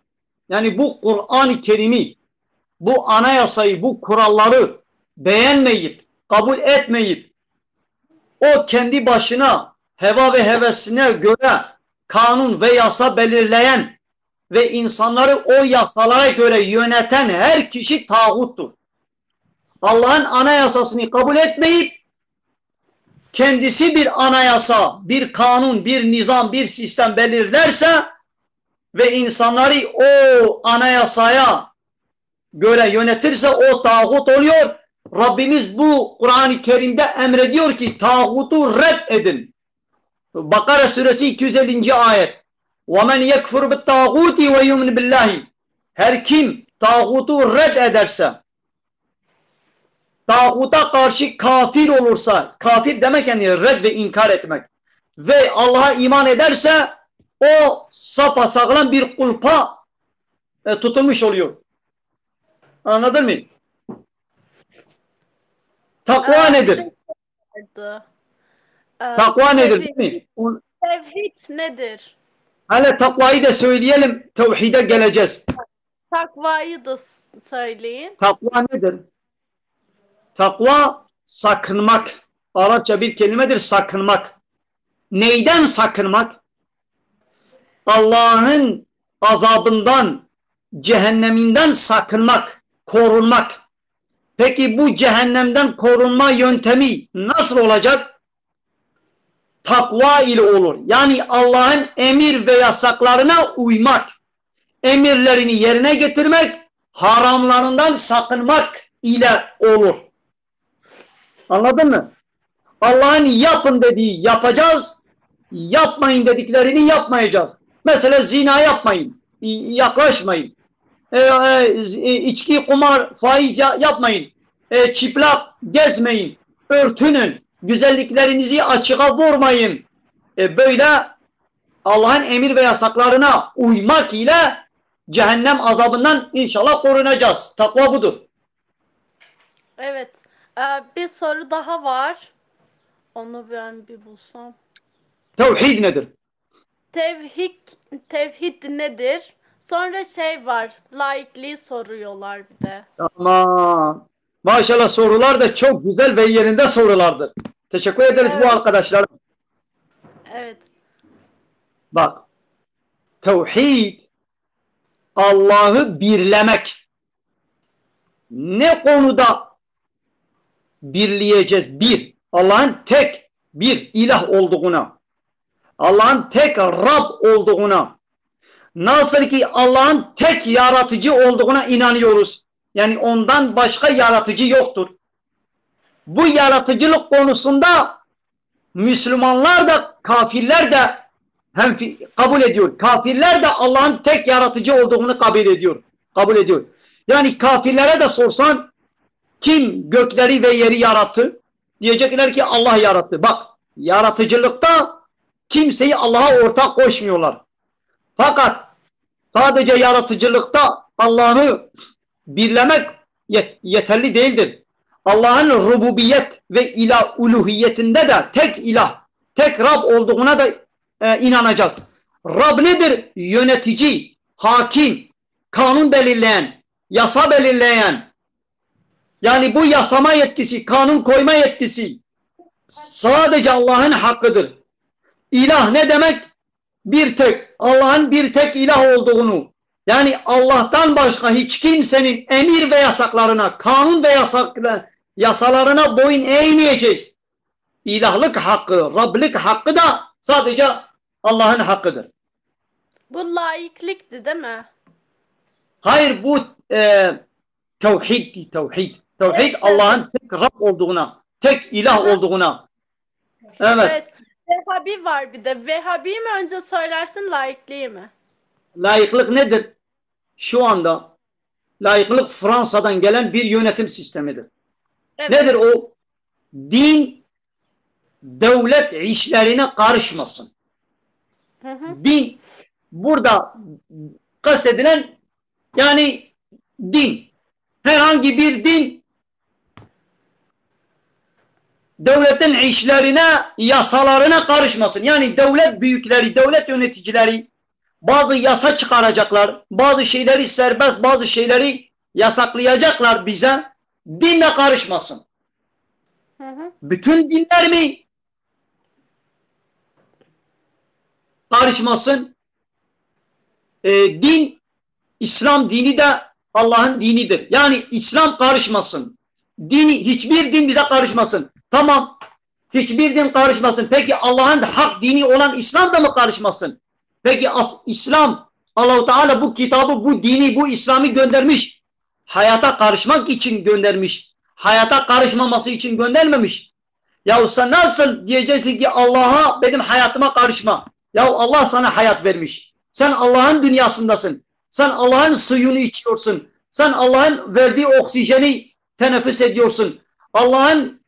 yani bu Kur'an-ı Kerim'i, bu anayasayı, bu kuralları beğenmeyip, kabul etmeyip, o kendi başına heva ve hevesine göre kanun ve yasa belirleyen ve insanları o yasalara göre yöneten her kişi tağuttur. Allah'ın anayasasını kabul etmeyip kendisi bir anayasa, bir kanun, bir nizam, bir sistem belirlerse ve insanları o anayasaya göre yönetirse o tağut oluyor. Rabbimiz bu Kur'an-ı Kerim'de emrediyor ki tağutu red edin. Bakara suresi 250. ayet. وَمَنْ يَكْفُرْ بِالتَّاغُوتِ وَيُؤْمِنْ بِاللّٰهِ Her kim tağutu red ederse, tağuta karşı kafir olursa, kafir demek yani red ve inkar etmek ve Allah'a iman ederse o sapasağlam bir kulpa tutulmuş oluyor. Anladın mı? Takva nedir? Takva nedir değil mi? Tevhid nedir? Hele takvayı da söyleyelim, tevhide geleceğiz. Takvayı da söyleyin. Takva nedir? Takva sakınmak. Arapça bir kelimedir, sakınmak. Neyden sakınmak? Allah'ın azabından, cehenneminden sakınmak, korunmak. Peki bu cehennemden korunma yöntemi nasıl olacak? Takva ile olur. Yani Allah'ın emir ve yasaklarına uymak, emirlerini yerine getirmek, haramlarından sakınmak ile olur. Anladın mı? Allah'ın yapın dediği yapacağız, yapmayın dediklerini yapmayacağız. Mesela zina yapmayın, yaklaşmayın. İçki, kumar, faiz yapmayın. Çıplak gezmeyin, örtünün, güzelliklerinizi açığa vurmayın. Böyle Allah'ın emir ve yasaklarına uymak ile cehennem azabından inşallah korunacağız. Takva budur. Evet. Bir soru daha var. Onu ben bir bulsam. Tevhid nedir? Tevhid nedir? Sonra şey var. Laikliği soruyorlar bir de. Tamam. Maşallah sorular da çok güzel ve yerinde sorulardır. Teşekkür ederiz bu arkadaşlar. Evet. Bak. Tevhid Allah'ı birlemek. Ne konuda birleyeceğiz? Bir, Allah'ın tek bir ilah olduğuna, Allah'ın tek Rab olduğuna, nasıl ki Allah'ın tek yaratıcı olduğuna inanıyoruz. Yani ondan başka yaratıcı yoktur. Bu yaratıcılık konusunda Müslümanlar da kafirler de hem kabul ediyor. Kafirler de Allah'ın tek yaratıcı olduğunu kabul ediyor. Yani kafirlere de sorsan kim gökleri ve yeri yarattı? Diyecekler ki Allah yarattı. Bak, yaratıcılıkta kimseyi Allah'a ortak koşmuyorlar. Fakat sadece yaratıcılıkta Allah'ı birlemek yeterli değildir. Allah'ın rububiyet ve uluhiyetinde de tek ilah, tek Rab olduğuna da inanacağız. Rab nedir? Yönetici, hakim, kanun belirleyen, yasa belirleyen. Yani bu yasama yetkisi, kanun koyma yetkisi sadece Allah'ın hakkıdır. İlah ne demek? Bir tek, Allah'ın bir tek ilah olduğunu, yani Allah'tan başka hiç kimsenin emir ve yasaklarına, kanun ve yasalarına boyun eğmeyeceğiz. İlahlık hakkı, Rablik hakkı da sadece Allah'ın hakkıdır. Bu laiklikti değil mi? Hayır, bu tevhid. Tevhid Allah'ın tek Rab olduğuna, tek ilah olduğuna. Evet. Vehhabi var bir de. Vehhabi'yi mi önce söylersin, laikliği mi? Laiklik nedir? Şu anda laiklik Fransa'dan gelen bir yönetim sistemidir. Evet. Nedir o? Din devlet işlerine karışmasın. Din burada kastedilen yani din. Herhangi bir din devletin işlerine, yasalarına karışmasın. Yani devlet büyükleri, devlet yöneticileri bazı yasa çıkaracaklar, bazı şeyleri serbest, bazı şeyleri yasaklayacaklar bize. Dinle karışmasın. Bütün dinler mi? Karışmasın. Din, İslam dini de Allah'ın dinidir. Yani İslam karışmasın. Dini, hiçbir din bize karışmasın. Tamam. Hiçbir din karışmasın. Peki Allah'ın hak dini olan İslam da mı karışmasın? Peki İslam, Allah-u Teala bu kitabı, bu dini, bu İslam'ı göndermiş. Hayata karışmak için göndermiş. Hayata karışmaması için göndermemiş. Ya sen nasıl diyeceksin ki Allah'a benim hayatıma karışma? Ya Allah sana hayat vermiş. Sen Allah'ın dünyasındasın. Sen Allah'ın suyunu içiyorsun. Sen Allah'ın verdiği oksijeni teneffüs ediyorsun. Allah'ın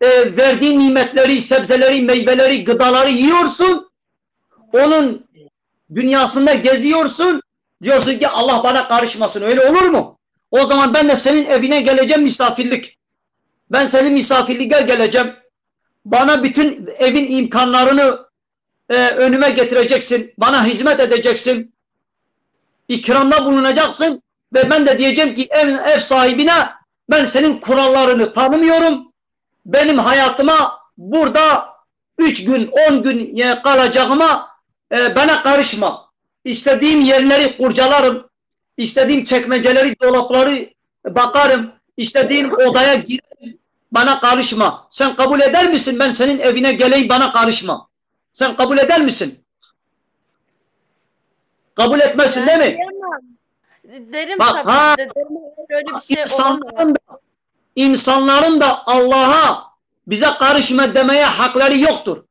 verdiği nimetleri, sebzeleri, meyveleri, gıdaları yiyorsun. Onun dünyasında geziyorsun. Diyorsun ki Allah bana karışmasın. Öyle olur mu? O zaman ben de senin evine geleceğim misafirlik. Ben senin misafirliğe geleceğim. Bana bütün evin imkanlarını önüme getireceksin. Bana hizmet edeceksin. İkramda bulunacaksın. Ve ben de diyeceğim ki ev sahibine ben senin kurallarını tanımıyorum. Benim hayatıma burada 3 gün 10 gün kalacağıma bana karışma. İstediğim yerleri kurcalarım. İstediğim çekmeceleri, dolapları bakarım. İstediğim odaya girerim. Bana karışma. Sen kabul eder misin? Ben senin evine geleyim, bana karışma. Sen kabul eder misin? Kabul etmezsin değil mi? Derim Bak, tabii. Derim, öyle bir şey olamaz. İnsanların da Allah'a bize karışma demeye hakları yoktur.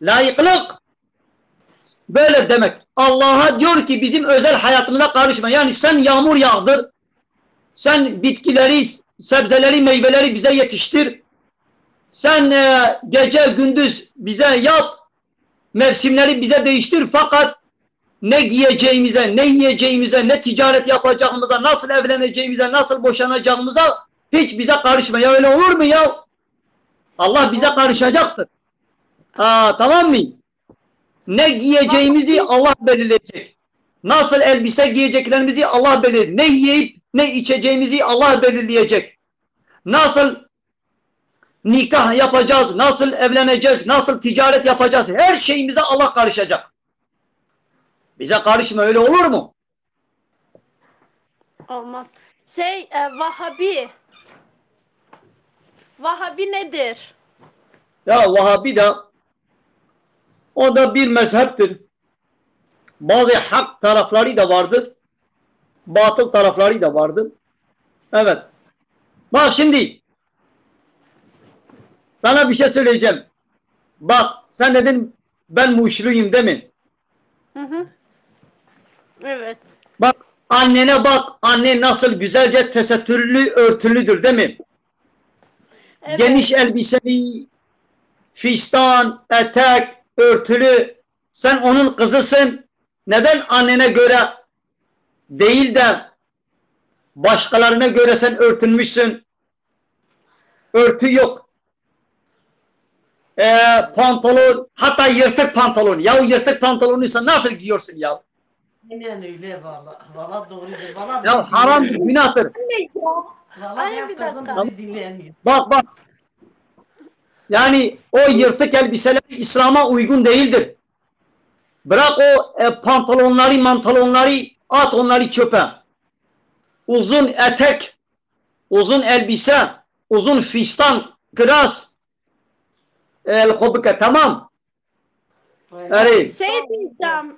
Layıklık böyle demek. Allah'a diyor ki bizim özel hayatımıza karışma. Yani sen yağmur yağdır. Sen bitkileri, sebzeleri, meyveleri bize yetiştir. Sen gece gündüz bize yap. Mevsimleri bize değiştir. Fakat ne giyeceğimize, ne yiyeceğimize, ne ticaret yapacağımıza, nasıl evleneceğimize, nasıl boşanacağımıza hiç bize karışma. Ya öyle olur mu ya? Allah bize karışacaktır. Tamam mı? Ne giyeceğimizi Allah belirleyecek. Nasıl elbise giyeceklerimizi Allah belirleyecek. Ne yiyip ne içeceğimizi Allah belirleyecek. Nasıl nikah yapacağız, nasıl evleneceğiz, nasıl ticaret yapacağız. Her şeyimize Allah karışacak. Bize karışma, öyle olur mu? Olmaz. Vahabi. Vahabi nedir? Ya Vahabi de o da bir mezheptir. Bazı hak tarafları da vardır. Batıl tarafları da vardır. Evet. Bak şimdi sana bir şey söyleyeceğim. Bak sen dedin ben muşriyim değil mi? Hı. Evet. Bak annene bak. Anne nasıl güzelce tesettürlü, örtülüdür değil mi? Evet. Geniş elbiseli, fistan, etek, örtülü. Sen onun kızısın. Neden annene göre değil de başkalarına göre sen örtünmüşsün? Örtü yok. Pantolon, hatta yırtık pantolon. Ya yırtık pantolonuysa nasıl giyiyorsun ya? Aynen öyle valla. Valla doğrudur. Valla Ya haram, günahtır. Valla benim kızım bizi dinlemiyor. Bak. Yani o yırtık elbiseler İslam'a uygun değildir. Bırak o pantolonları, mantalonları, at onları çöpe. Uzun etek, uzun elbise, uzun fistan, kıras, tamam. Evet. Diyeceğim,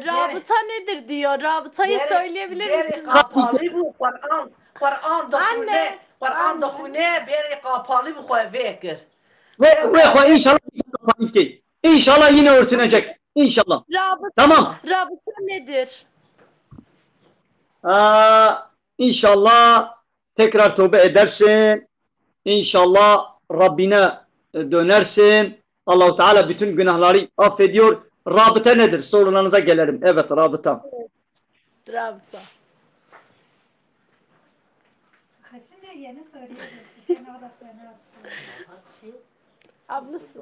rabıta nedir diyor. Rabıtayı söyleyebilir misiniz? Kapalı bu Kur'an da hune, Kur'an da hune, beri kapalı bu vekir. Ve inşallah kapalı ki. İnşallah yine örtünecek. İnşallah. Tamam. Rabıta nedir? İnşallah tekrar tövbe edersin. İnşallah Rabbine dönersin. Allah-u Teala bütün günahları affediyor. Rabıta nedir? Sorularınıza gelelim. Evet, rabıta. Evet. Rabıta. Kaçınca yeni söylüyorsun. Sen orada fenasın. Ablası.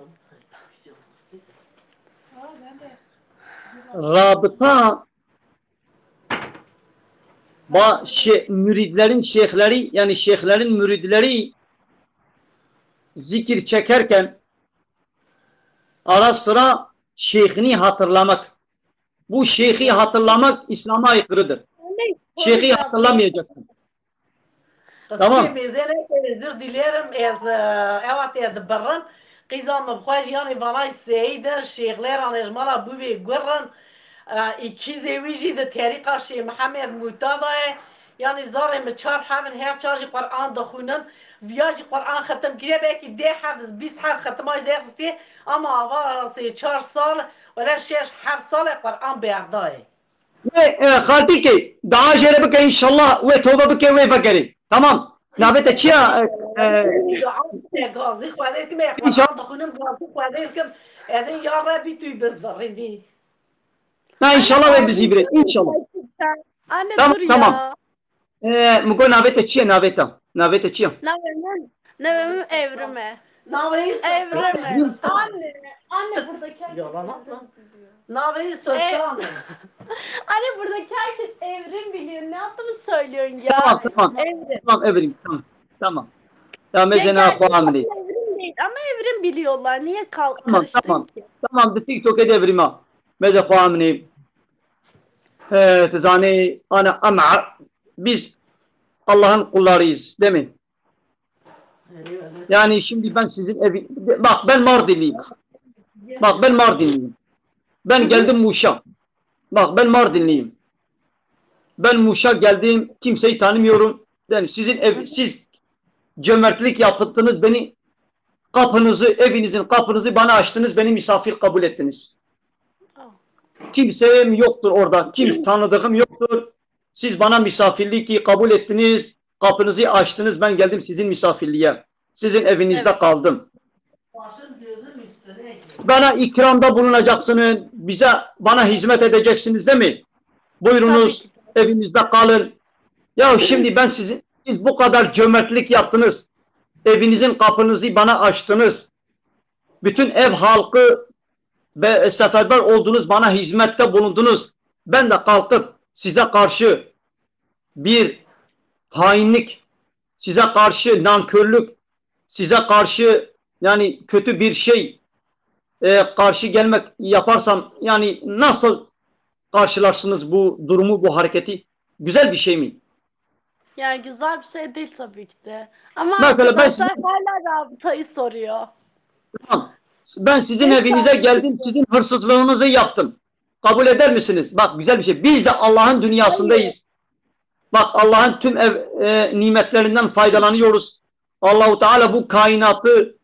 Rabıta müridlerin şeyhleri, yani şeyhlerin müridleri zikir çekerken ara sıra şeyhini hatırlamak. Bu şeyhi hatırlamak İslam'a aykırıdır. Şeyhi hatırlamayacaksın. Tamam. Özür dilerim. Evet, barran. قیزان مبخواش یعنی وانای سیده شیخلر آنجمالا بوی گرن ایکیزی ویجی ده طریقه شیخ محمد معتاده یعنی زاره مچار حمن هر چارجی قرآن دخونن ویاجی قرآن ختم کریه بیکی 10 حفظ 20 حفظ ختماش ده خستی اما آوار 3-4 سال ولا 6-7 سال قرآن بیردائه خالتي كي دعاء جربك ان شاء الله وتوبه بك وفكري تمام نابت تشيا غازي خوادر كم قرآن دخونن غازي خوادر كم هذا يا ربي توي بزرين دي لا ان شاء الله وبزيبري ان شاء الله Anne تمام dur تمام ya. مقول نابت تشيا نابت تشيا Nevemim evrime. Naveyi Evrime. Anne buradaki herkes yalan atma. Naveyi sultanı. Anne buradaki herkes evrim biliyor. Ne yaptığımı söylüyorsun ya. تمام تمام Evrim. تمام ابريم تمام تمام يا مزنا Ya اخو عاملي gerçekten evrim değil ama evrim biliyorlar. Niye تمام karıştın تمام ki? تمام بالتيك توك ابريما ماذا اخو عاملي تزاني انا امع biz Allah'ın kullarıyız değil mi? Yani şimdi ben sizin evi... Bak ben Mardinliyim. Bak ben Mardinliyim. Ben geldim Muş'a. Bak ben Mardinliyim. Ben Muş'a geldim. Kimseyi tanımıyorum. Yani sizin ev... Siz cömertlik yaptınız. Beni kapınızı, evinizin kapınızı bana açtınız. Beni misafir kabul ettiniz. Kimsem yoktur orada. Kim tanıdığım yoktur. Siz bana misafirliği kabul ettiniz. Kapınızı açtınız. Ben geldim sizin misafirliğe. Sizin evinizde kaldım. Bana ikramda bulunacaksınız. Bana hizmet edeceksiniz değil mi? Buyurunuz. Evinizde kalın. Ya şimdi ben siz bu kadar cömertlik yaptınız. Evinizin kapınızı bana açtınız. Bütün ev halkı ve seferber oldunuz. Bana hizmette bulundunuz. Ben de kalkıp size karşı bir hainlik, size karşı nankörlük, size karşı yani kötü bir şey karşı gelmek yaparsam yani nasıl karşılarsınız bu durumu, bu hareketi? Güzel bir şey mi? Yani güzel bir şey değil tabii ki de. Ama Mesela arkadaşlar hala rabıtayı soruyor. Tamam. Ben sizin evinize geldim, sizin hırsızlığınızı yaptım. Kabul eder misiniz? Bak güzel bir şey. Biz de Allah'ın dünyasındayız. Bak Allah'ın tüm nimetlerinden faydalanıyoruz. Allahu Teala bu kainatı,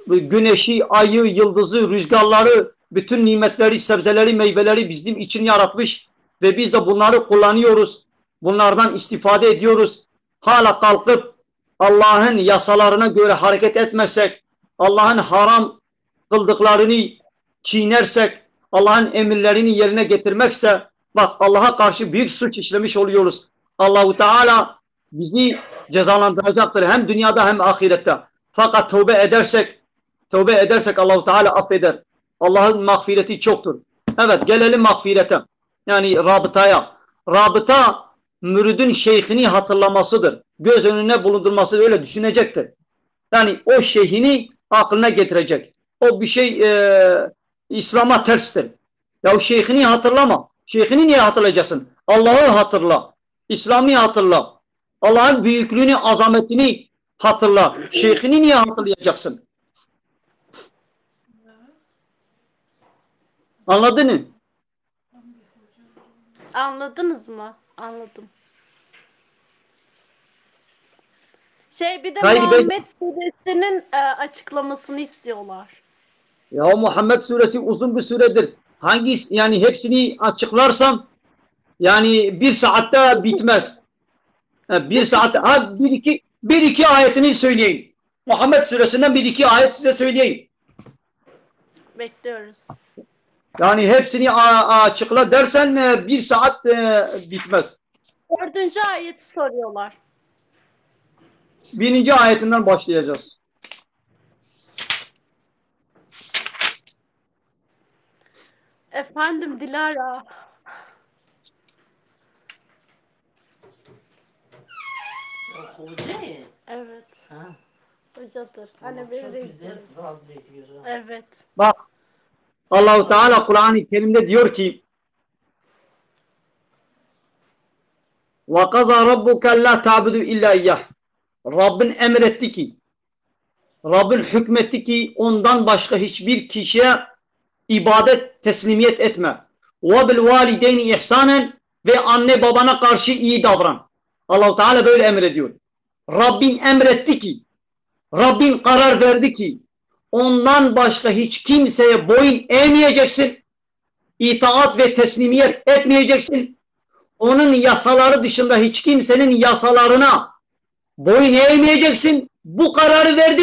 güneşi, ayı, yıldızı, rüzgarları, bütün nimetleri, sebzeleri, meyveleri bizim için yaratmış ve biz de bunları kullanıyoruz. Bunlardan istifade ediyoruz. Hala kalkıp Allah'ın yasalarına göre hareket etmezsek, Allah'ın haram kıldıklarını çiğnersek, Allah'ın emirlerini yerine getirmekse, bak Allah'a karşı büyük suç işlemiş oluyoruz. Allahu Teala bizi cezalandıracaktır hem dünyada hem ahirette. Fakat tövbe edersek Allahu Teala affeder. Allah'ın mağfireti çoktur. Evet, gelelim mağfirete. Yani rabıtaya. Rabıta müridin şeyhini hatırlamasıdır. Göz önüne bulundurması, öyle düşünecektir. Yani o şeyhini aklına getirecek. O bir şey İslam'a terstir. Ya şeyhini hatırlama. Şeyhini niye hatırlayacaksın? Allah'ı hatırla. İslam'ı hatırla. Allah'ın büyüklüğünü, azametini hatırla. Şeyhini niye hatırlayacaksın? Anladın mı? Anladınız mı? Anladım. Bir de Hayır, Muhammed suresinin açıklamasını istiyorlar. Ya Muhammed suresi uzun bir suredir. Hangisi yani hepsini açıklarsam yani bir saatte bitmez. Bir saat, bir iki ayetini söyleyeyim. Muhammed suresinden bir iki ayet size söyleyeyim. Bekliyoruz. Yani hepsini açıkla dersen bir saat bitmez. 4. ayeti soruyorlar. 1. ayetinden başlayacağız. Efendim Dilara. Hoca. Evet. Hocadır. Hani beni Evet. Bak Allah-u Teala Kur'an-ı Kerim'de diyor ki وَقَضَى رَبُّكَ لَا تَعْبُدُ اِلَّا اِيَّهِ Rabbin emretti ki Rabbin hükmetti ki ondan başka hiçbir kişiye ibadet teslimiyet etme. وَبِالْوَالِدَيْنِ ihsanen ve anne babana karşı iyi davran. Allah-u Teala böyle emrediyor. Rabbin emretti ki, Rabbin karar verdi ki ondan başka hiç kimseye boyun eğmeyeceksin. İtaat ve teslimiyet etmeyeceksin. Onun yasaları dışında hiç kimsenin yasalarına boyun eğmeyeceksin. Bu kararı verdi.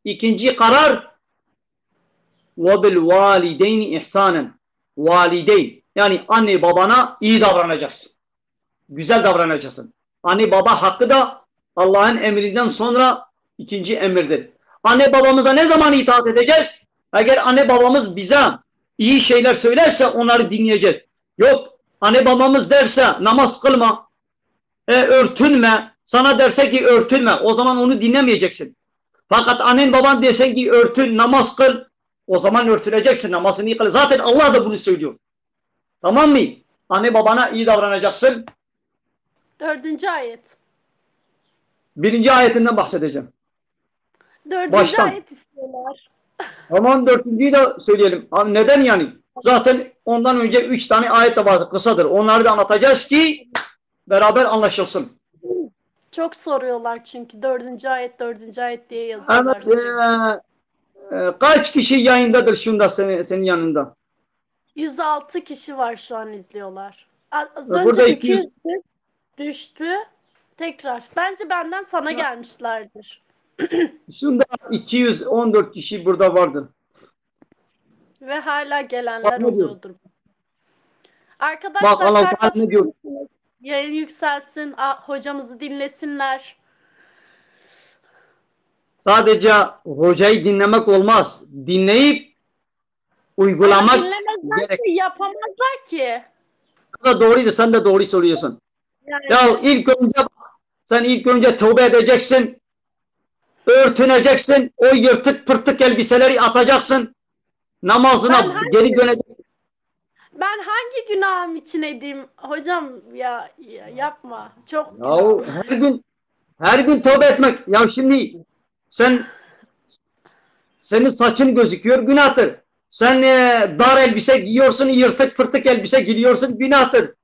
İkinci karar وَبِالْوَالِدَيْنِ ihsanen. Valideyn yani anne babana iyi davranacaksın. Güzel davranacaksın. Anne baba hakkı da Allah'ın emrinden sonra ikinci emirdir. Anne babamıza ne zaman itaat edeceğiz? Eğer anne babamız bize iyi şeyler söylerse onları dinleyeceğiz. Yok anne babamız derse namaz kılma, örtünme, sana derse ki örtünme, o zaman onu dinlemeyeceksin. Fakat annen baban desen ki örtün, namaz kıl, o zaman örtüleceksin, namazını kıl. Zaten Allah da bunu söylüyor. Tamam mı? Anne babana iyi davranacaksın. 4. ayet. 1. ayetinden bahsedeceğim. 4. Baştan. ayet istiyorlar. Tamam 4.'yü de söyleyelim. Neden yani? Zaten ondan önce 3 tane ayet de vardı. Kısadır. Onları da anlatacağız ki beraber anlaşılsın. Çok soruyorlar çünkü 4. ayet 4. ayet diye yazıyorlar. Evet. Kaç kişi yayındadır şunda senin yanında? 106 kişi var şu an izliyorlar. Az Burada önce 200 düştü. Tekrar. Bence benden sana gelmişlerdir. Şunda 214 kişi burada vardı. Ve hala gelenler Bak ne diyor? oluyordur. Bak Arkadaşlar Allah kalp Teala ne diyor? atıyorsunuz. Yayın yükselsin. Hocamızı dinlesinler. Sadece hocayı dinlemek olmaz. Dinleyip uygulamak Dinlemezler gerek. ki, yapamazlar ki. Bu da doğruydu. Sen de doğru söylüyorsun. Yani. Ya sen ilk önce tövbe edeceksin. Örtüneceksin. O yırtık pırtık elbiseleri atacaksın. Namazına geri döneceksin. Ben hangi günahım için edeyim? Hocam ya yapma. Çok Ya her gün tövbe etmek. Ya şimdi senin saçın gözüküyor, günahtır. Sen dar elbise giyiyorsun, yırtık pırtık elbise giyiyorsun, günahtır.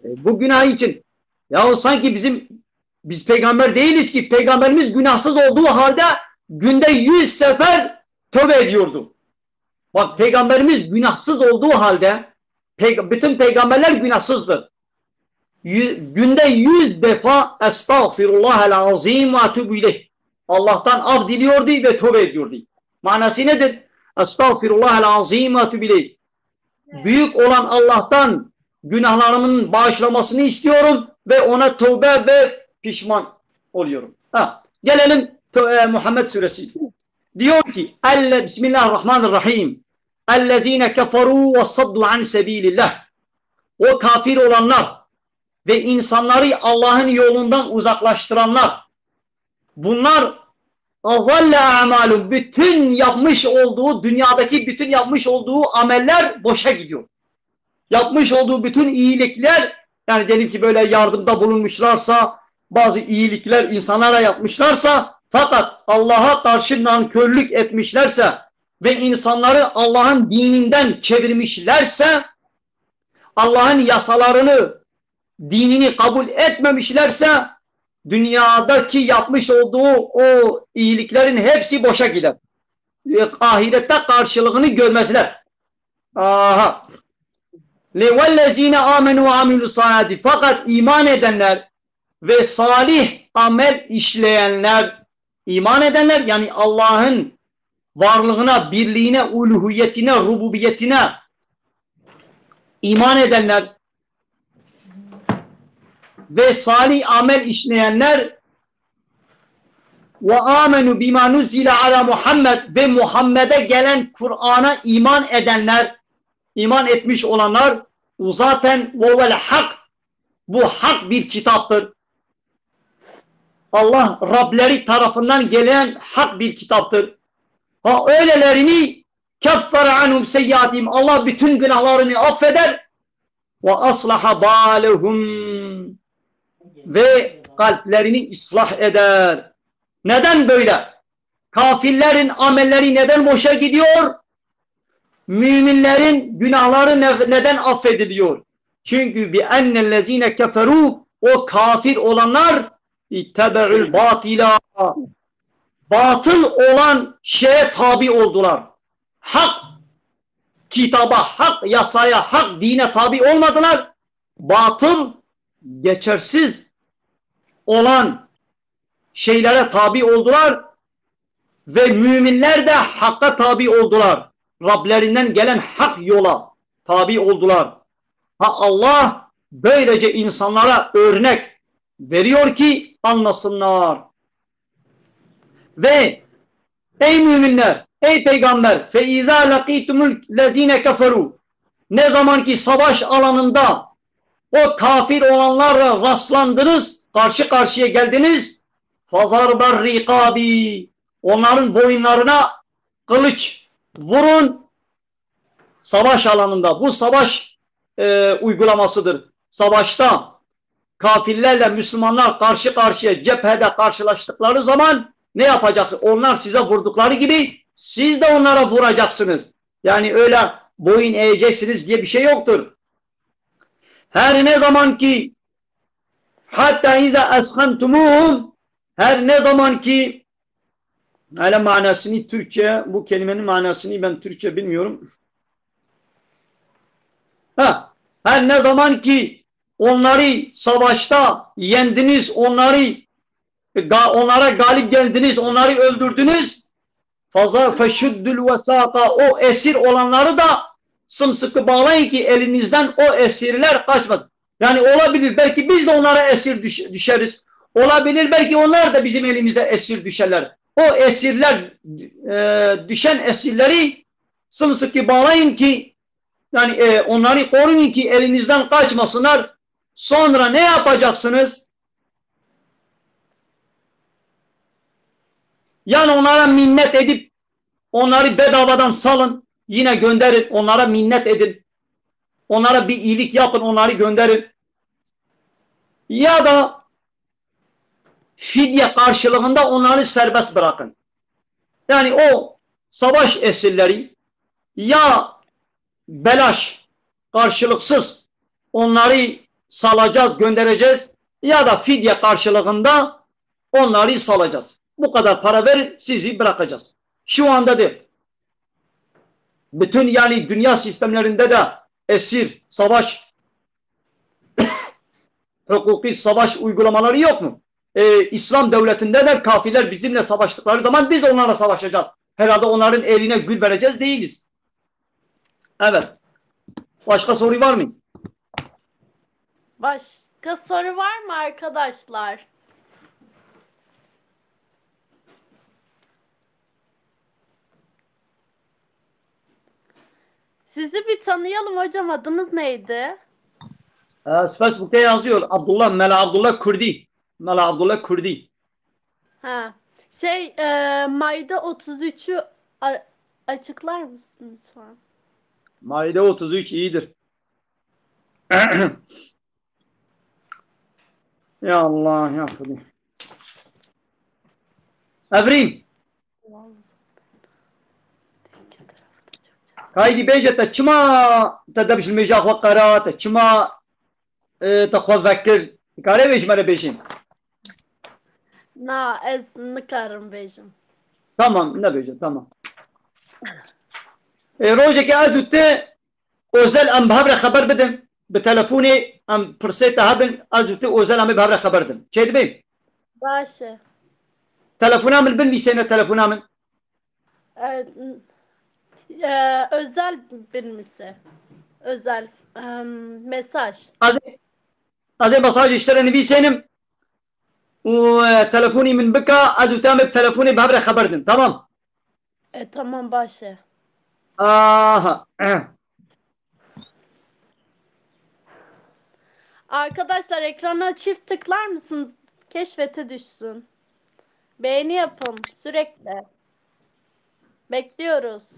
Bu günah için. Ya sanki biz peygamber değiliz ki. Peygamberimiz günahsız olduğu halde günde 100 sefer tövbe ediyordu. Bak peygamberimiz günahsız olduğu halde bütün peygamberler günahsızdır. Günde 100 defa Estağfirullahel-azim ve etûbü ileyh. Allah'tan af diliyordu ve tövbe ediyordu. Manası nedir? Estağfirullahel-azim ve etûbü ileyh. Büyük olan Allah'tan günahlarımın bağışlamasını istiyorum ve ona tövbe ve pişman oluyorum. Gelelim Muhammed suresi. Diyor ki Bismillahirrahmanirrahim. اَلَّذ۪ينَ كَفَرُوا وَصَدُّوا عَنْ سَب۪يلِ اللّٰهِ O kafir olanlar ve insanları Allah'ın yolundan uzaklaştıranlar. Bunlar اَظَلَّ اَعْمَالُمْ Bütün yapmış olduğu, dünyadaki bütün yapmış olduğu ameller boşa gidiyor. Yapmış olduğu bütün iyilikler, yani diyelim ki böyle yardımda bulunmuşlarsa, bazı iyilikler insanlara yapmışlarsa, fakat Allah'a karşı nankörlük etmişlerse ve insanları Allah'ın dininden çevirmişlerse, Allah'ın yasalarını, dinini kabul etmemişlerse, dünyadaki yapmış olduğu o iyiliklerin hepsi boşa gider. Ahirette karşılığını görmezler. Aha. لِوَالَّذ۪ينَ آمَنُوا وَعَمِلُوا الصَّالِحَاتِ Fakat iman edenler ve salih amel işleyenler, iman edenler yani Allah'ın varlığına, birliğine, uluhiyetine, rububiyetine iman edenler ve salih amel işleyenler ve amenu bima nuzile ala Muhammed ve Muhammed'e gelen Kur'an'a iman edenler, iman etmiş olanlar zaten ve'l hak, bu hak bir kitaptır. Allah Rableri tarafından gelen hak bir kitaptır. Öylelerini keffere anhum seyyiatim Allah bütün günahlarını affeder ve aslaha balehum ve kalplerini ıslah eder. Neden böyle? kafirlerin amelleri neden boşa gidiyor? Müminlerin günahları neden affediliyor? Çünkü bi ennellezine keferu, o kafir olanlar ittebe'ül batila, batıl olan şeye tabi oldular. Hak kitaba, hak yasaya, hak dine tabi olmadılar. Batıl, geçersiz olan şeylere tabi oldular ve müminler de hakka tabi oldular. Rablerinden gelen hak yola tabi oldular. Allah böylece insanlara örnek veriyor ki anlasınlar. Ve ey müminler, ey peygamber, فَاِذَا لَقِيتُمُ الَّذ۪ينَ كَفَرُوا, ne zaman ki savaş alanında o kafir olanlarla rastlandınız, karşı karşıya geldiniz, فَظَرْبَ الرِّقَابِ, onların boyunlarına kılıç vurun. Savaş alanında, bu savaş uygulamasıdır. Savaşta kafirlerle Müslümanlar karşı karşıya cephede karşılaştıkları zaman ne yapacaksınız? Onlar size vurdukları gibi siz de onlara vuracaksınız. Yani öyle boyun eğeceksiniz diye bir şey yoktur. Her ne zaman ki hatta iza eshantumuhum, her ne zaman ki, hele manasını Türkçe, bu kelimenin manasını ben Türkçe bilmiyorum. Her ne zaman ki onları savaşta yendiniz, onlara galip geldiniz, onları öldürdünüz, feşuddül vesaka, o esir olanları da sımsıkı bağlayın ki elinizden o esirler kaçmaz. Yani olabilir belki biz de onlara esir düşeriz. Olabilir belki onlar da bizim elimize esir düşerler. O esirler, düşen esirleri sımsıkı bağlayın ki, yani onları koruyun ki elinizden kaçmasınlar. Sonra ne yapacaksınız? Yani onlara minnet edip onları bedavadan salın, yine gönderin, onlara minnet edin. Onlara bir iyilik yapın, onları gönderin. Ya da fidye karşılığında onları serbest bırakın. Yani o savaş esirleri ya belaş, karşılıksız onları salacağız, göndereceğiz, ya da fidye karşılığında onları salacağız. Bu kadar para verin, sizi bırakacağız. Şu anda değil. Bütün yani dünya sistemlerinde de esir, savaş, hukuki savaş uygulamaları yok mu? İslam devletinde de kafirler bizimle savaştıkları zaman biz de onlarla savaşacağız. Herhalde onların eline gül vereceğiz değiliz. Evet. Başka soru var mı? Başka soru var mı arkadaşlar? Sizi bir tanıyalım hocam. Adınız neydi? Facebook'ta yazıyor. Mela Abdullah Kurdi. Mela Abdullah Kurdi. Ha. Maide 33'ü açıklar mısın lütfen? Maide 33 iyidir. Ya Allah ya Rabbi. Evrim. Kaydi bejete çima tedebişil mecah ve karat çima tekhvekir kare bejmere bejin. Na ez nıkarım bejim. Tamam ne bejin tamam. Rojeki azutte özel am bhavre haber bedin bi telefoni am pırsete habin azutte özel am bhavre haberdin. Çeydi bey? Başı. Telefonamın bin lisene telefonamın. Özel bilmesi. Özel mesaj. Az mesaj işlerini bilsenim telefoni min bika az utamib telefoni bhavre haberdin. Tamam. Tamam başı. Aha. Arkadaşlar ekrana çift tıklar mısınız? Keşfete düşsün. Beğeni yapın sürekli. Bekliyoruz.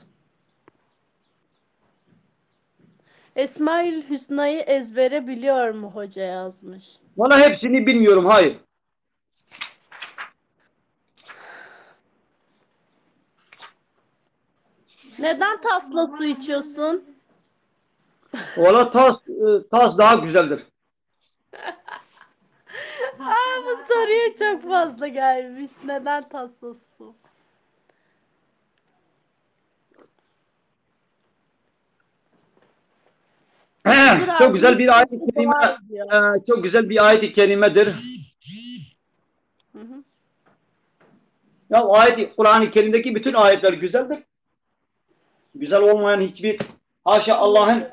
Esmaül Hüsna'yı ezbere biliyor mu hoca yazmış. Valla hepsini bilmiyorum hayır. Neden tasla su içiyorsun? Valla tas daha güzeldir. Bu soruya çok fazla gelmiş. Neden tasla su? Çok güzel bir ayet-i kerime, çok güzel bir ayet-i kerimedir. Ya Kur'an-ı Kerim'deki bütün ayetler güzeldir. Güzel olmayan hiçbir, haşa Allah'ın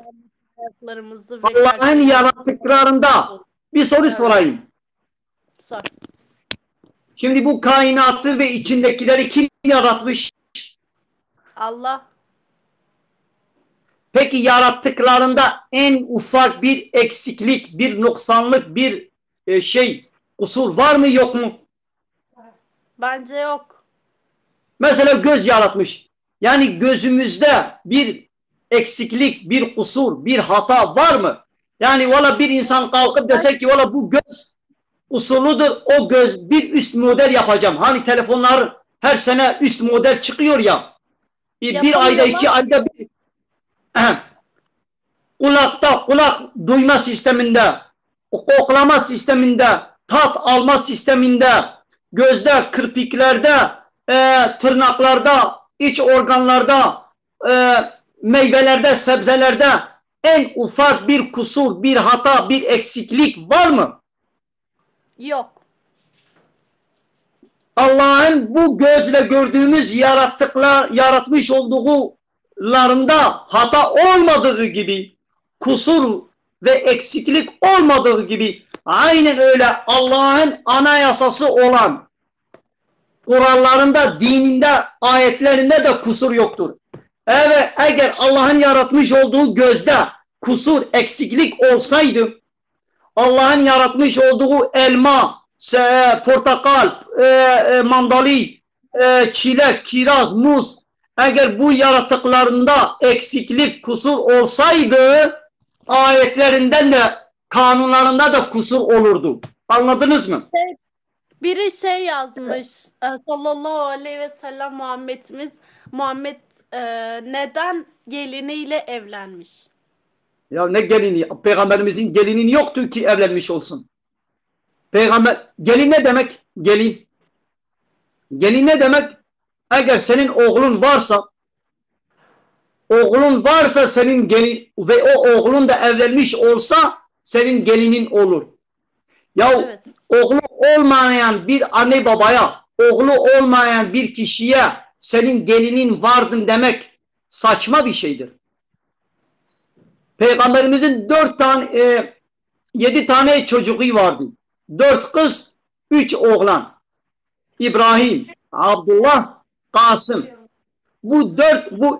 yarattıklarında bir soru sorayım. Sor. Şimdi bu kainatı ve içindekileri kim yaratmış? Allah. Peki yarattıklarında en ufak bir eksiklik, bir noksanlık, bir kusur var mı yok mu? Bence yok. Mesela göz yaratmış. Yani gözümüzde bir eksiklik, bir kusur, bir hata var mı? Yani valla bir insan kalkıp desek ki valla bu göz kusurludur, o göz bir üst model yapacağım. Hani telefonlar her sene üst model çıkıyor ya. Bir ayda, 2 ayda bir kulak duyma sisteminde, koklama sisteminde, tat alma sisteminde, gözde, kirpiklerde, tırnaklarda, iç organlarda, meyvelerde, sebzelerde en ufak bir kusur, bir hata, bir eksiklik var mı? Yok. Allah'ın bu gözle gördüğümüz yaratmış olduklarında hata olmadığı gibi, kusur ve eksiklik olmadığı gibi, aynen öyle Allah'ın anayasası olan kurallarında, dininde, ayetlerinde de kusur yoktur. Evet, eğer Allah'ın yaratmış olduğu gözde kusur, eksiklik olsaydı, Allah'ın yaratmış olduğu elma, portakal, mandalina, çilek, kiraz, muz, eğer bu yaratıklarında eksiklik, kusur olsaydı, ayetlerinden de, kanunlarında da kusur olurdu. Anladınız mı? Biri yazmış, sallallahu aleyhi ve sellem Muhammed neden geliniyle evlenmiş? Ya ne gelini? Peygamberimizin gelinin yoktu ki evlenmiş olsun. Gelin ne demek? Gelin. Gelin ne demek? Eğer senin oğlun varsa senin gelin ve o oğlun da evlenmiş olsa senin gelinin olur. Ya evet. Oğlu olmayan bir anne babaya, oğlu olmayan bir kişiye senin gelinin vardın demek saçma bir şeydir. Peygamberimizin 7 tane çocuğu vardı. 4 kız, 3 oğlan. İbrahim, Abdullah, Kasım. Bu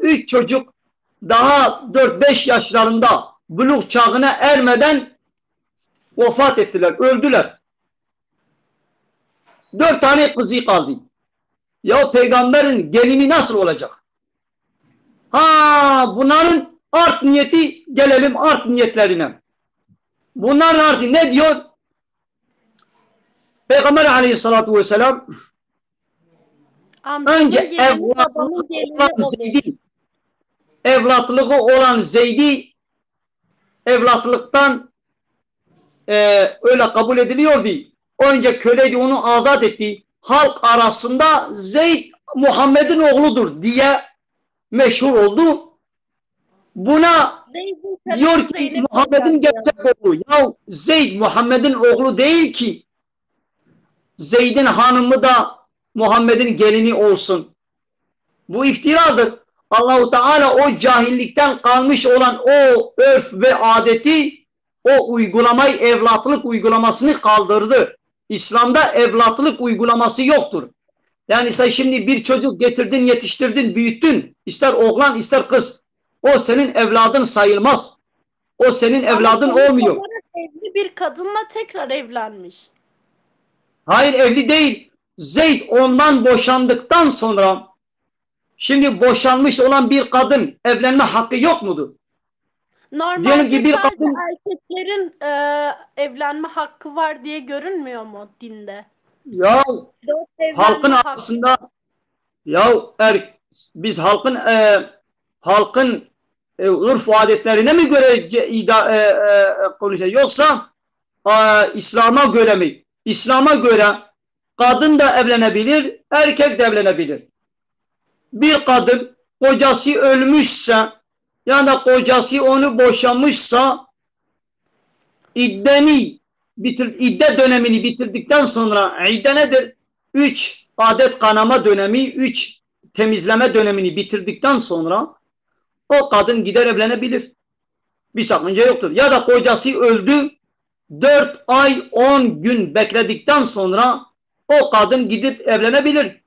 3 çocuk daha 4-5 yaşlarında buluğ çağına ermeden vefat ettiler, öldüler. 4 tane kızı kaldı. Ya peygamberin gelini nasıl olacak? Bunların art niyeti, gelelim art niyetlerine. Bunların artı ne diyor? Peygamber aleyhissalatu vesselam önce evlatlığı olan Zeyd'i evlatlıktan öyle kabul ediliyordu. Önce köleydi, onu azat etti. Halk arasında Zeyd Muhammed'in oğludur diye meşhur oldu. Buna diyor ki Muhammed'in gerçek oğlu. Ya Zeyd Muhammed'in oğlu değil ki. Zeyd'in hanımı da Muhammed'in gelini olsun. Bu iftiradır. Allah-u Teala o cahillikten kalmış olan o örf ve adeti, o uygulamayı, evlatlık uygulamasını kaldırdı. İslam'da evlatlık uygulaması yoktur. Yani sen şimdi bir çocuk getirdin, yetiştirdin, büyüttün. İster oğlan ister kız. O senin evladın sayılmaz. O senin evladın olmuyor. Evli bir kadınla tekrar evlenmiş. Hayır, evli değil. Zeyd ondan boşandıktan sonra şimdi boşanmış olan bir kadın evlenme hakkı yok mudur? Normalde ki bir kadın... erkeklerin evlenme hakkı var diye görünmüyor mu dinde? Ya halkın arasında biz halkın halkın urf adetlerine mi göre konuşacak? Yoksa İslam'a göre mi? İslam'a göre kadın da evlenebilir, erkek de evlenebilir. Bir kadın kocası ölmüşse ya da kocası onu boşamışsa idde dönemini bitirdikten sonra idde nedir? 3 adet kanama dönemi, 3 temizleme dönemini bitirdikten sonra o kadın gider evlenebilir. Bir sakınca yoktur. Ya da kocası öldü, 4 ay 10 gün bekledikten sonra o kadın gidip evlenebilir.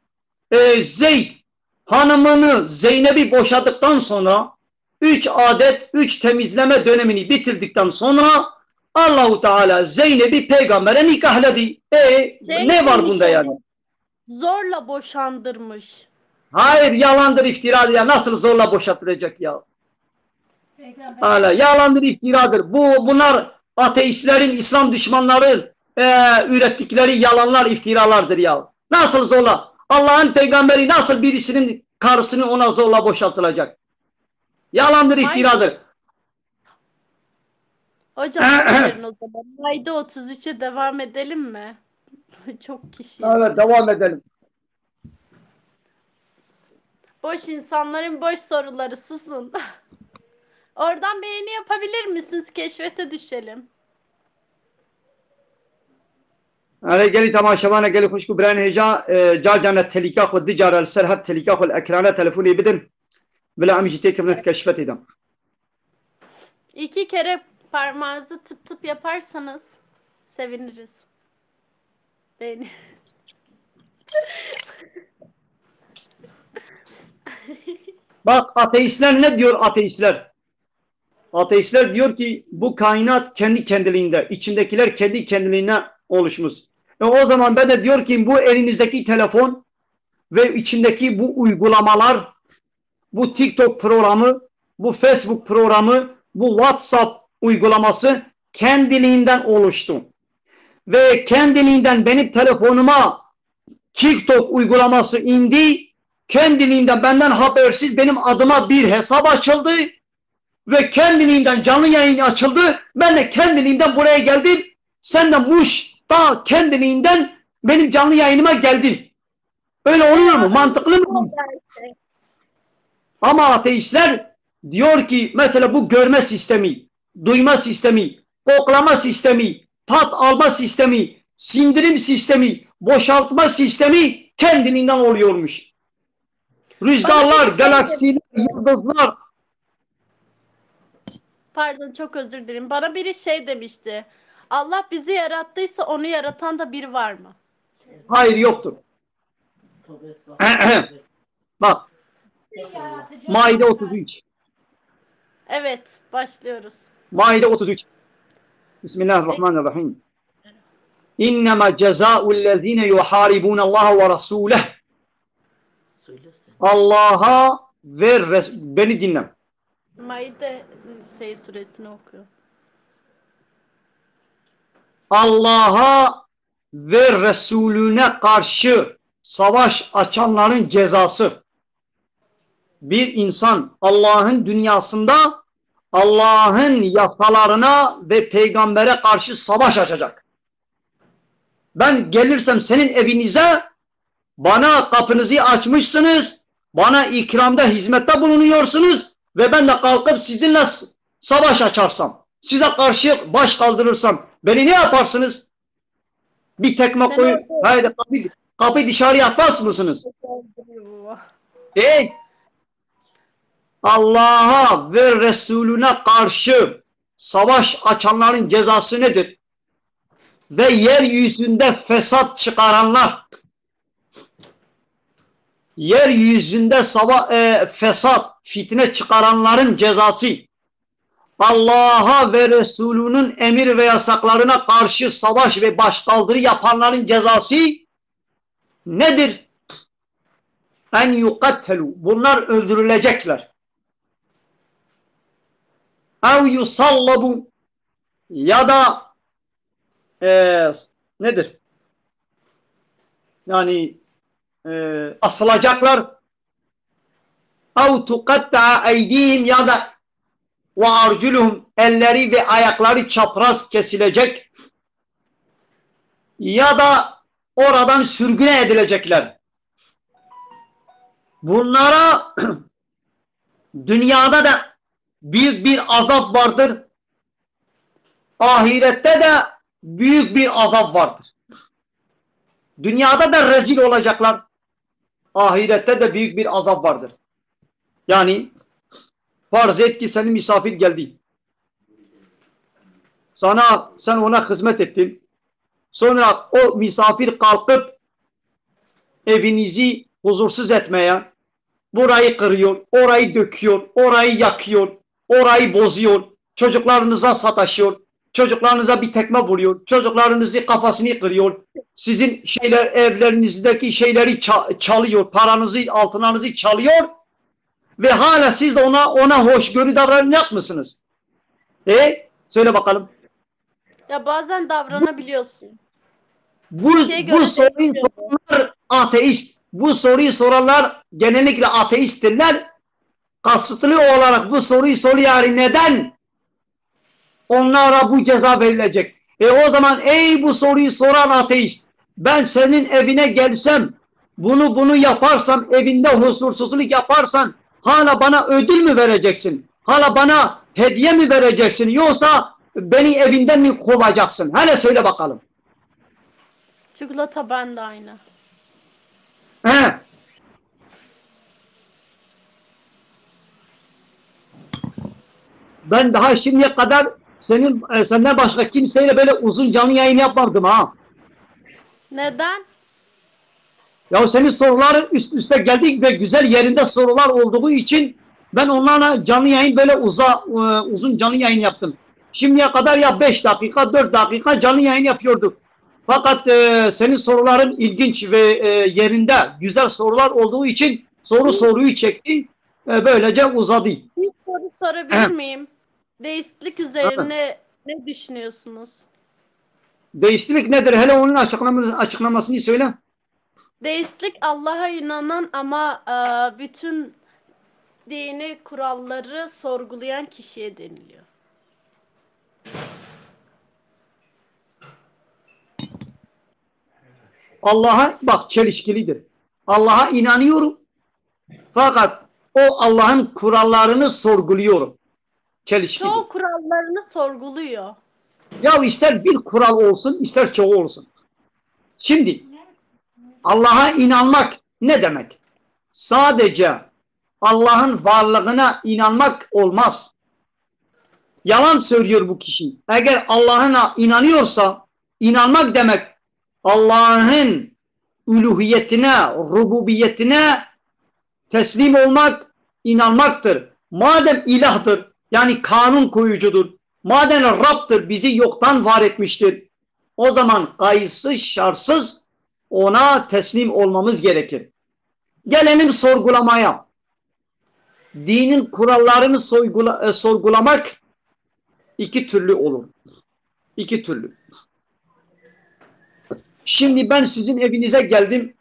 Zeyd hanımını Zeynep'i boşadıktan sonra 3 adet 3 temizleme dönemini bitirdikten sonra Allahu Teala Zeynep'i peygambere nikahladı. Ne var bunda yani? Zorla boşandırmış. Hayır, yalandır, iftiradır ya. Nasıl zorla boşatılacak ya? Hala yalandır, iftiradır. Bunlar ateistlerin, İslam düşmanları ürettikleri yalanlar, iftiralardır ya. Nasıl zorla? Allah'ın peygamberi nasıl birisinin karısını ona zorla boşaltılacak? Yalandır, iftiradır. Hocam o zaman. Maide 33'e devam edelim mi? Çok kişi. Evet, devam edelim. Boş insanların boş soruları, susun. Oradan beğeni yapabilir misiniz? Keşfete düşelim. أنا قالي تماشاوانا قالي خوشكو بران هجا جاجانا التليكاخ والدجارة السرحة التليكاخ والأكرانة تلفوني بدن بلا عمشي تيكف نت كشفتي دم 2 kere parmağınızı tıp tıp yaparsanız seviniriz. Beğeni. Bak ateistler ne diyor ateistler? Ateistler diyor ki bu kainat kendi kendiliğinde, içindekiler kendi kendiliğine oluşmuş. O zaman ben de diyor ki bu elinizdeki telefon ve içindeki bu uygulamalar, bu TikTok programı, bu Facebook programı, bu WhatsApp uygulaması kendiliğinden oluştu. Ve kendiliğinden benim telefonuma TikTok uygulaması indi. Kendiliğinden benden habersiz benim adıma bir hesap açıldı. Ve kendiliğinden canlı yayın açıldı. Ben de kendiliğinden buraya geldim. Sen de Muş'ta kendiliğinden benim canlı yayınıma geldin. Öyle oluyor mu? Mantıklı mı? Ama ateistler diyor ki mesela bu görme sistemi, duyma sistemi, koklama sistemi, tat alma sistemi, sindirim sistemi, boşaltma sistemi kendiliğinden oluyormuş. Rüzgarlar, galaksiler, yıldızlar. Pardon, çok özür dilerim. Bana biri şey demişti. Allah bizi yarattıysa onu yaratan da biri var mı? Hayır, yoktur. Bak. Maide 33. Evet, başlıyoruz. Maide 33. Bismillahirrahmanirrahim. İnnemâ cezâullezîne yuhâribûne Allah ve rasûleh. Allah'a ve beni dinle. Maide suresini okuyor. Allah'a ve Resulüne karşı savaş açanların cezası. Bir insan Allah'ın dünyasında Allah'ın yasalarına ve peygambere karşı savaş açacak. Ben gelirsem senin evinize, bana kapınızı açmışsınız, bana ikramda, hizmette bulunuyorsunuz ve ben de kalkıp sizinle savaş açarsam, size karşı baş kaldırırsam beni ne yaparsınız? Bir tekme koyup haydi kapıyı dışarıya atmaz mısınız? Allah'a ve Resulüne karşı savaş açanların cezası nedir? Ve yeryüzünde fesat çıkaranlar, yeryüzünde fesat, fitne çıkaranların cezası, Allah'a ve Resulünün emir ve yasaklarına karşı savaş ve başkaldırı yapanların cezası nedir? En yukattelu. Bunlar öldürülecekler. Ev yusallabu. Ya da nedir? Yani asılacaklar. اَوْ تُقَطَّعَ اَيْدِيهِمْ ya da وَاَرْجُلُهُمْ elleri ve ayakları çapraz kesilecek ya da oradan sürgüne edilecekler. Bunlara dünyada da büyük bir azap vardır. Ahirette de büyük bir azap vardır. Dünyada da rezil olacaklar. Ahirette de büyük bir azap vardır. Yani farz et ki senin misafir geldi. Sen ona hizmet ettin. Sonra o misafir kalkıp evinizi huzursuz etmeye, burayı kırıyor, orayı döküyor, orayı yakıyor, orayı bozuyor, çocuklarınıza sataşıyor, çocuklarınıza bir tekme vuruyor, çocuklarınızı kafasını kırıyor, sizin evlerinizdeki şeyleri çalıyor, paranızı, altınlarınızı çalıyor ve hala siz ona hoşgörü davranacak mısınız? Söyle bakalım. Ya bazen davranabiliyorsun. Bu soruyu soranlar ateist. Bu soruyu soranlar genellikle ateisttirler. Kasıtlı olarak bu soruyu soruyor. Neden onlara bu ceza verilecek? O zaman ey bu soruyu soran ateist, ben senin evine gelsem, bunu yaparsam, evinde huzursuzluk yaparsan hala bana ödül mü vereceksin? Hala bana hediye mi vereceksin? Yoksa beni evinden mi kovacaksın? Hele söyle bakalım. Çikolata ben de aynı. Ben daha şimdiye kadar senden başka kimseyle böyle uzun canlı yayın yapmadım ha. Neden? Ya senin soruların üst üste geldik ve güzel yerinde sorular olduğu için ben onlarla canlı yayın böyle uzun canlı yayın yaptım. Şimdiye kadar ya 5 dakika 4 dakika canlı yayın yapıyorduk. Fakat senin soruların ilginç ve yerinde güzel sorular olduğu için soruyu çekti. Böylece uzadı. Bir soru sorabilir miyim? Deistlik üzerine ne düşünüyorsunuz? Deistlik nedir? Hele onun açıklamasını söyle. Deistlik Allah'a inanan ama bütün dini kuralları sorgulayan kişiye deniliyor. Allah'a bak çelişkilidir. Allah'a inanıyorum. Fakat o Allah'ın kurallarını sorguluyorum. Çelişkili. Çoğu kurallarını sorguluyor. Ya ister bir kural olsun, ister çoğu olsun. Şimdi Allah'a inanmak ne demek? Sadece Allah'ın varlığına inanmak olmaz. Yalan söylüyor bu kişi. Eğer Allah'ına inanıyorsa, inanmak demek Allah'ın uluhiyetine, rububiyetine teslim olmak, inanmaktır. Madem ilahtır, yani kanun koyucudur, madem Rab'dır, bizi yoktan var etmiştir, o zaman kayıtsız şartsız ona teslim olmamız gerekir. Gelelim sorgulamaya. Dinin kurallarını sorgulamak iki türlü olur. İki türlü. Şimdi ben sizin evinize geldim.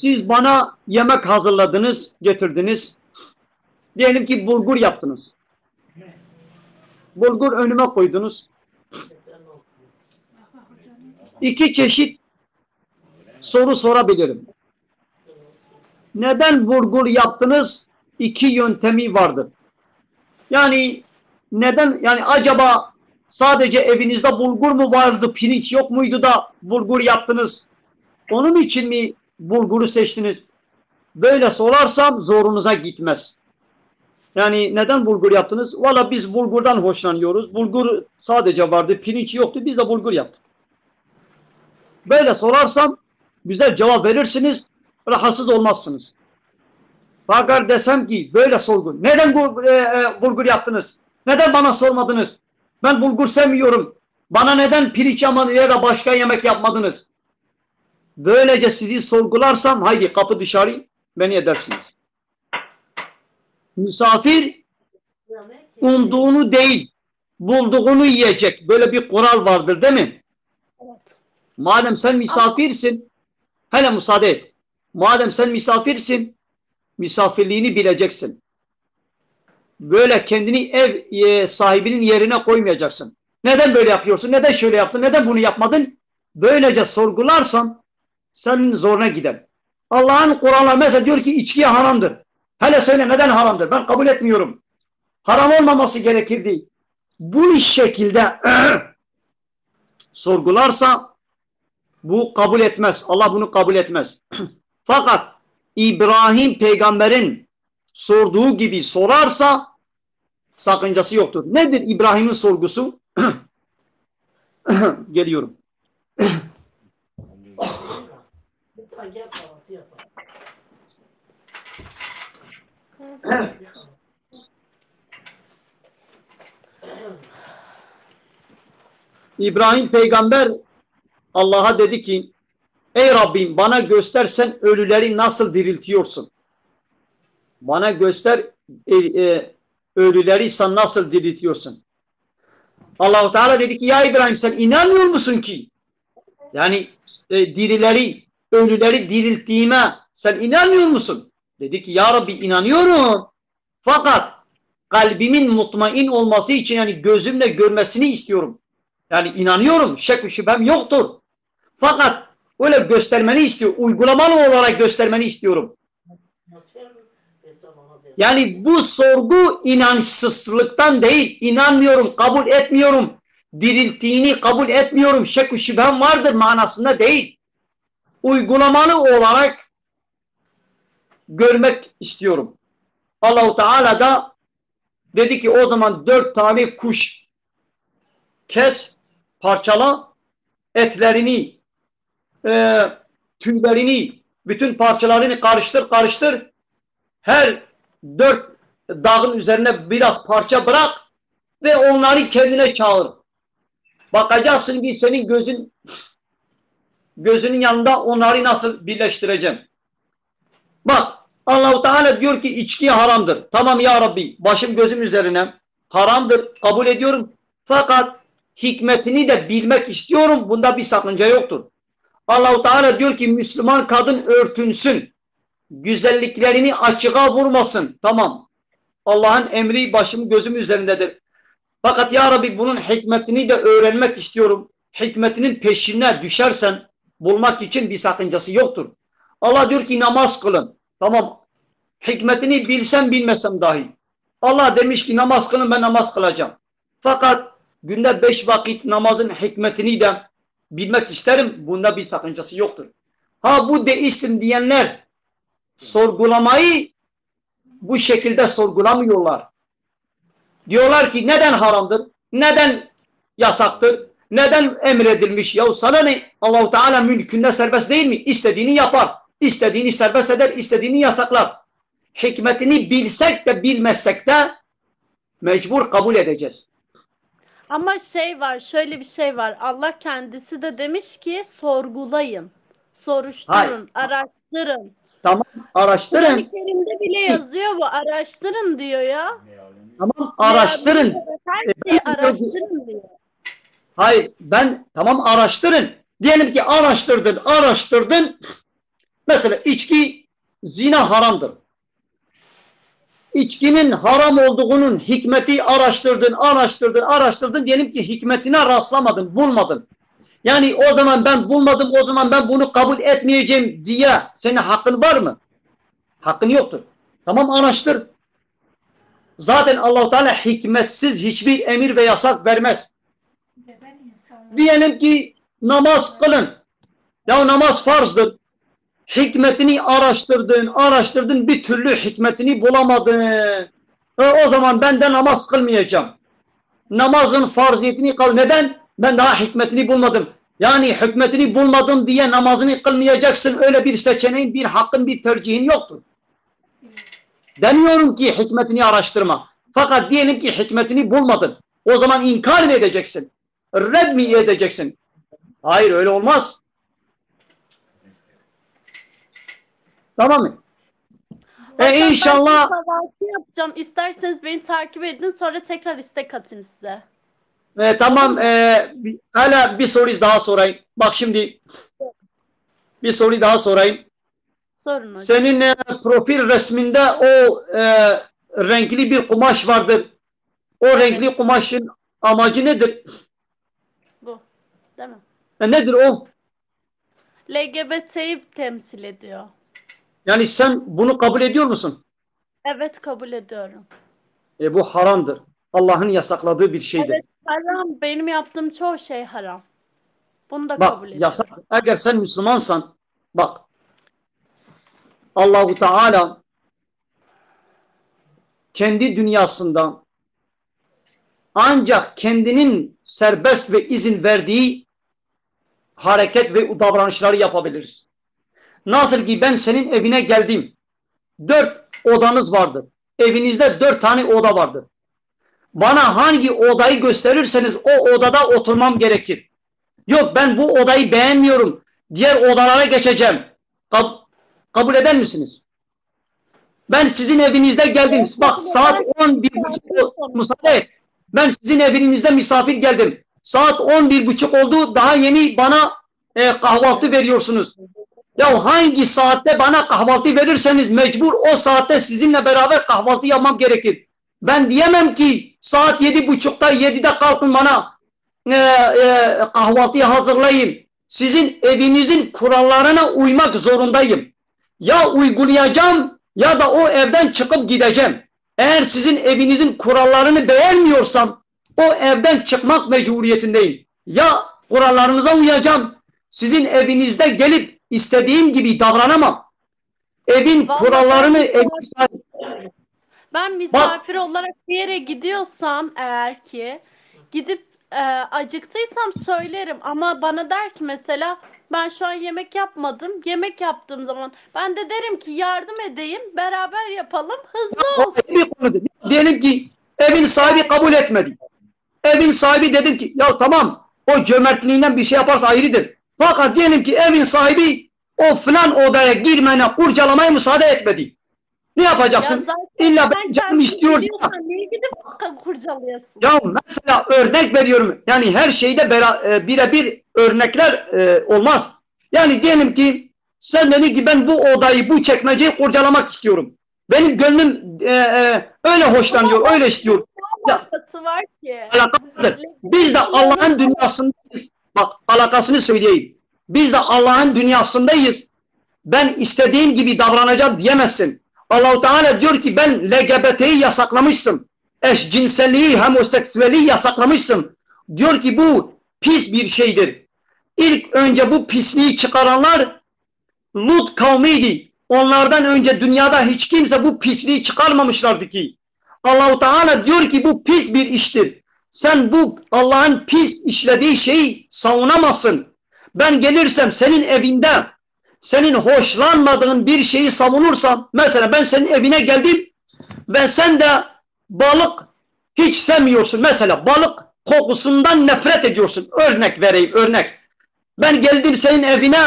Siz bana yemek hazırladınız, getirdiniz. Diyelim ki bulgur yaptınız. Bulgur önüme koydunuz. İki çeşit soru sorabilirim. Neden bulgur yaptınız? İki yöntemi vardır. Yani neden? Yani acaba sadece evinizde bulgur mu vardı, pirinç yok muydu da bulgur yaptınız? Onun için mi bulguru seçtiniz? Böyle sorarsam zorunuza gitmez. Yani neden bulgur yaptınız? Valla biz bulgurdan hoşlanıyoruz. Bulgur sadece vardı, pirinç yoktu. Biz de bulgur yaptık. Böyle sorarsam güzel cevap verirsiniz, rahatsız olmazsınız. Fakat desem ki böyle sorgu. Neden bulgur yaptınız? Neden bana sormadınız? Ben bulgur sevmiyorum. Bana neden pirinç ya da başka yemek yapmadınız? Böylece sizi sorgularsam haydi kapı dışarı beni edersiniz. Misafir umduğunu değil, bulduğunu yiyecek. Böyle bir kural vardır değil mi? Evet. Madem sen misafirsin, hele müsaade et. Madem sen misafirsin, misafirliğini bileceksin. Böyle kendini ev sahibinin yerine koymayacaksın. Neden böyle yapıyorsun? Neden şöyle yaptın? Neden bunu yapmadın? Böylece sorgularsan senin zoruna gider. Allah'ın Kur'an'ı mesela diyor ki içkiye haramdır. Hele söyle neden haramdır? Ben kabul etmiyorum. Haram olmaması gerekirdi. Bu şekilde sorgularsa bu kabul etmez. Allah bunu kabul etmez. Fakat İbrahim peygamberin sorduğu gibi sorarsa sakıncası yoktur. Nedir İbrahim'in sorgusu? Geliyorum. İbrahim peygamber Allah'a dedi ki ey Rabbim bana göstersen ölüleri nasıl diriltiyorsun? Bana göster ölüleri sen nasıl diriltiyorsun? Allah-u Teala dedi ki ya İbrahim sen inanmıyor musun ki? Yani dirileri, ölüleri dirilttiğime sen inanmıyor musun? Dedi ki ya Rabbi inanıyorum. Fakat kalbimin mutmain olması için yani gözümle görmesini istiyorum. Yani inanıyorum. Şek ve şüphem yoktur. Fakat öyle göstermeni istiyor. Uygulamalı olarak göstermeni istiyorum. Yani bu sorgu inançsızlıktan değil. İnanmıyorum, kabul etmiyorum. Dirilttiğini kabul etmiyorum. Şek ve şüphem vardır manasında değil. Uygulamalı olarak görmek istiyorum. Allah-u Teala da dedi ki o zaman 4 tane kuş kes, parçala, etlerini, tüylerini, bütün parçalarını karıştır. Her 4 dağın üzerine biraz parça bırak ve onları kendine çağır. Bakacaksın ki senin gözünün yanında onları nasıl birleştireceğim. Bak Allah-u Teala diyor ki içki haramdır. Tamam ya Rabbi başım gözüm üzerine haramdır kabul ediyorum. Fakat hikmetini de bilmek istiyorum. Bunda bir sakınca yoktur. Allah-u Teala diyor ki Müslüman kadın örtünsün. Güzelliklerini açığa vurmasın. Tamam. Allah'ın emri başım gözüm üzerindedir. Fakat ya Rabbi bunun hikmetini de öğrenmek istiyorum. Hikmetinin peşine düşersen bulmak için bir sakıncası yoktur. Allah diyor ki namaz kılın. Tamam. Hikmetini bilsem bilmesem dahi. Allah demiş ki namaz kılın ben namaz kılacağım. Fakat günde 5 vakit namazın hikmetini de bilmek isterim. Bunda bir sakıncası yoktur. Ha bu deistim diyenler sorgulamayı bu şekilde sorgulamıyorlar. Diyorlar ki neden haramdır? Neden yasaktır? Neden emredilmiş? Ya sana ne? Allah-u Teala mülkünde serbest değil mi? İstediğini yapar. İstediğini serbest eder, istediğini yasaklar. Hikmetini bilsek de bilmezsek de mecbur kabul edeceğiz. Ama şöyle bir şey var. Allah kendisi de demiş ki sorgulayın, soruşturun, araştırın. Tamam, araştırın. Kur'an-ı Kerim'de bile yazıyor bu. Araştırın diyor ya. Tamam, araştırın. Her şeyi araştırın diyor. Hayır, tamam araştırın. Diyelim ki araştırdın. Mesela içki, zina haramdır. İçkinin haram olduğunun hikmeti araştırdın. Diyelim ki hikmetine rastlamadın, bulmadın. Yani o zaman ben bulmadım, o zaman ben bunu kabul etmeyeceğim diye senin hakkın var mı? Hakkın yoktur. Tamam araştır. Zaten Allah-u Teala hikmetsiz hiçbir emir ve yasak vermez. Diyelim ki namaz kılın. Ya namaz farzdır. Hikmetini araştırdın bir türlü hikmetini bulamadın. O zaman ben de namaz kılmayacağım. Namazın farziyetini neden? Ben daha hikmetini bulmadım. Yani hikmetini bulmadın diye namazını kılmayacaksın. Öyle bir seçeneğin, bir hakkın, bir tercihin yoktur. Demiyorum ki hikmetini araştırma. Fakat diyelim ki hikmetini bulmadın. O zaman inkar mı edeceksin? Red mi edeceksin? Hayır öyle olmaz. Tamam mı? İnşallah. Ben yapacağım. İsterseniz beni takip edin. Sonra tekrar istek atayım size. Tamam. Hala bir soru daha sorayım. Bak şimdi bir soru daha sorayım. Sorun hocam. Senin profil resminde o renkli bir kumaş vardır. O renkli kumaşın amacı nedir? Bu. Değil mi? Nedir o? LGBT'yi temsil ediyor. Yani sen bunu kabul ediyor musun? Evet, kabul ediyorum. Bu haramdır. Allah'ın yasakladığı bir şeydir. Evet, haram. Benim yaptığım çoğu şey haram. Bunu da Bak, kabul ediyorum. yasak. Eğer sen Müslümansan, bak, Allahu Teala kendi dünyasında ancak kendinin serbest ve izin verdiği hareket ve davranışları yapabiliriz. Nasıl ki ben senin evine geldim. 4 odanız vardır. Evinizde 4 tane oda vardır. Bana hangi odayı gösterirseniz o odada oturmam gerekir. Yok, ben bu odayı beğenmiyorum, diğer odalara geçeceğim. Kabul eder misiniz? Ben sizin evinizde geldim. Bak, saat 11.30 müsaade et. Ben sizin evinizde misafir geldim. Saat 11.30 oldu. Daha yeni bana kahvaltı veriyorsunuz. Ya hangi saatte bana kahvaltı verirseniz mecbur o saatte sizinle beraber kahvaltı yapmam gerekir. Ben diyemem ki saat 7.30'da 7'de kalkın bana kahvaltıyı hazırlayın. Sizin evinizin kurallarına uymak zorundayım. Ya uygulayacağım ya da o evden çıkıp gideceğim. Eğer sizin evinizin kurallarını beğenmiyorsam o evden çıkmak mecburiyetindeyim. Ya kurallarınıza uyacağım. Sizin evinizde gelip istediğim gibi davranamam. Evin kurallarını... Ben misafir olarak bir yere gidiyorsam eğer ki gidip acıktıysam söylerim ama bana der ki mesela ben şu an yemek yapmadım. Yemek yaptığım zaman ben de derim ki yardım edeyim, beraber yapalım, hızlı olsun. Diyelim ki evin sahibi kabul etmedi. Evin sahibi dedim ki ya tamam, o cömertliğinden bir şey yaparsa ayrıdır. Fakat diyelim ki evin sahibi o falan odaya girmene, kurcalamaya müsaade etmedi. Ne yapacaksın? İlla ben canım istiyor. Niye gidip kurcalıyorsun? Ya mesela örnek veriyorum. Yani her şeyde birebir örnekler olmaz. Yani diyelim ki sen dedin ki ben bu odayı, bu çekmeceyi kurcalamak istiyorum. Benim gönlüm öyle hoşlanıyor, öyle istiyor. Alakası var ki. Alakalıdır. Biz de Allah'ın dünyasındayız. Bak, alakasını söyleyeyim. Biz de Allah'ın dünyasındayız. Ben istediğim gibi davranacağım diyemezsin. Allah-u Teala diyor ki ben LGBT'yi yasaklamışsın. Eşcinselliği, homoseksüelliği yasaklamışsın. Diyor ki bu pis bir şeydir. İlk önce bu pisliği çıkaranlar Lut kavmiydi. Onlardan önce dünyada hiç kimse bu pisliği çıkarmamışlardı ki. Allah-u Teala diyor ki bu pis bir iştir. Sen bu Allah'ın pis işlediği şeyi savunamazsın. Ben gelirsem senin evinde senin hoşlanmadığın bir şeyi savunursam, mesela ben senin evine geldim ve sen de balık hiç sevmiyorsun. Mesela balık kokusundan nefret ediyorsun. Örnek vereyim, örnek. Ben geldim senin evine,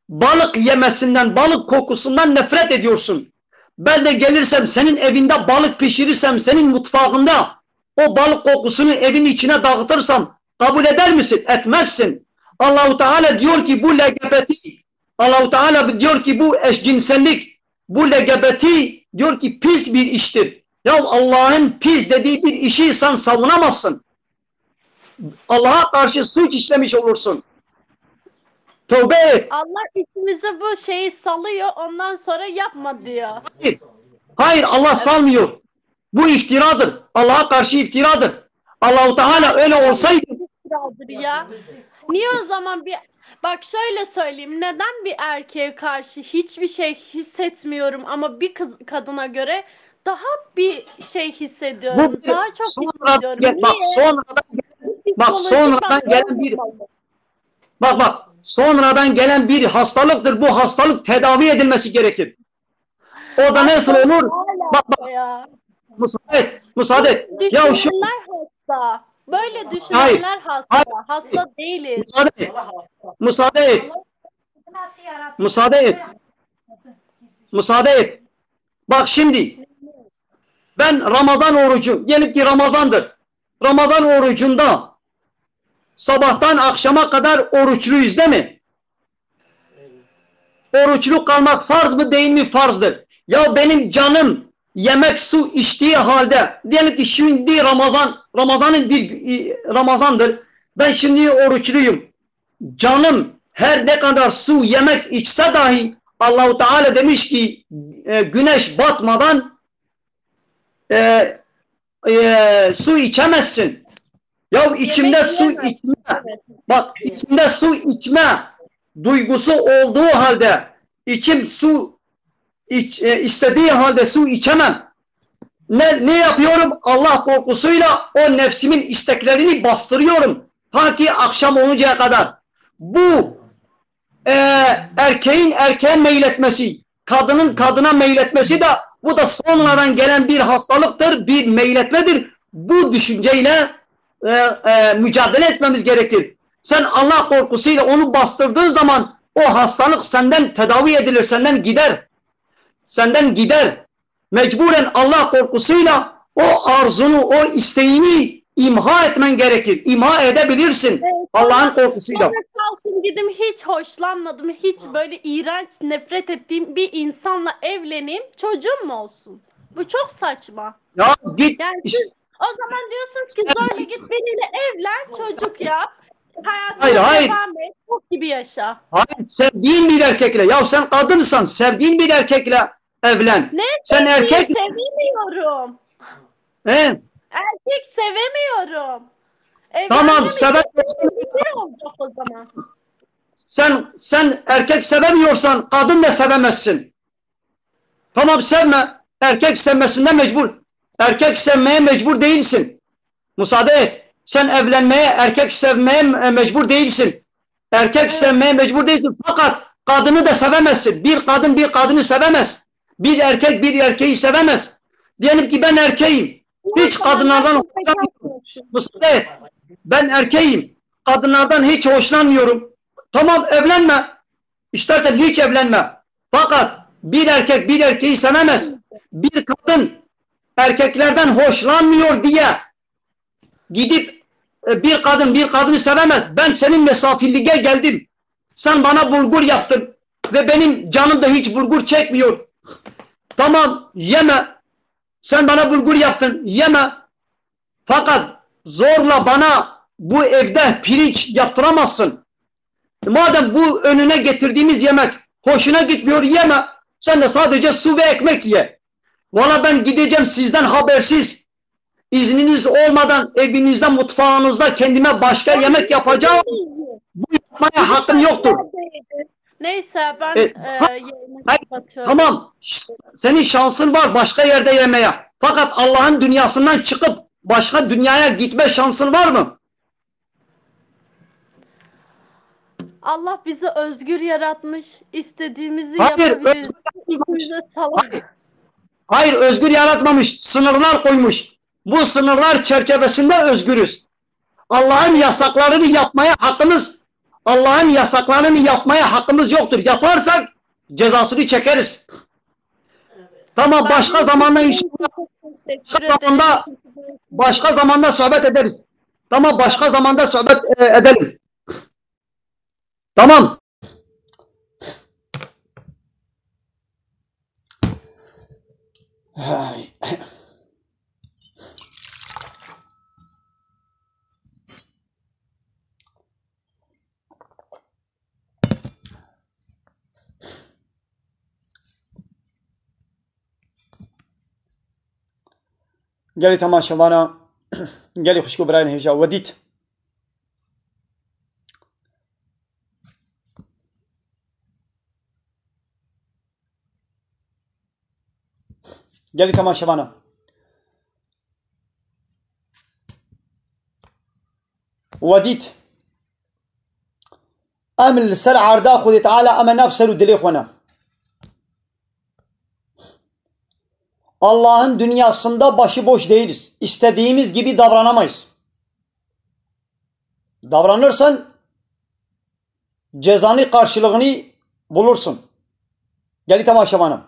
balık yemesinden, balık kokusundan nefret ediyorsun. Ben de gelirsem senin evinde balık pişirirsem, senin mutfağında o balık kokusunu evin içine dağıtırsam kabul eder misin? Etmezsin. Allah-u Teala diyor ki bu LGBT, Allah-u Teala diyor ki bu eşcinsellik, bu LGBT diyor ki pis bir iştir. Ya Allah'ın pis dediği bir işi sen savunamazsın. Allah'a karşı suç işlemiş olursun. Tövbe et. Allah içimize bu şeyi salıyor, ondan sonra yapma diyor. Hayır, Allah salmıyor. Bu iftiradır. Allah'a karşı iftiradır. Allah-u Teala öyle olsaydı. Ya. Niye o zaman bak şöyle söyleyeyim, neden bir erkeğe karşı hiçbir şey hissetmiyorum ama bir kadına göre daha bir şey hissediyorum. Daha çok hissediyorum. Sonradan gelen bir hastalıktır. Bu hastalık tedavi edilmesi gerekir. O da nasıl olur? Bak. Müsaade et. Ya şu hasta. Böyle düşünenler hasta. Hayır. Hasta değiliz. Müsaade et. Bak şimdi ben Ramazan orucu, diyelim ki Ramazan'dır. Ramazan orucunda sabahtan akşama kadar oruçluyuz değil mi? oruçlu kalmak farz mı değil mi? Farzdır. Ya benim canım yemek su içtiği halde diyelim ki şimdi Ramazan'dır. Ben şimdi oruçluyum. Canım her ne kadar su yemek içse dahi Allahu Teala demiş ki güneş batmadan su içemezsin. Ya içimde su içme, bak içimde su içme duygusu olduğu halde içim su istediği halde su içemem. Ne yapıyorum? Allah korkusuyla o nefsimin isteklerini bastırıyorum. Ta ki akşam oluncaya kadar. Bu erkeğin erkeğe meyletmesi, kadının kadına meyletmesi de bu da sonradan gelen bir hastalıktır, bir meyletmedir. Bu düşünceyle mücadele etmemiz gerekir. Sen Allah korkusuyla onu bastırdığın zaman o hastalık senden tedavi edilir, senden gider. Senden gider. Mecburen Allah korkusuyla o arzunu, o isteğini imha etmen gerekir. İmha edebilirsin. Evet, Allah'ın korkusuyla. Ben kalkın dedim, hiç hoşlanmadım. Hiç böyle iğrenç, nefret ettiğim bir insanla evleneyim. Çocuğum mu olsun? Bu çok saçma. Ya git. Yani siz o zaman diyorsunuz ki zorla git biriyle evlen, çocuk yap. Hayatına devam et. Çok gibi yaşa. Hayır, sevdiğin bir erkekle. Ya sen kadınsan, sevdiğin bir erkekle evlen. Ne? Sen erkek... Sevemiyorum. He? Erkek sevemiyorum. Tamam, olacak o zaman. Sen erkek sevemiyorsan kadın da sevemezsin. Tamam, sevme. Erkek sevmesinde mecbur. Erkek sevmeye mecbur değilsin. Müsaade et. Sen evlenmeye, erkek sevmeye mecbur değilsin. Erkek sevmeye mecbur değilsin. Fakat kadını da sevemezsin. Bir kadın bir kadını sevemez. Bir erkek bir erkeği sevemez. Diyelim ki ben erkeğim. Hiç kadınlardan hoşlanmıyorum. Müsaade et. Ben erkeğim. Kadınlardan hiç hoşlanmıyorum. Tamam, evlenme. İstersen hiç evlenme. Fakat bir erkek bir erkeği sevemez. Bir kadın erkeklerden hoşlanmıyor diye gidip bir kadın bir kadını sevemez. Ben senin misafirliğe geldim. Sen bana bulgur yaptın ve benim canım da hiç bulgur çekmiyor. Tamam, yeme. Sen bana bulgur yaptın, yeme. Fakat zorla bana bu evde pirinç yaptıramazsın. Madem bu önüne getirdiğimiz yemek hoşuna gitmiyor, yeme. Sen de sadece su ve ekmek ye. Valla ben gideceğim sizden habersiz. İzniniz olmadan evinizde, mutfağınızda kendime başka yemek yapacağım. Bu yapmaya hakkım yoktur. Neyse ben yayını kapatıyorum. Tamam. Senin şansın var başka yerde yemeye. Fakat Allah'ın dünyasından çıkıp başka dünyaya gitme şansın var mı? Allah bizi özgür yaratmış. İstediğimizi yapabiliriz. Hayır, özgür yaratmamış. Sınırlar koymuş. Bu sınırlar çerçevesinde özgürüz. Allah'ın yasaklarını yapmaya hakkımız yoktur. Yaparsak cezasını çekeriz. Tamam, başka zamanda başka zamanda sohbet ederiz. Tamam, başka zamanda sohbet edelim. Tamam. گەلی تەماشەوانە گەلی خوشک و برایان هێژا وەدیت گەلی تەماشەوانە وەدیت ئەم لەسەر عاردا خودی تەعالە ئەمە ناب سەر و دلێ خۆنە. Allah'ın dünyasında başıboş değiliz. İstediğimiz gibi davranamayız. Davranırsan cezanı karşılığını bulursun. Geli temaşavanım.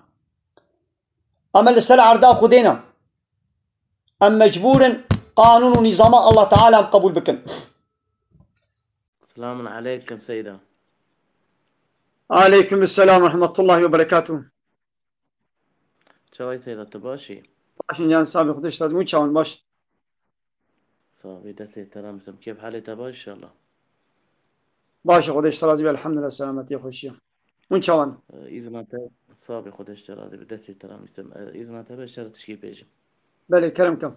Amel sel arda khudena. Em mecburen kanunu nizama Allah Teala kabul bikin. Selamun aleyküm Seyda. Aleykümselam ve rahmetullahi ve berekatuhu. Çavay Seydat'ı başı. Başın yani sabi kudeş lazım. Uçağın baş. Sabi de seytaramızım. Kef halete baş inşallah. Başı kudeş lazım. Elhamdülillah selameti hoşya. Uçağın. İznate sabi kudeş lazım. Bir de seytaramızım. İznate be şart işki pejim. Beli kerem kam.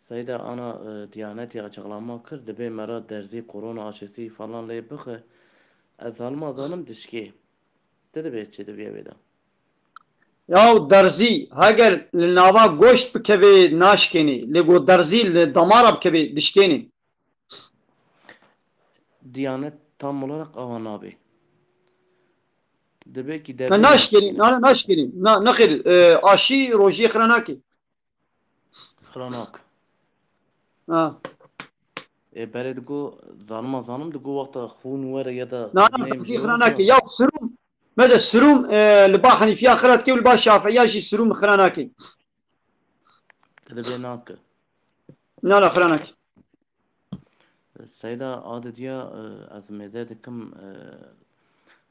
Sayda ana diyaneti açıklama kır. Debe mera derzi korona aşısı falan ley bıkı. Ez almazanım dişki. Dedi behçe de bir evde. Ya derzi hager nava goşt bikeve naşkeni. Lego derzi damara bikeve dişkeni. Diyanet tam olarak avan abi. Debe ki Na naşkeni. Na naşkeni. Na nakhir aşı roji khranaki. Khranak. Ha. Bere digo zanım digo vakta khun vere ya da Na roji khranaki. Ya serum. ماذا السروم لبا حنيفية خلات كي ولبا شافعية جي السروم خراناكي. Telebenak. لا خراناكي. Sayda adetiya az mezedekim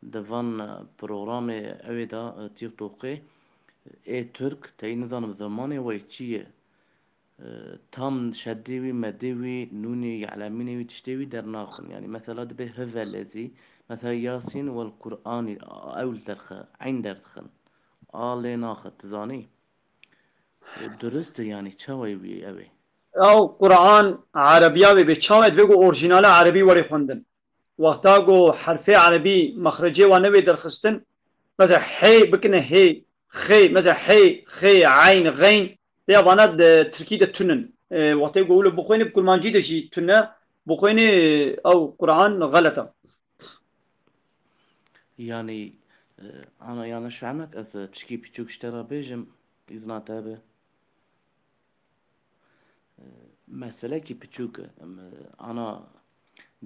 devan programı evda TikTok'e Türk tayin zanım zamanı ve çiye tam şeddevi medevi nuni ya'lamini tiştevi dernakhun yani mesela de hevelezi mesela Yasin vel Kur'an ewl derkha ayn derkhan alena tizani درست yani çavay bir evi أو قرآن عربية بيتشامد بيجو أورجينال عربي وري خوندن وقتا جو حرفي عربي مخرجي ونبي درخستن مثلا حي بكنا هي خي مثلا حي خي عين غين يا بنات تركي ده تنن وقتا يقولوا بخويني بكل مانجي ده شي تنة بخويني أو قرآن غلطة yani ana yanlış fahmek az tşki piçuk iştera bejim iznat abi mesele ki piçuk ana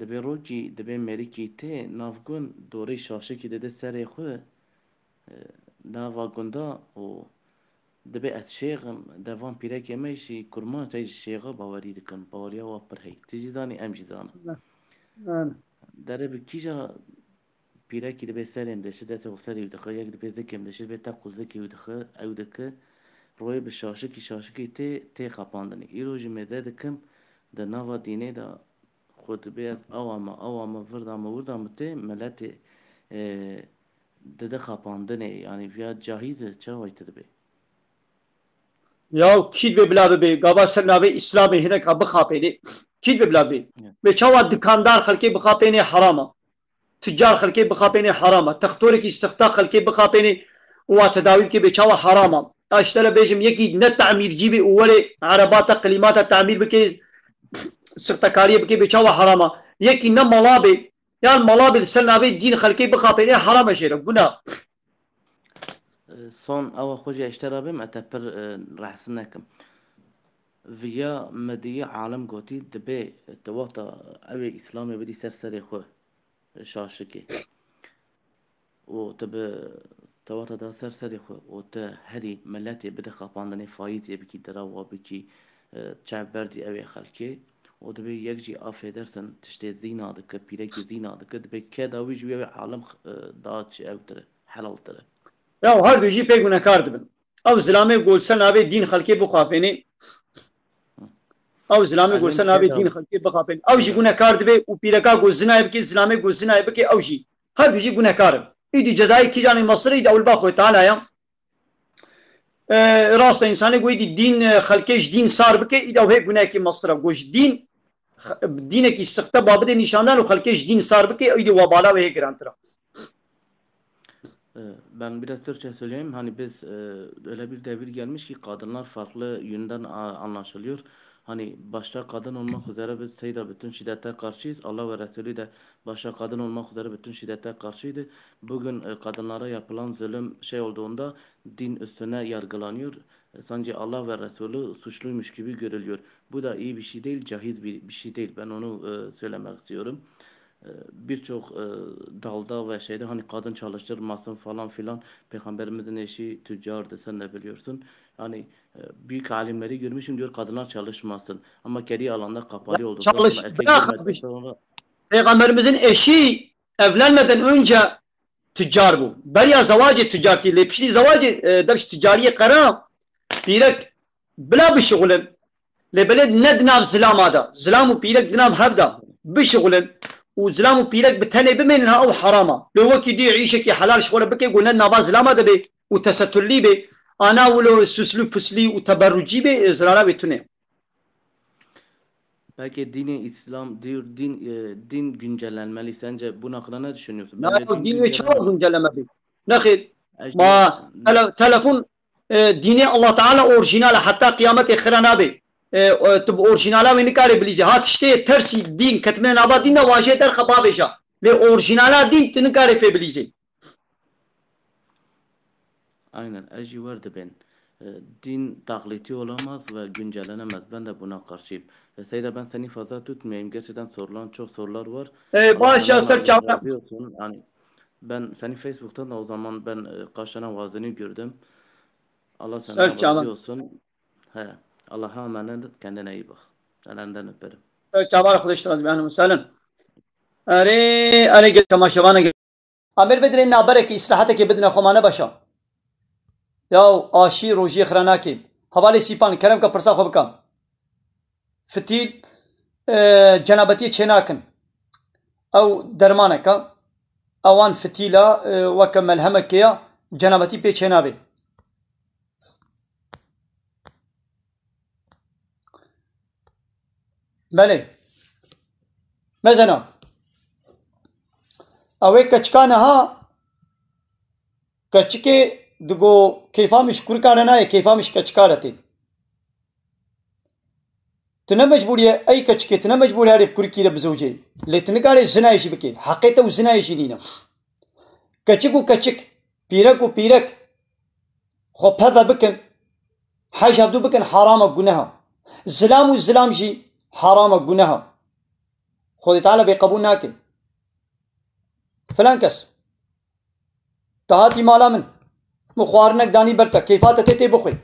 دبی روکی دبی مریکی ته نافگون دوری شاشه کی دده سری خو نافگوندا و دبی از شیخم دوام پیرک یمیشی کرمان تای شیخه باوری دکن باوریا و پر هی تیجی زانی ام جزانه داره به کیجا پیرکی دبی سریم دشه دست و سری ودخه یک دبی زکیم دشه دبی تاکو زکی ودخه او دکه روی به شاشه کی ته خپاندنی ایروجی مزه دکم ده ناوا دینه دا خود بیاز اوامه وردامه ته ملت دده خپاندنه yani via cahize çavaytı be. Ya kid be bla be gaba sernabe İslam'ı hine ka bxapeli kid be bla be be çava dükandar xalki bxapeni harama tüccar xalki bxapeni harama taxtori ki istiqta xalki bxapeni و تداوی ki be çava harama aştara bejim yeki ne tamirci be wale arabata klimata tamir bike سرتكاريه بكي بيشاوا حراما يكي نم ملابي يعني ملابي السنابي دين خلقي بخاطري حرام شيرا قلنا son ava خوجي اشترابم اتبر رحسنكم via مدية عالم قوتي دبي توقتا اوي اسلامي بدي سرسري خو شاشكي و تبي توقتا دا سرسري خو و تا هري ملاتي بده خاپاندني فايز يبكي دراوا بكي چعبردي اوي خلقي و دبی یک جی آفیدرسن تشته زینا دکه پیرک زینا دکه دبی که داوی جوی عالم داد چه اوتره حلال تره ya her bir şey pek günahkar dibin av zilame golsen abi din halki bu khapeni av zilame golsen abi din halki bu khapeni av ji günahkar dibe u pireka golzina ebki zilame golzina ebki av ji her bir şey günahkar idi cezayı ki yani Mısır'ı da ulba koy taala ya راست انسانی گویی دین خلکش دین سار بکه ایده او هی گناه کی مصرف گوش دین کی سخته بابد نشاندن و خلکش دین سار بکه ایده وبالا و هی گرانترا Ben biraz Türkçe söyleyeyim. Hani biz öyle bir devir gelmiş ki kadınlar farklı yönden anlaşılıyor. Hani başta kadın olmak üzere biz Seyda bütün şiddete karşıyız. Allah ve Resulü de başta kadın olmak üzere bütün şiddete karşıydı. Bugün kadınlara yapılan zulüm olduğunda din üstüne yargılanıyor. Sanki Allah ve Resulü suçluymuş gibi görülüyor. Bu da iyi bir şey değil, cahiz bir şey değil. Ben onu söylemek istiyorum. Birçok dalda ve şeyde hani kadın çalıştırmasın falan filan Peygamberimizin eşi tüccardı sen de biliyorsun. Yani büyük alimleri görmüşüm diyor kadınlar çalışmasın ama geri alanda kapalı olduktan sonra Peygamberimizin eşi evlenmeden önce tüccar bu. Beriya zavacı tüccarti. Lepişli zavacı demiş ticariye karam. Pirek bla bişğulun. Lebeled nednav zilamada. Zilamu pirek dinav hebda. Bişğulun. وزلام بيرك بتاني بمنها او حراما لو وكي دي عيشك حلال شغله بكي قلنا نبا زلامه دبي وتسترلي بي انا ولو سسلو پسلي وتبرجي بي زرارا بتونه. Belki dini İslam diyor din güncellenmeli. Sence bunun hakkında ne düşünüyorsun? لا Bence din دين وشاور güncellenmeli. جنجل بي نخيل Ecdi, ما تلفون ديني الله تعالى اورجينال حتى قيامت خرنا بي تب اورجينالا وين كاري بليزي هات شتي ترسي دين كتمن ابا دين واجه در خبابشا لي اورجينالا دين تنكاري في بليزي. aynen. Ecdi vardı ben. Din taklidi olamaz ve güncellenemez. Ben de buna karşıyım. Seyda ben seni fazla tutmayayım. Gerçekten sorulan çok sorular var. Allah باشا senden سر razı olsun. Yani ben seni Facebook'tan da o zaman ben kaç tane vaazını gördüm. Allah senden سر razı olsun. He. Allah'a emanet ol. Kendine iyi bak. Ellerinden öperim. چابار خودش تراز بیان مثلا اره گل تماشاوانه امیر بدرین نابره کی استراحت کی بدنا خمانه باشا یا آشی روزی خرانا کی حواله سیپان کرم کا پرسا خوب کام فتیل جنابتی چناکن او درمانه کا اوان فتیلا وک ملهمه کیا جنابتی پی چنابه بله مثلا اوه کچکانه ها کچکه دگو کیفامش کرکانه کیفامش کچکارتی تنه مجبوریه ای کچکه تنه مجبوری هاری کرکی را بزوجه لیتنگاره زنایشی بکی حقیقتا و زنایشی دینم کچکو کچک پیرکو پیرک خو پذا بکن حاج عبدو بکن حرام گناها زلام و زلام جی حرام گناها خودی تعالی به قبول نکن فلان کس تهاتی مالا من مخوارنک دانی برتا کیفات تیتی بخوی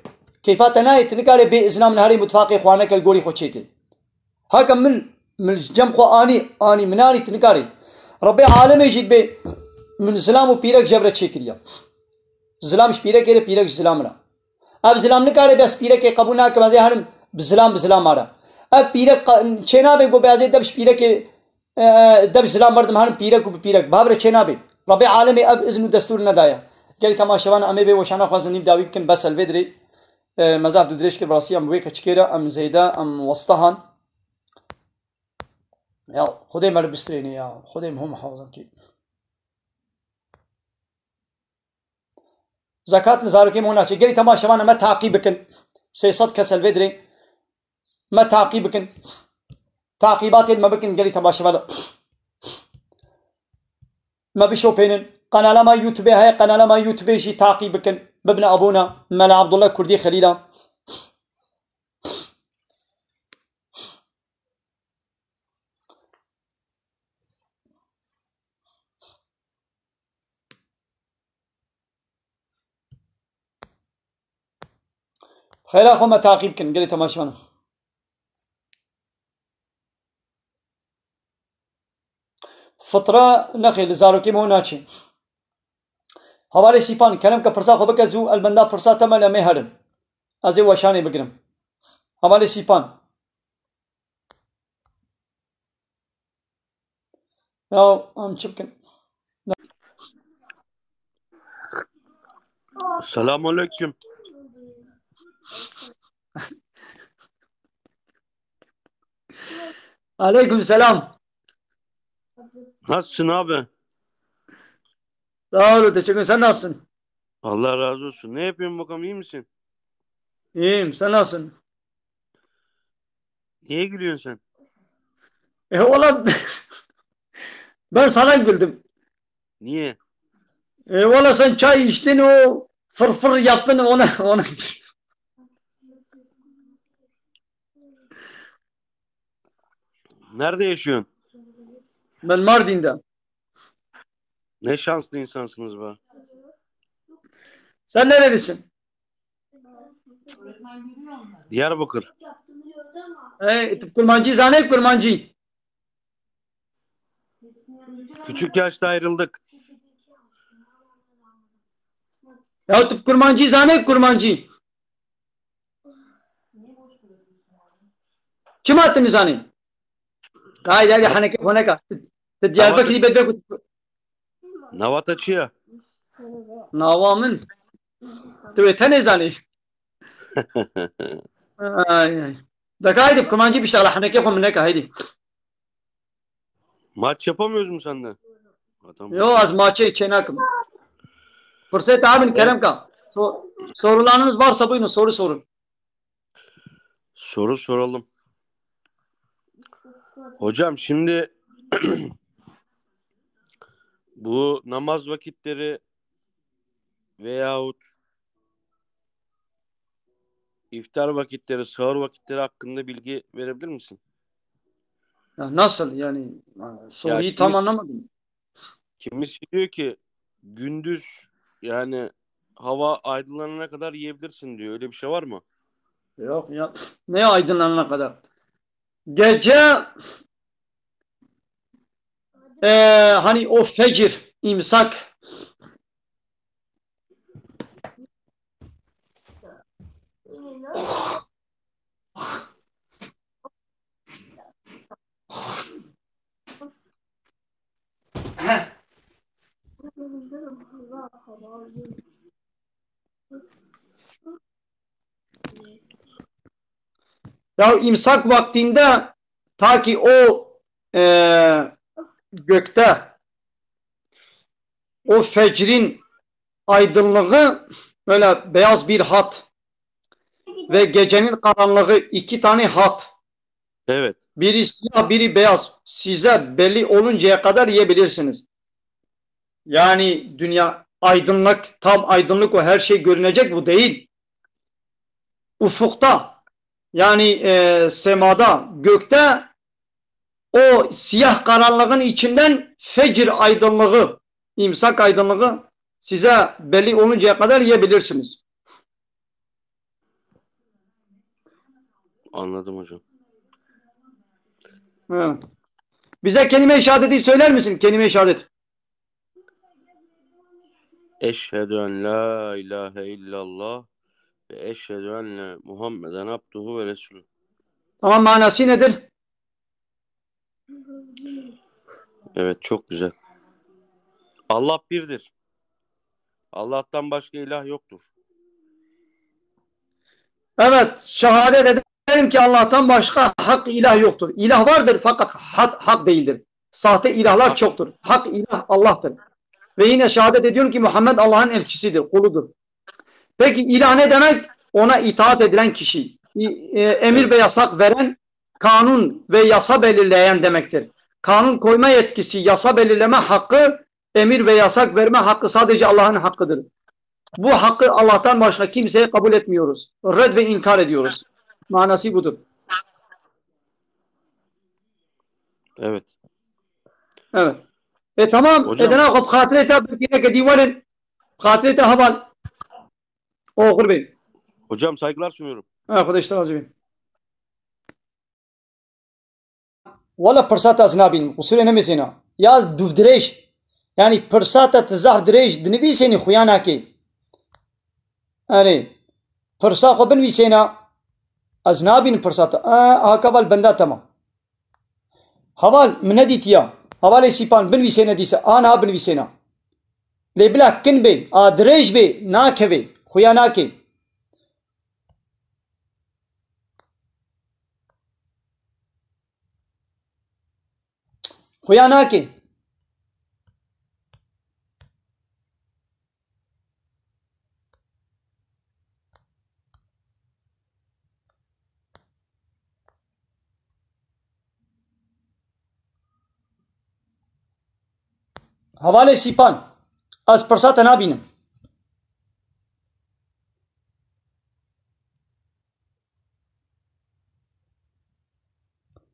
کیفات نای تنکاره به اسلام نهاری متفاقی خوانک الگوری خود چیتی هاکم من جم خو آنی منانی تنکاره ربی عالم جید به من زلام و پیرک جبرت چیکریا زلامش پیرک ایره پیرک زلام را اب زلام نکاره بس پیرک قبول نکن ازی هرم بزلام آره اب پیرک چنابه گو بیازه دبش پیرک دب زلام مردم هرم پیرک و پیرک بابر چنابه ربی عالم اب اذن و دستور ندایا گلی تماشاوان امی به وشانا خوازنیم داوی بکن بس الودری مزاف دو درش که براسی ام بوی کچکیره ام زیده ام وسطهان یا خدای مر بسترینی یا خدای هم حافظم کی زکات لزارو کی مونا چه گلی تماشاوان ما تعقیب بکن 600 کسل ودری ما تعقیب بکن تعقیبات ما بکن گلی تماشاوان ما بشو بينن قناة ما يوتيوب هاي قناة ما يوتيوب شي تعقيب بكن بابن ابونا مال عبد الله كردي خليلا خير اخو ما تعقيب كن قال تماشا فطرة نخيل زاروكي موناتشي حواله سیپان کرم که پرسا خوبه که زو البنده پرسا تمل امی هرن از این وشانی بگرم حواله سیپان یا ام چبکن Selamun aleyküm. aleyküm selam. Nasılsın abi? Sağ ol, teşekkür ederim. Sen nasılsın? Allah razı olsun. Ne yapıyorsun bakalım, iyi misin? İyiyim, sen nasılsın? Niye gülüyorsun sen? Valla ben sana güldüm. Niye? Valla sen çay içtin, o fırfır yaptın ona. Nerede yaşıyorsun? Ben Mardin'de. Ne şanslı insansınız be. Sen nerelisin? Diyarbakır. Kurmancı zanek kurmancı. Küçük yaşta ayrıldık. Ya tu kurmancı zane kurmancı. Kim attı nizani? Haydi hadi haneke honeka. Diyarbakır'ı bedbek. Navataçıya. Navamın. Tu etene zani. Ay. Daka haydi kurmancı bir şey ala haneke honeka haydi. Maç yapamıyoruz mu senden? Adam Yo az maçı çenakım. Fırsat abin Kerem kan. Sorularınız varsa buyurun soru sorun. Soru soralım. Hocam şimdi bu namaz vakitleri veyahut iftar vakitleri, sahur vakitleri hakkında bilgi verebilir misin? Ya nasıl yani? Soruyu tam anlamadım. Kimisi diyor ki gündüz yani hava aydınlanana kadar yiyebilirsin diyor. Öyle bir şey var mı? Yok ya. Ne aydınlanana kadar? Gece hani o fecir, imsak ya imsak vaktinde ta ki o gökte o fecrin aydınlığı böyle beyaz bir hat ve gecenin karanlığı iki tane hat. Evet. Biri siyah biri beyaz. Size belli oluncaya kadar yiyebilirsiniz. Yani dünya aydınlık, tam aydınlık o her şey görünecek bu değil. Ufukta yani semada, gökte o siyah karanlığın içinden fecir aydınlığı, imsak aydınlığı size belli oluncaya kadar yiyebilirsiniz. Anladım hocam. Evet. Bize kelime-i şehadeti söyler misin? Kelime-i şehadet. Eşhedü en la ilahe illallah ve eşhedü enne Muhammeden abduhu ve resulü. Tamam, manası nedir? Evet, çok güzel. Allah birdir. Allah'tan başka ilah yoktur. Evet, şehadet ederim ki Allah'tan başka hak ilah yoktur. İlah vardır fakat hak değildir. Sahte ilahlar çoktur. Hak ilah Allah'tır. Ve yine şehadet ediyorum ki Muhammed Allah'ın elçisidir, kuludur. Peki ilah ne demek? Ona itaat edilen kişi. Emir ve yasak veren, kanun ve yasa belirleyen demektir. Kanun koyma yetkisi, yasa belirleme hakkı, emir ve yasak verme hakkı sadece Allah'ın hakkıdır. Bu hakkı Allah'tan başka kimseye kabul etmiyoruz. Red ve inkar ediyoruz. Manası budur. Evet. Evet. Tamam. Hocam. Edena khub khatirete birkine kedivalin. Khatirete haval. Okur bey. Hocam saygılar sunuyorum. Arkadaşlar azim. ولا برسات أزنابين وصولي نمسينا يا دوف دريش يعني برسات تزهر دريش دنبيسيني خويانا كي أري برسات قبل بيسينا أزنابين برسات هكذا البندا تمام هوال من هديتيا هوال سيبان بن بيسينا ديسا أنا بن بيسينا لبلا كن بي دريش بي ناكبي خويانا كي خویانا کے حوالے سیپان از پرسات نابینم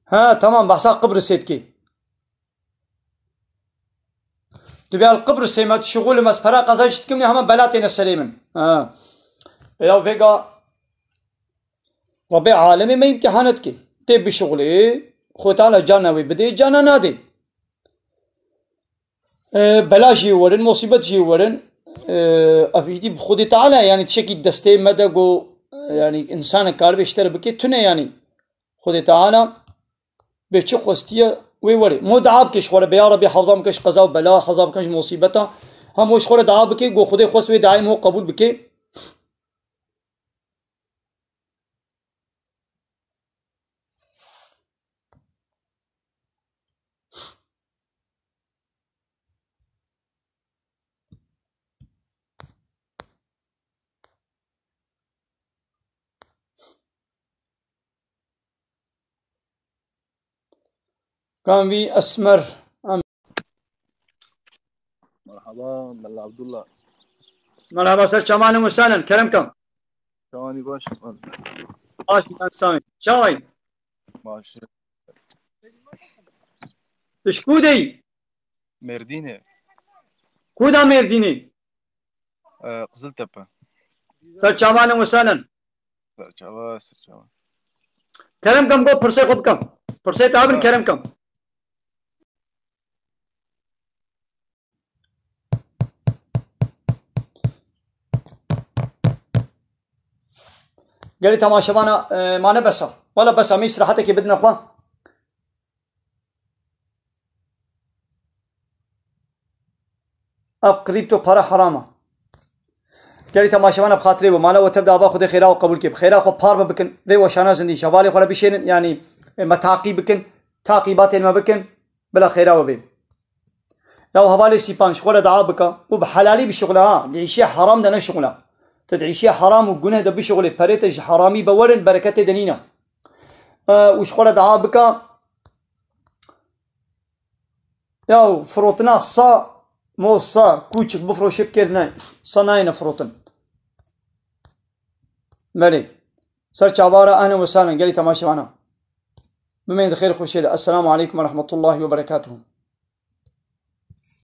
ها تمام بحثا قبرص کی دبي القبرص سيمات شغول مسفرا قزاجتكم يا هم بلاتنا سليمن يا فيغا ربي عالمي ما امتحاناتك تبي شغلي خو تعالى جانا وي بدي جانا نادي بلا جي ورن مصيبة جي ورن أفيدي بخودي تعالى يعني تشكي دستي مدى جو يعني إنسان كار بيشتر بكي تنه يعني خودي تعالى بيشي خوستية ويوري مو دعاب كش خوري بيا ربي حفظام كش قضاء بلا حفظام كش مصيبتا هم وش خوري دعاب بكي جو خودي خوست وي دعايم هو قبول بكي كان بي أسمر مرحبا ملا عبد الله. مرحبا سر شمان وسهلا كرمكم. شواني باش ماشي سامي شاي ماشي. تشكودي مردينه كودا مرديني قزل تبا. سر شمان وسهلا سر شمان كرمكم قو فرسي خدكم فرسي تعبن كرمكم. قال لي تماشانا ما نبسه ولا بس مش راحتك بدنا اخوان. اب قريبته para حرامه. قال لي تماشانا بخاطري ومالا وتبدا باخذ خيرا وقبول كيف خيرا خو بار بكن ذي وشانا زندي شوالي ولا بشين يعني متاقي بكن تعقيبات ما بكن بلا خيرا وبين لو هبالي سيبانش ولا دعابك وبحلالي بشغلها لعيشي حرام دنا شغلها تدعيشي حرام وجنه ده بشغله بريتج حرامي بورن بركته دنينا وشغله دعابك ياو فروتنا صا مو صا كوتشك بفرو شبكرنا صناينا فروتن مالي سرچ عبارة أهلا وسهلا قالي تماشي معنا بمين خير خوشي السلام عليكم ورحمة الله وبركاته.